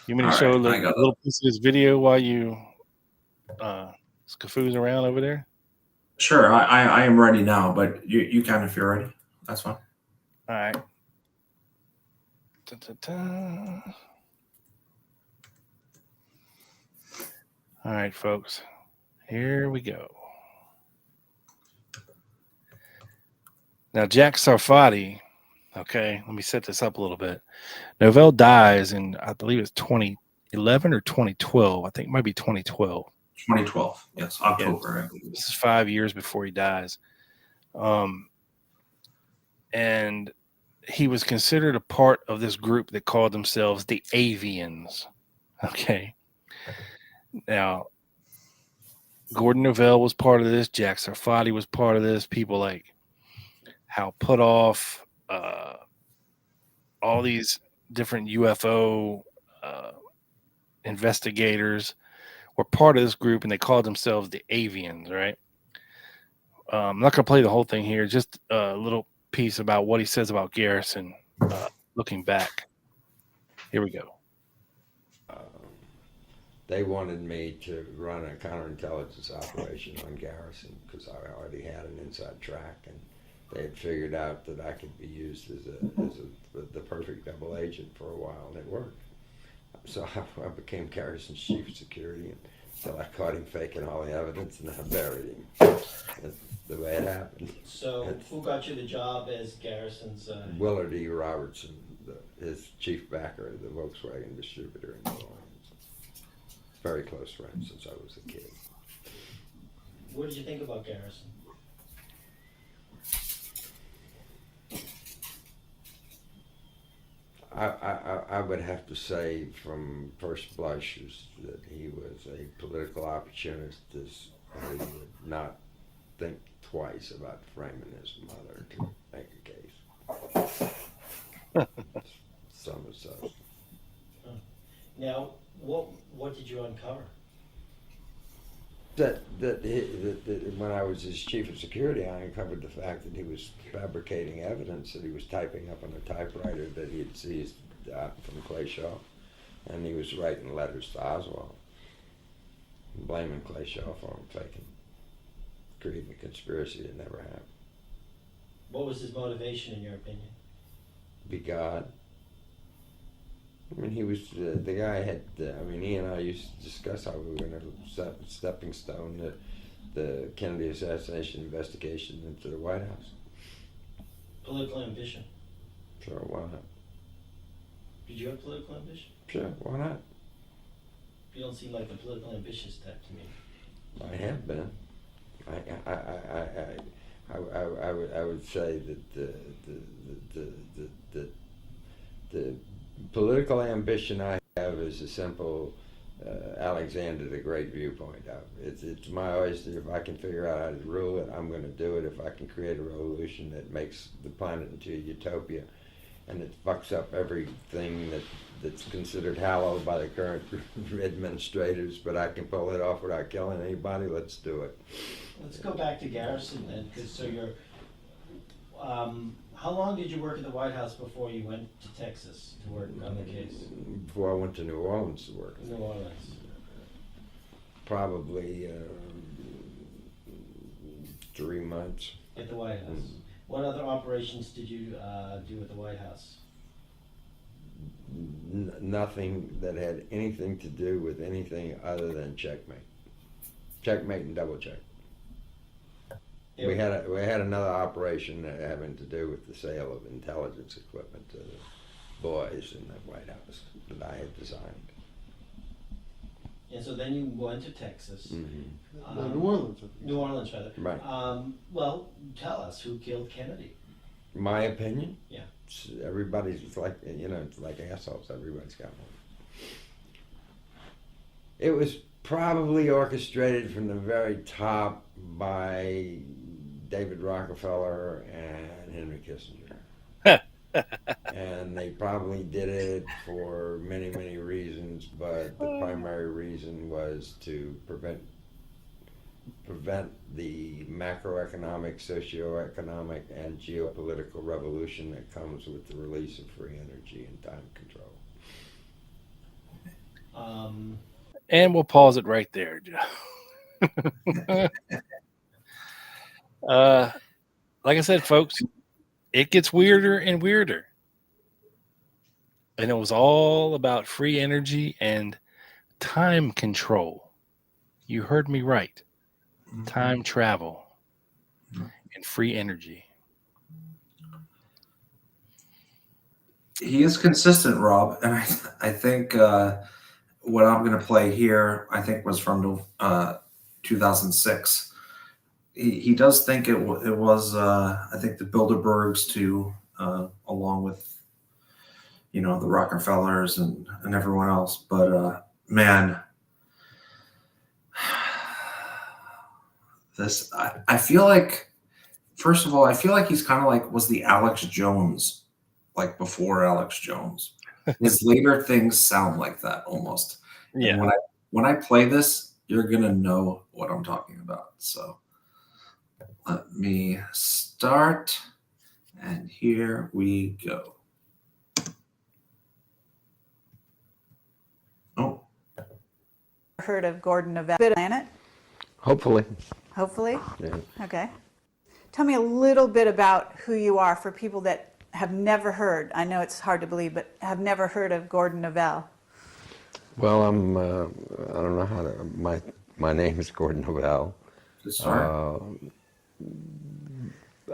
You mean to All show right, I a got little piece of this video while you scafoozing around over there? Sure, I am ready now, but you can if you're ready. That's fine. All right. Da-da-da. All right, folks. Here we go. Now, Jack Sarfati, okay, let me set this up a little bit. Novell dies in, I believe it's 2011 or 2012. I think it might be 2012. 2012. Yes, October. I believe. This is 5 years before he dies. And he was considered a part of this group that called themselves the Avians. Okay. Now, Gordon Novell was part of this. Jack Sarfati was part of this. People like Hal Puthoff, all these different UFO investigators were part of this group, and they called themselves the Avians, right? I'm not going to play the whole thing here, just a little piece about what he says about Garrison looking back. Here we go. They wanted me to run a counterintelligence operation on Garrison because I already had an inside track, and they had figured out that I could be used as the perfect double agent for a while, and it worked. So I became Garrison's chief of security until I caught him faking all the evidence, and I buried him. That's the way it happened. So who got you the job as Garrison's? Willard E. Robertson, his chief backer of the Volkswagen distributor in New Orleans. Very close friends since I was a kid. What did you think about Garrison? I would have to say from first blush that he was a political opportunist who would not think twice about framing his mother to make a case. Some of so. Now, what did you uncover? That when I was his chief of security, I uncovered the fact that he was fabricating evidence that he was typing up on a typewriter that he had seized from Clay Shaw, and he was writing letters to Oswald, blaming Clay Shaw for him faking, creating a conspiracy that never happened. What was his motivation, in your opinion? Be God. I mean, he was the guy had. He and I used to discuss how we were going to stepping stone the Kennedy assassination investigation into the White House. Political ambition. Sure, why not? Did you have political ambition? Sure, why not? You don't seem like a political ambitious type to me. I have been. I would say that the political ambition I have is a simple Alexander the Great viewpoint. It's my oyster. If I can figure out how to rule it, I'm going to do it. If I can create a revolution that makes the planet into a utopia and it fucks up everything that's considered hallowed by the current administrators, but I can pull it off without killing anybody, let's do it. Let's go back to Garrison then, because so you're. How long did you work at the White House before you went to Texas to work on the case? Before I went to New Orleans to work. New Orleans. Probably 3 months. At the White House. What other operations did you do at the White House? Nothing that had anything to do with anything other than checkmate. Checkmate and double check. Yeah. We had another operation having to do with the sale of intelligence equipment to the boys in the White House that I had designed. And so then you went to Texas. Mm-hmm. New Orleans. New Orleans, rather. Right. Well, tell us who killed Kennedy. My opinion? Yeah. Everybody's like, it's like assholes. Everybody's got one. It was probably orchestrated from the very top by David Rockefeller and Henry Kissinger. And they probably did it for many, many reasons, but the primary reason was to prevent the macroeconomic, socioeconomic, and geopolitical revolution that comes with the release of free energy and time control. And we'll pause it right there, Joe. Like I said, folks, it gets weirder and weirder. And it was all about free energy and time control. You heard me right. Time travel and free energy. He is consistent, Rob, and I think what I'm going to play here, I think, was from 2006. He does think it was, I think, the Bilderbergs too, along with, the Rockefellers and everyone else. But man, this I feel like, first of all, I feel like he's kind of like was the Alex Jones, like before Alex Jones. His later things sound like that almost. Yeah. And when I play this, you're gonna know what I'm talking about. So let me start, and here we go. Oh. Heard of Gordon Novell? Planet? Hopefully. Hopefully? Yeah. Okay. Tell me a little bit about who you are for people that have never heard. I know it's hard to believe, but have never heard of Gordon Novell. Well, I don't know how to, my name is Gordon Novell.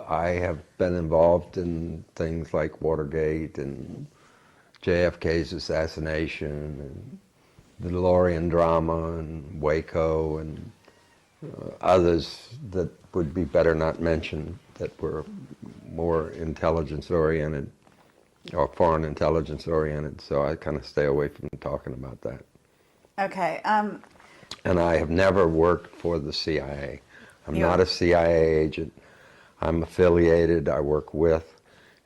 I have been involved in things like Watergate and JFK's assassination and the DeLorean drama and Waco and others that would be better not mentioned, that were more intelligence oriented or foreign intelligence oriented. So I kind of stay away from talking about that. Okay. And I have never worked for the CIA. I'm not a CIA agent. I'm affiliated, I work with,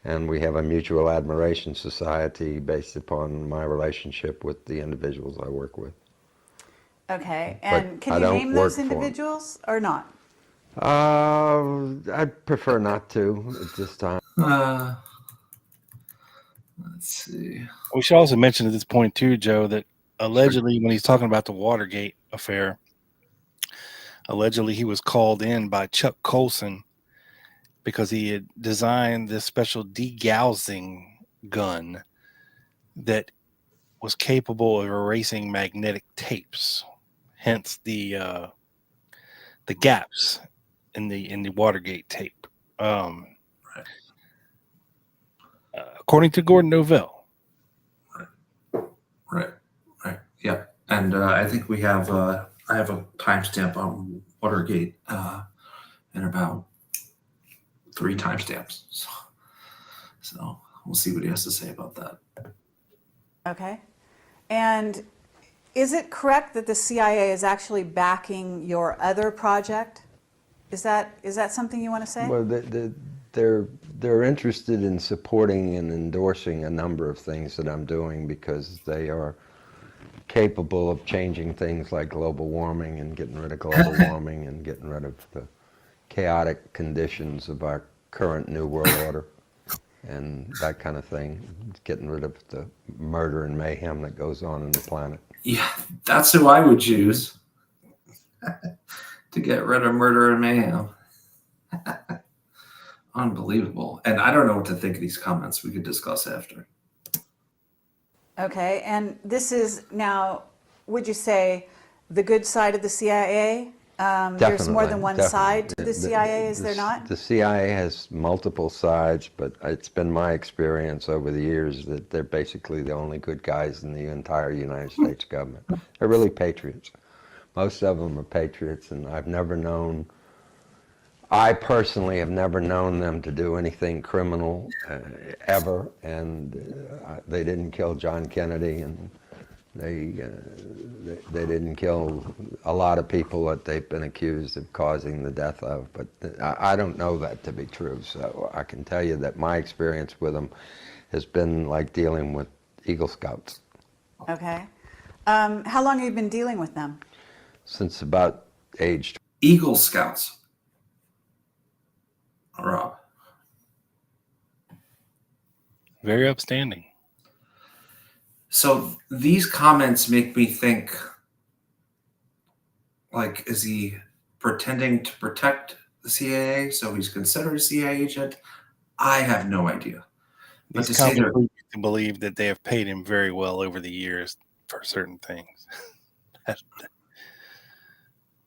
and we have a mutual admiration society based upon my relationship with the individuals I work with. Okay. And But can I you don't name those work for 'em. individuals or not? I prefer not to at this time. Let's see. We should also mention at this point too, Joe, that allegedly when he's talking about the Watergate affair, allegedly he was called in by Chuck Colson because he had designed this special degaussing gun that was capable of erasing magnetic tapes, hence the gaps in the Watergate tape. According to Gordon Novell. Right. Yeah. And I think we have I have a timestamp on Watergate and about 3 timestamps. So we'll see what he has to say about that. Okay. And is it correct that the CIA is actually backing your other project? Is that something you want to say? Well, they're interested in supporting and endorsing a number of things that I'm doing because they are capable of changing things like global warming and getting rid of global warming and getting rid of the chaotic conditions of our current New World Order and that kind of thing, getting rid of the murder and mayhem that goes on in the planet. Yeah, that's who I would choose to get rid of murder and mayhem. Unbelievable. And I don't know what to think of these comments. We could discuss after. Okay. And this is now, would you say, the good side of the CIA? There's more than one side to definitely. the CIA, is there not? The CIA has multiple sides, but it's been my experience over the years that they're basically the only good guys in the entire United States government. They're really patriots. Most of them are patriots, and I personally have never known them to do anything criminal ever, and they didn't kill John Kennedy, and they didn't kill a lot of people that they've been accused of causing the death of, but I don't know that to be true. So I can tell you that my experience with them has been like dealing with Eagle Scouts. Okay. How long have you been dealing with them? Since about age. Eagle Scouts. Rob. Very upstanding. So these comments make me think, like, is he pretending to protect the CIA, so he's considered a CIA agent? I have no idea. But These to say comments they're lead you to believe that they have paid him very well over the years for certain things.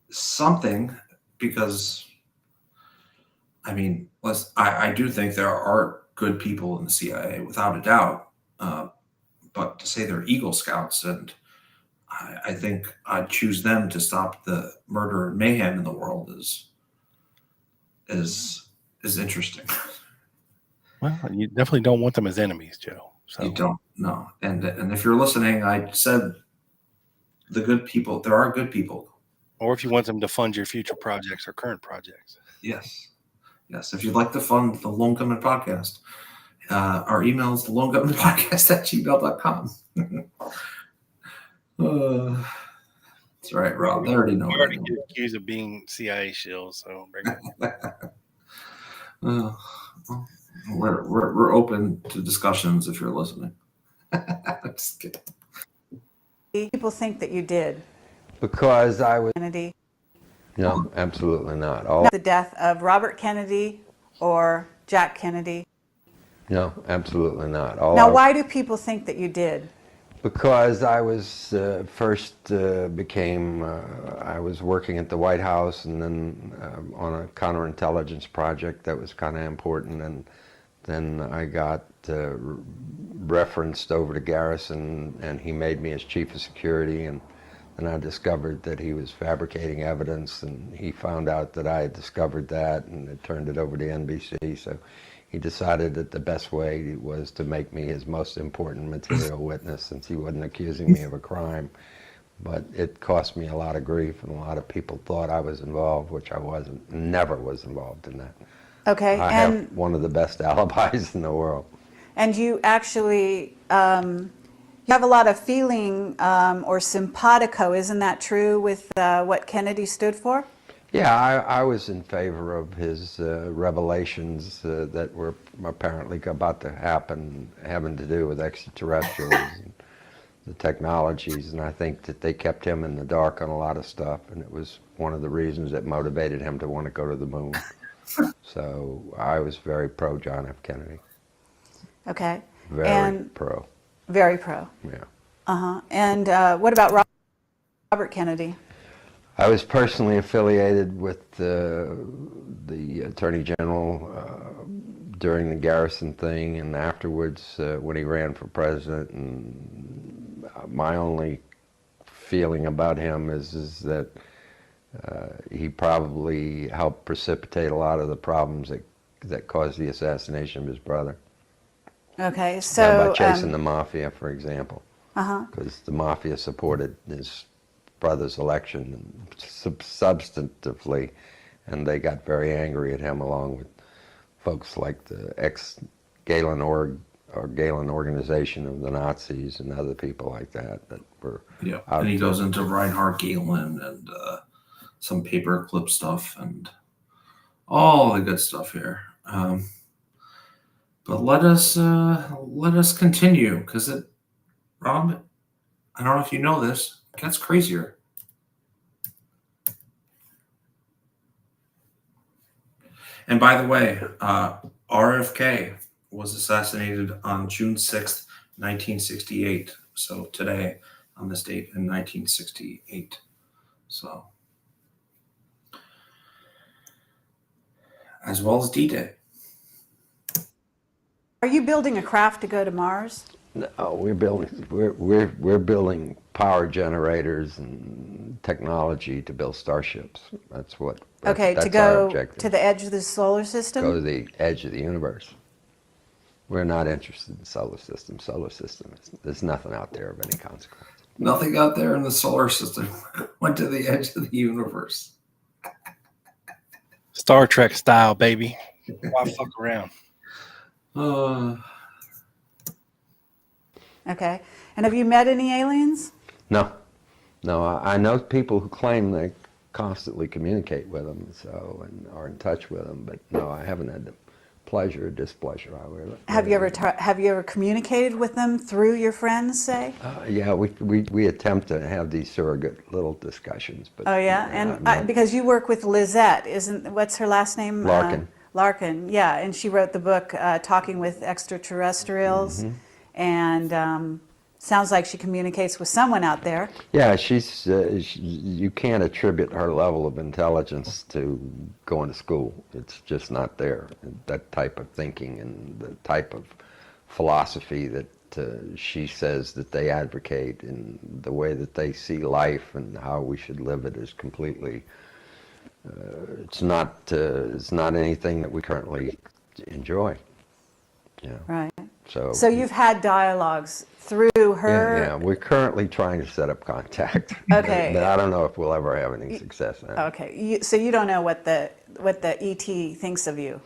something, because I mean, I do think there are good people in the CIA, without a doubt. But to say they're Eagle Scouts, and I think I'd choose them to stop the murder and mayhem in the world is interesting. Well, you definitely don't want them as enemies, Joe. So. You don't know. And if you're listening, I said the good people, there are good people. Or if you want them to fund your future projects or current projects. Yes. Yes. If you'd like to fund the Lone Gunman Podcast, our email is thelonegunmanpodcast@gmail.com. That's right, Rob. They already know. We already get accused of being CIA shills, so bring it. We're open to discussions if you're listening. Just kidding. People think that you did. Because I was Kennedy. No, absolutely not. The death of Robert Kennedy or Jack Kennedy. No, absolutely not. Now, why do people think that you did? Because I was I was working at the White House, and then on a counterintelligence project that was kind of important, and then I got referenced over to Garrison, and he made me his chief of security, and I discovered that he was fabricating evidence, and he found out that I had discovered that, and it turned it over to NBC. So he decided that the best way was to make me his most important material witness, since he wasn't accusing me of a crime. But it cost me a lot of grief, and a lot of people thought I was involved, which I wasn't. Never was involved in that. Okay. I have one of the best alibis in the world. And you actually you have a lot of feeling or simpatico, isn't that true, with what Kennedy stood for? Yeah, I was in favor of his revelations that were apparently about to happen, having to do with extraterrestrials and the technologies, and I think that they kept him in the dark on a lot of stuff, and it was one of the reasons that motivated him to want to go to the moon. So I was very pro John F. Kennedy. Okay. Very pro. Very pro. Yeah. Uh-huh. And what about Robert Kennedy? I was personally affiliated with the Attorney General during the Garrison thing, and afterwards when he ran for president. And my only feeling about him is that he probably helped precipitate a lot of the problems that caused the assassination of his brother. Okay, so by chasing the mafia, for example, uh-huh, because the mafia supported his brother's election substantively, and they got very angry at him, along with folks like the ex-Galen Galen organization of the Nazis and other people like that were. Yeah, and he goes into Reinhard Galen and some paperclip stuff and all the good stuff here. But let us continue, because Rob, I don't know if you know this, it gets crazier. And by the way, RFK was assassinated on June 6th, 1968. So today, on this date in 1968. So as well as D-Day. Are you building a craft to go to Mars? No, we're building power generators and technology to build starships. That's to Our go objective. to the edge of the solar system? Go to the edge of the universe. We're not interested in solar system. Solar system there's nothing out there of any consequence. Nothing out there in the solar system. Went to the edge of the universe. Star Trek style, baby. Why fuck around? Okay. And have you met any aliens? No. I know people who claim they constantly communicate with them, and are in touch with them, but no, I haven't had the pleasure or displeasure. Have you ever communicated with them through your friends, say? Yeah, we attempt to have these surrogate little discussions, but Oh yeah, and because you work with Lizette, what's her last name? Larkin. Larkin, yeah, and she wrote the book Talking with Extraterrestrials, and sounds like she communicates with someone out there. Yeah, you can't attribute her level of intelligence to going to school. It's just not there. That type of thinking and the type of philosophy that she says that they advocate and the way that they see life and how we should live it is completely. It's not anything that we currently enjoy. Yeah. Right. So you've had dialogues through her. Yeah, we're currently trying to set up contact. Okay. But I don't know if we'll ever have any success. Okay. So you don't know what the ET thinks of you.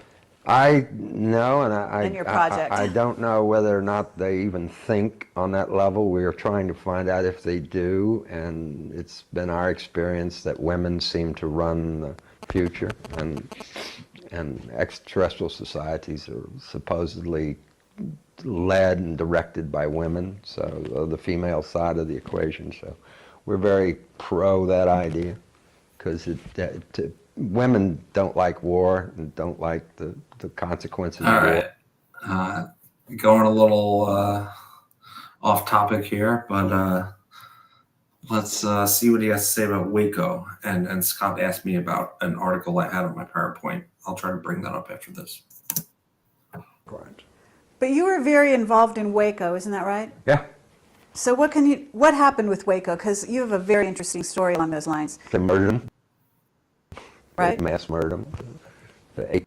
I know, and In your project. I don't know whether or not they even think on that level. We are trying to find out if they do, and it's been our experience that women seem to run the future, and extraterrestrial societies are supposedly led and directed by women, so the female side of the equation. So we're very pro that idea, because women don't like war and don't like the consequences of war. All right. Going a little off topic here, but let's see what he has to say about Waco. And Scott asked me about an article I had on my PowerPoint. I'll try to bring that up after this. Correct. But you were very involved in Waco, isn't that right? Yeah. So what happened with Waco? Because you have a very interesting story along those lines. They murdered him. Right. They mass murdered him. The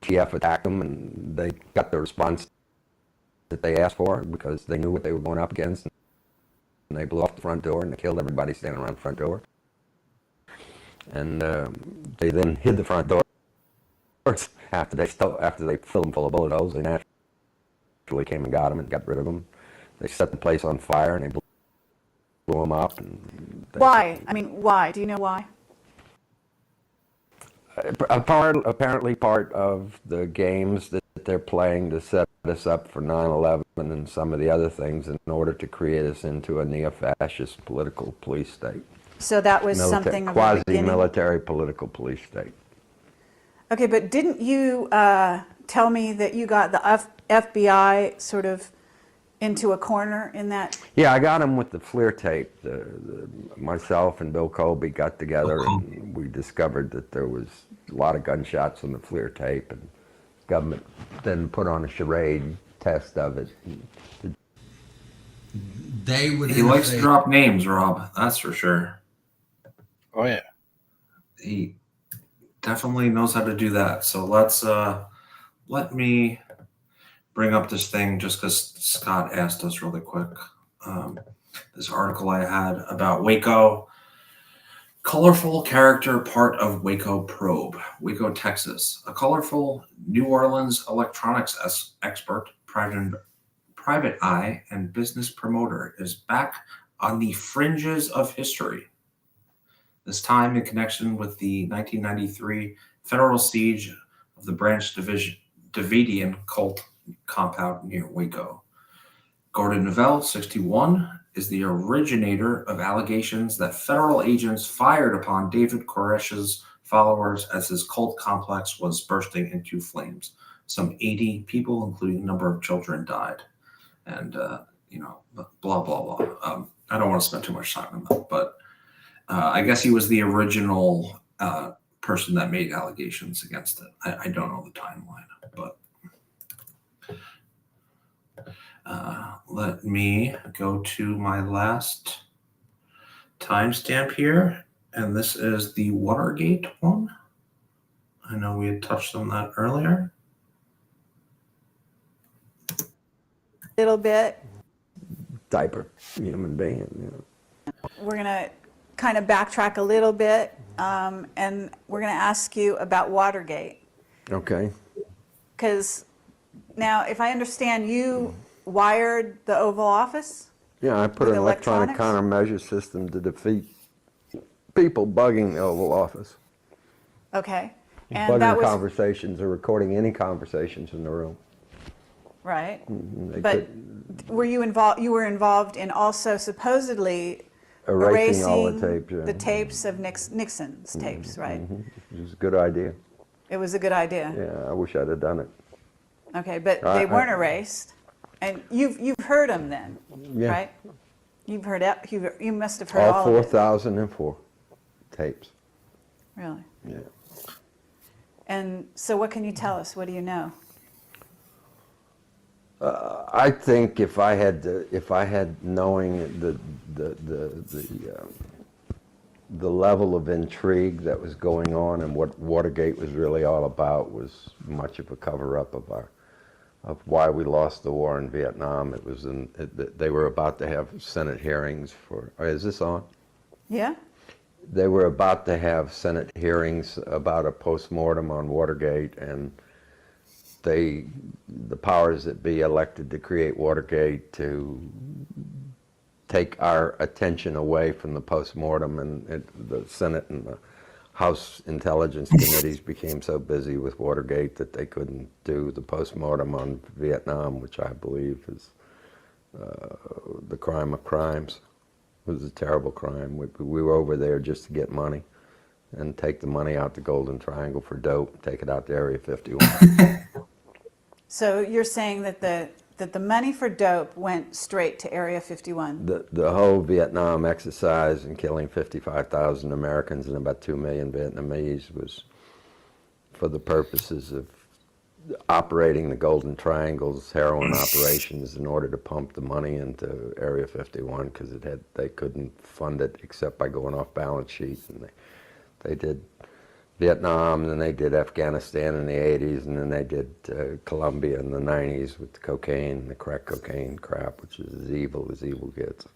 ATF attacked them, and they got the response that they asked for because they knew what they were going up against. And they blew off the front door, and they killed everybody standing around the front door. And they then hid the front door. After they filled them full of bullet holes, they naturally came and got them and got rid of them. They set the place on fire, and they blew them up. And Why? I mean, why? Do you know why? Apparently part of the games that they're playing to set us up for 9/11 and some of the other things in order to create us into a neo-fascist political police state. So that was something of the beginning? Quasi-military political police state. Okay, but didn't you tell me that you got the FBI sort of into a corner in that? Yeah, I got him with the FLIR tape. Myself and Bill Colby got together and we discovered that there was a lot of gunshots on the FLIR tape, and the government then put on a charade test of it. He likes to drop names, Rob. That's for sure. Oh yeah. He definitely knows how to do that. So let me bring up this thing just because Scott asked us really quick. This article I had about Waco. Colorful character part of Waco probe. Waco, Texas. A colorful New Orleans electronics expert, private eye, and business promoter is back on the fringes of history. This time in connection with the 1993 federal siege of the Branch Davidian cult compound near Waco. Gordon Novell, 61, is the originator of allegations that federal agents fired upon David Koresh's followers as his cult complex was bursting into flames. Some 80 people, including a number of children, died. And, blah, blah, blah. I don't want to spend too much time on that, but I guess he was the original person that made allegations against it. I don't know the timeline, but let me go to my last timestamp here, and this is the Watergate one. I know we had touched on that earlier. Little bit. Diaper human being. We're going to kind of backtrack a little bit, and we're going to ask you about Watergate. Okay. Because now, if I understand, you wired the Oval Office? Yeah, I put With an electronic electronics? countermeasure system to defeat people bugging the Oval Office. Okay. And Bugging that was conversations or recording any conversations in the room. right. They But were you involved? You were involved in also supposedly erasing all the erasing tapes. Yeah. the tapes of Nixon's tapes, right? It was a good idea. It was a good idea. Yeah, I wish I'd have done it. Okay, but they weren't erased, and you've heard them then, Yeah. right? You've heard it. You must have heard all All of it. 4,004 tapes. Really. Yeah. And so, what can you tell us? What do you know? I think if I had knowing the level of intrigue that was going on and what Watergate was really all about was much of a cover-up of why we lost the war in Vietnam. It was they were about to have Senate hearings for. Is this on? Yeah. They were about to have Senate hearings about a postmortem on Watergate, and the powers that be elected to create Watergate to take our attention away from the postmortem, and the Senate and the House Intelligence Committees became so busy with Watergate that they couldn't do the postmortem on Vietnam, which I believe is the crime of crimes. It was a terrible crime. We were over there just to get money and take the money out the Golden Triangle for dope, take it out to Area 51. So you're saying that the money for dope went straight to Area 51? The whole Vietnam exercise and killing 55,000 Americans and about 2 million Vietnamese was for the purposes of operating the Golden Triangle's heroin operations in order to pump the money into Area 51 because they couldn't fund it except by going off balance sheet. And they did Vietnam, and then they did Afghanistan in the 80s, and then they did Colombia in the 90s with the cocaine, the crack cocaine crap, which is as evil gets.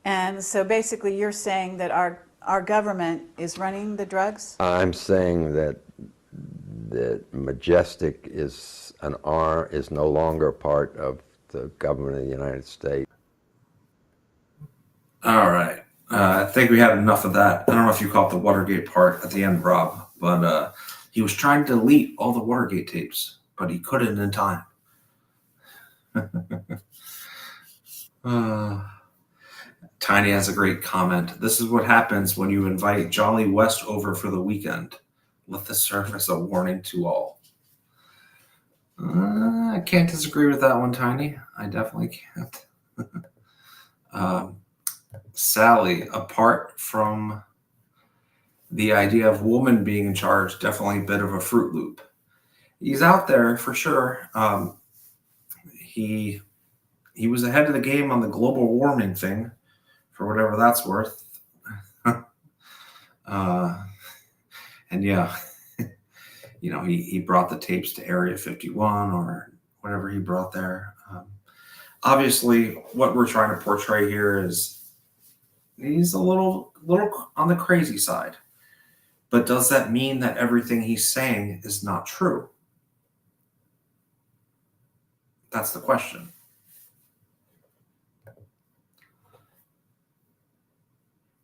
And so basically you're saying that our government is running the drugs? I'm saying that Majestic is no longer part of the government of the United States. All right. I think we had enough of that. I don't know if you caught the Watergate part at the end, Rob, but he was trying to delete all the Watergate tapes, but he couldn't in time. Tiny has a great comment. This is what happens when you invite Jolly West over for the weekend. Let this serve as a warning to all. I can't disagree with that one, Tiny. I definitely can't. Sally, apart from the idea of woman being in charge, definitely a bit of a Fruit Loop. He's out there for sure. He was ahead of the game on the global warming thing, for whatever that's worth. And yeah, he brought the tapes to Area 51 or whatever he brought there. Obviously, what we're trying to portray here is he's a little on the crazy side. But does that mean that everything he's saying is not true? That's the question.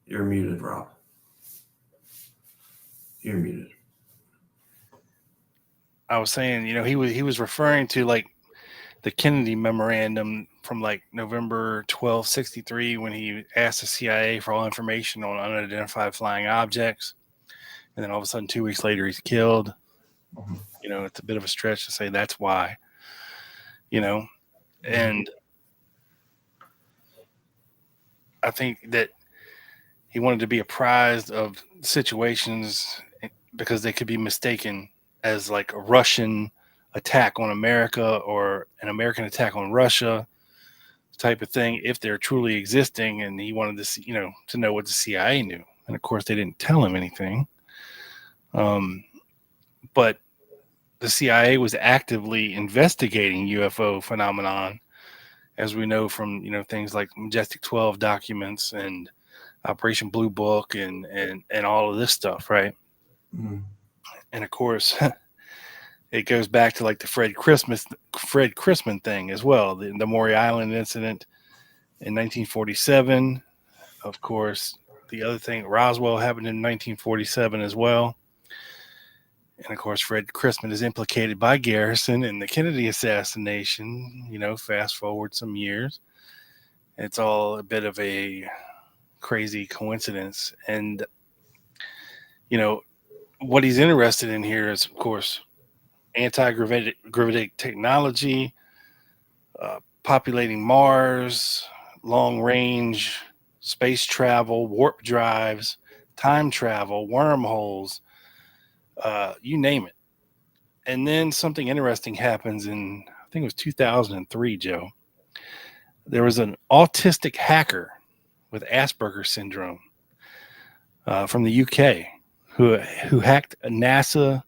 You're muted, Rob. You're muted. I was saying, he was referring to like the Kennedy memorandum from like November 1263 when he asked the CIA for all information on unidentified flying objects, and then all of a sudden 2 weeks later he's killed. It's a bit of a stretch to say that's why. And I think that he wanted to be apprised of situations because they could be mistaken as like a Russian attack on America or an American attack on Russia type of thing, if they're truly existing. And he wanted to see, to know what the CIA knew. And of course, they didn't tell him anything. But the CIA was actively investigating UFO phenomenon, as we know from things like Majestic 12 documents and Operation Blue Book and all of this stuff, right? Mm. And of course, it goes back to like the Fred Chrisman thing as well, the Maury Island incident in 1947. Of course, the other thing, Roswell, happened in 1947 as well. And of course, Fred Chrisman is implicated by Garrison in the Kennedy assassination. Fast forward some years, it's all a bit of a crazy coincidence. And what he's interested in here is, of course, anti-gravitic technology, populating Mars, long range space travel, warp drives, time travel, wormholes, you name it. And then something interesting happens in, I think it was 2003, Joe. There was an autistic hacker with Asperger's syndrome from the UK who hacked a NASA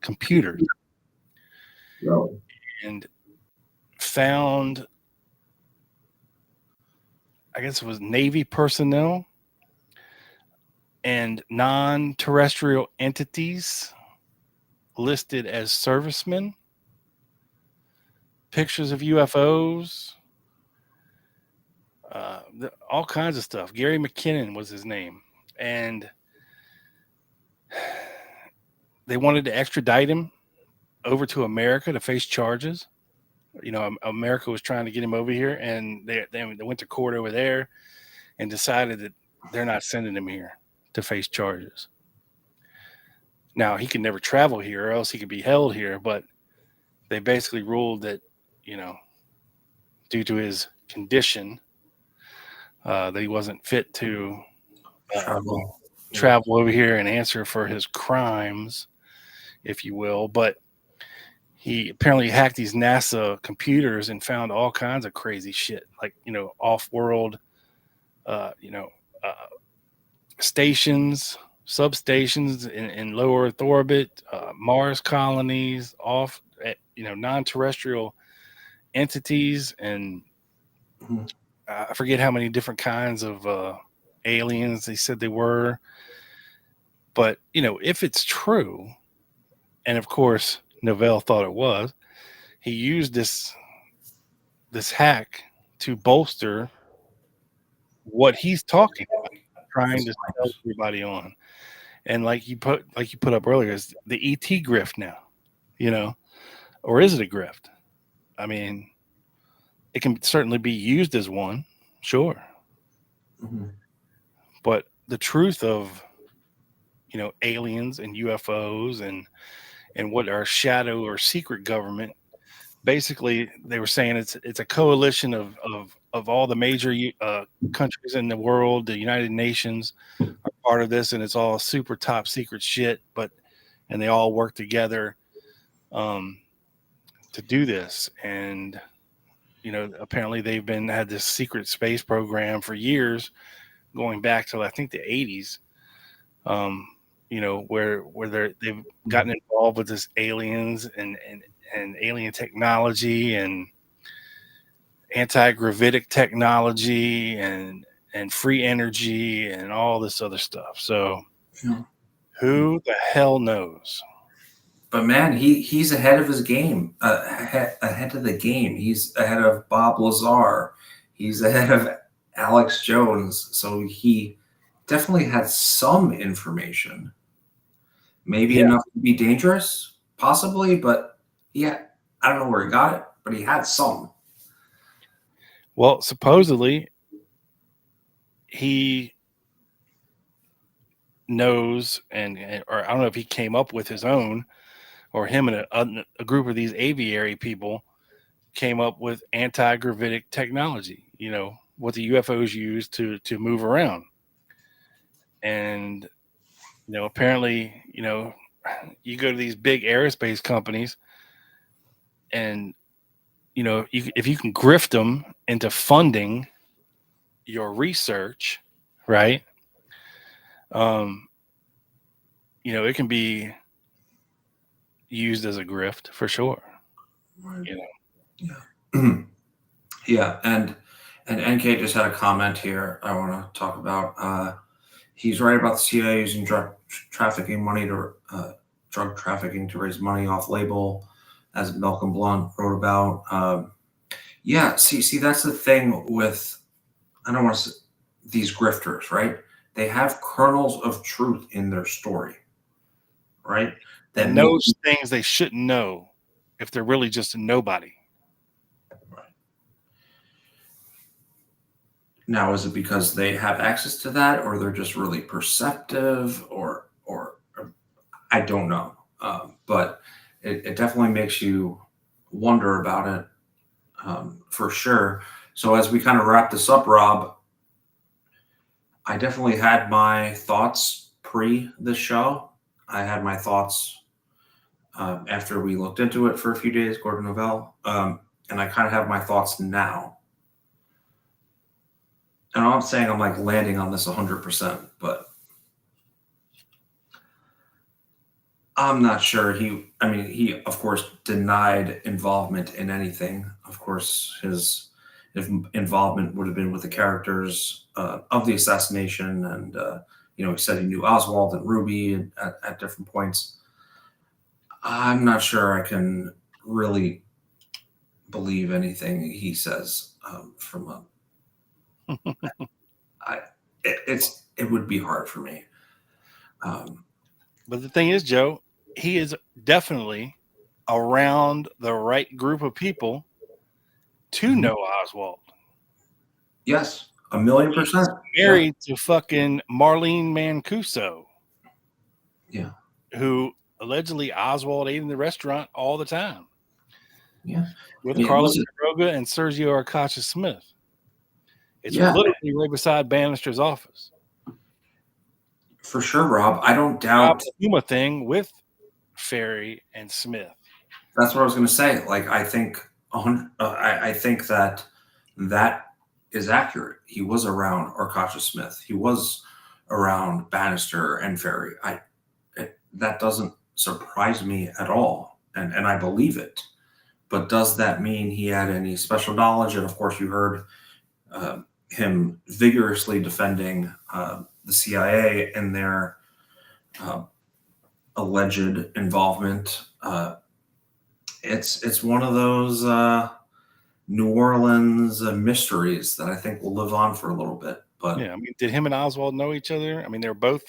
computer and found, I guess it was Navy personnel and non-terrestrial entities listed as servicemen, pictures of UFOs, all kinds of stuff. Gary McKinnon was his name. And they wanted to extradite him over to America to face charges. America was trying to get him over here, and they went to court over there and decided that they're not sending him here to face charges. Now, he can never travel here, or else he could be held here, but they basically ruled that, due to his condition, that he wasn't fit to travel over here and answer for his crimes, if you will. But he apparently hacked these NASA computers and found all kinds of crazy shit, like, off-world, stations, substations in low Earth orbit, Mars colonies, non-terrestrial entities, and I forget how many different kinds of aliens they said they were. But, if it's true, and of course Novell thought it was, he used this hack to bolster what he's talking about, trying to sell everybody on. And like you put up earlier, is the ET grift now, or is it a grift? I mean, it can certainly be used as one, sure. Mm-hmm. But the truth of, aliens and UFOs and what our shadow or secret government, basically they were saying it's a coalition of all the major countries in the world. The United Nations are part of this, and it's all super top secret shit, and they all work together to do this. And apparently they've had this secret space program for years, going back to I think the 80s, where they've gotten involved with this aliens and alien technology and anti-gravitic technology and free energy and all this other stuff. So who the hell knows? But man, he's ahead of his game, ahead of the game. He's ahead of Bob Lazar. He's ahead of Alex Jones. So he definitely had some information, maybe enough to be dangerous, possibly. But I don't know where he got it, but he had some. Well, supposedly he knows, or I don't know if he came up with his own, or him and a group of these aviary people came up with anti-gravitic technology, what the UFOs use to move around. And Apparently, you go to these big aerospace companies, and if you can grift them into funding your research, right? It can be used as a grift for sure. Right. You know. Yeah. Yeah, and NK just had a comment here I want to talk about. He's right about the CIA using drug trafficking to raise money off label, as Malcolm Blunt wrote about. Yeah, see, that's the thing with, I don't want to say, these grifters, right? They have kernels of truth in their story, right? That That knows things they shouldn't know if they're really just a nobody. Now, is it because they have access to that, or they're just really perceptive, or I don't know. But it definitely makes you wonder about it, for sure. So as we kind of wrap this up, Rob, I definitely had my thoughts pre this show. I had my thoughts after we looked into it for a few days, Gordon Novell, and I kind of have my thoughts now. And I'm saying I'm like landing on this 100%, but I'm not sure. He of course denied involvement in anything. Of course, his involvement would have been with the characters of the assassination, and he said he knew Oswald and Ruby at different points. I'm not sure I can really believe anything he says from a. It would be hard for me. But the thing is, Joe, he is definitely around the right group of people to know Oswald. Yes, 1,000,000%. Married to fucking Marlene Mancuso. Yeah. Who allegedly Oswald ate in the restaurant all the time. Yeah. With Carlos Droga and Sergio Arcacha Smith. It's literally right beside Bannister's office. For sure, Rob. I don't doubt the Puma thing with Ferry and Smith. That's what I was going to say. Like, I think that is accurate. He was around Arcacha Smith. He was around Bannister and Ferry. That doesn't surprise me at all, and I believe it. But does that mean he had any special knowledge? And of course, you heard him vigorously defending the CIA in their alleged involvement. It's one of those New Orleans mysteries that I think will live on for a little bit. But yeah, did him and Oswald know each other? They're both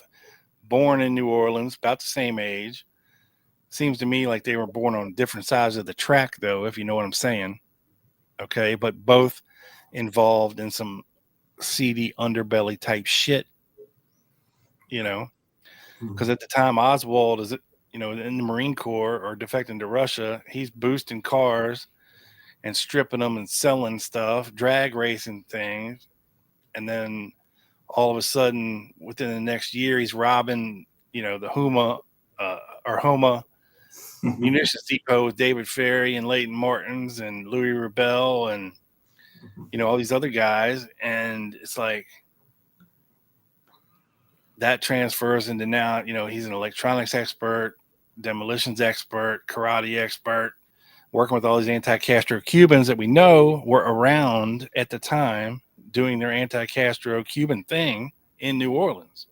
born in New Orleans, about the same age. Seems to me like they were born on different sides of the track, though, if you know what I'm saying. Okay, but both involved in some seedy underbelly type shit, because at the time Oswald is, in the Marine Corps or defecting to Russia, he's boosting cars and stripping them and selling stuff, drag racing things. And then all of a sudden, within the next year, he's robbing, the Homa munitions depot with David Ferry and Leighton Martins and Louis Rebel and, all these other guys. And it's like that transfers into now, he's an electronics expert, demolitions expert, karate expert, working with all these anti-Castro Cubans that we know were around at the time doing their anti-Castro Cuban thing in New Orleans.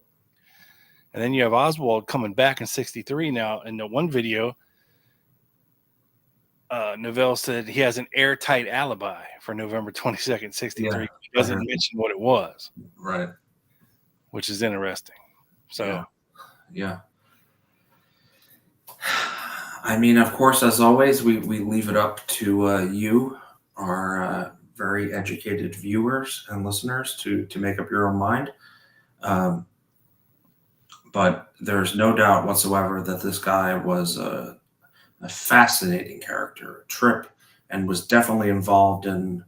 And then you have Oswald coming back in 1963. Now, in the one video, Novell said he has an airtight alibi for November 22nd, 1963. Yeah, he doesn't mention what it was. Right. Which is interesting. So, yeah. Of course, as always, we leave it up to you, our very educated viewers and listeners, to make up your own mind. But there's no doubt whatsoever that this guy was a fascinating character, a trip, and was definitely involved in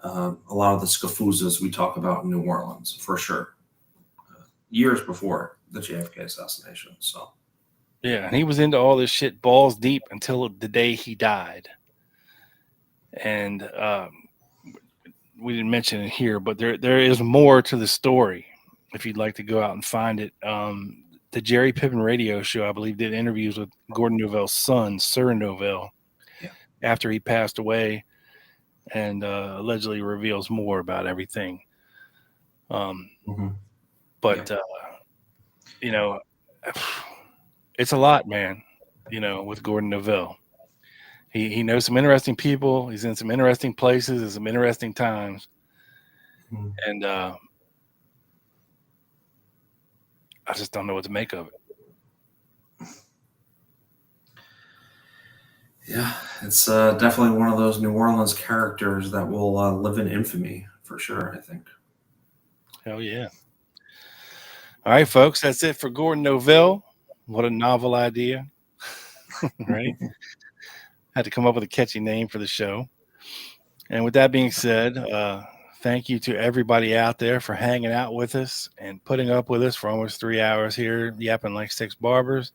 a lot of the scafuzas we talk about in New Orleans, for sure. years before the JFK assassination. So Yeah, and he was into all this shit balls deep until the day he died. And we didn't mention it here, but there is more to the story if you'd like to go out and find it. The Jerry Piven radio show, I believe, did interviews with Gordon Novell's son, Sir Novell, after he passed away, and allegedly reveals more about everything. But you know, it's a lot, man. You know, with Gordon Novell, he knows some interesting people. He's in some interesting places at some interesting times, and I just don't know what to make of it. Yeah, it's definitely one of those New Orleans characters that will live in infamy for sure, I think. Hell yeah. All right, folks, that's it for Gordon Novell. What a novel idea, right? Had to come up with a catchy name for the show. And with that being said, thank you to everybody out there for hanging out with us and putting up with us for almost 3 hours here, yapping like six barbers.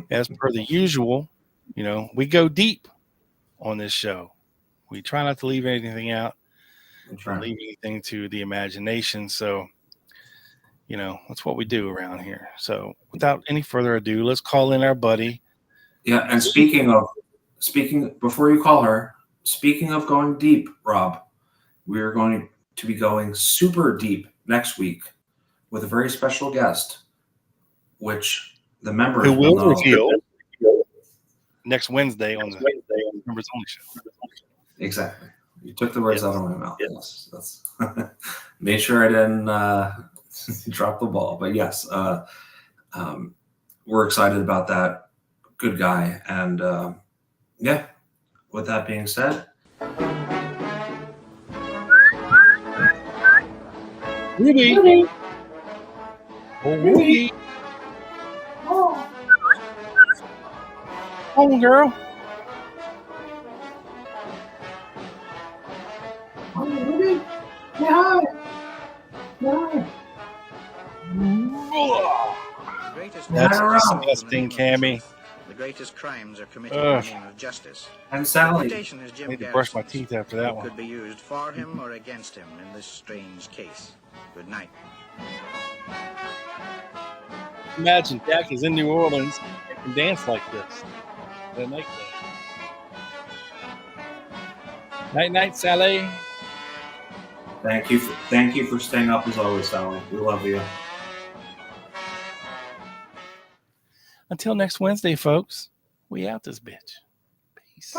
As per the usual, you know, we go deep on this show. We try not to leave anything out, not leave anything to the imagination. So, you know, that's what we do around here. So without any further ado, let's call in our buddy. Yeah, and speaking before you call her, speaking of going deep, Rob, we are going to be going super deep next week with a very special guest, which the members Who will know. reveal next Wednesday on the Members Only Show. Exactly. You took the words out of my mouth. Yes, that's made sure I didn't drop the ball. But yes, we're excited about that. Good guy. And yeah, with that being said. Ruby. Oh, Ruby. Home, girl. That's disgusting, Cammy. The greatest crimes are committed in the name of justice. And Sally. The quotation is Jim I need to brush my teeth after that one. could be used for him or against him in this strange case. Good night. Imagine Jack is in New Orleans and can dance like this at a nightclub. Night, night, Sally. Thank you for staying up as always, Sally. We love you. Until next Wednesday, folks, we out this bitch. Peace.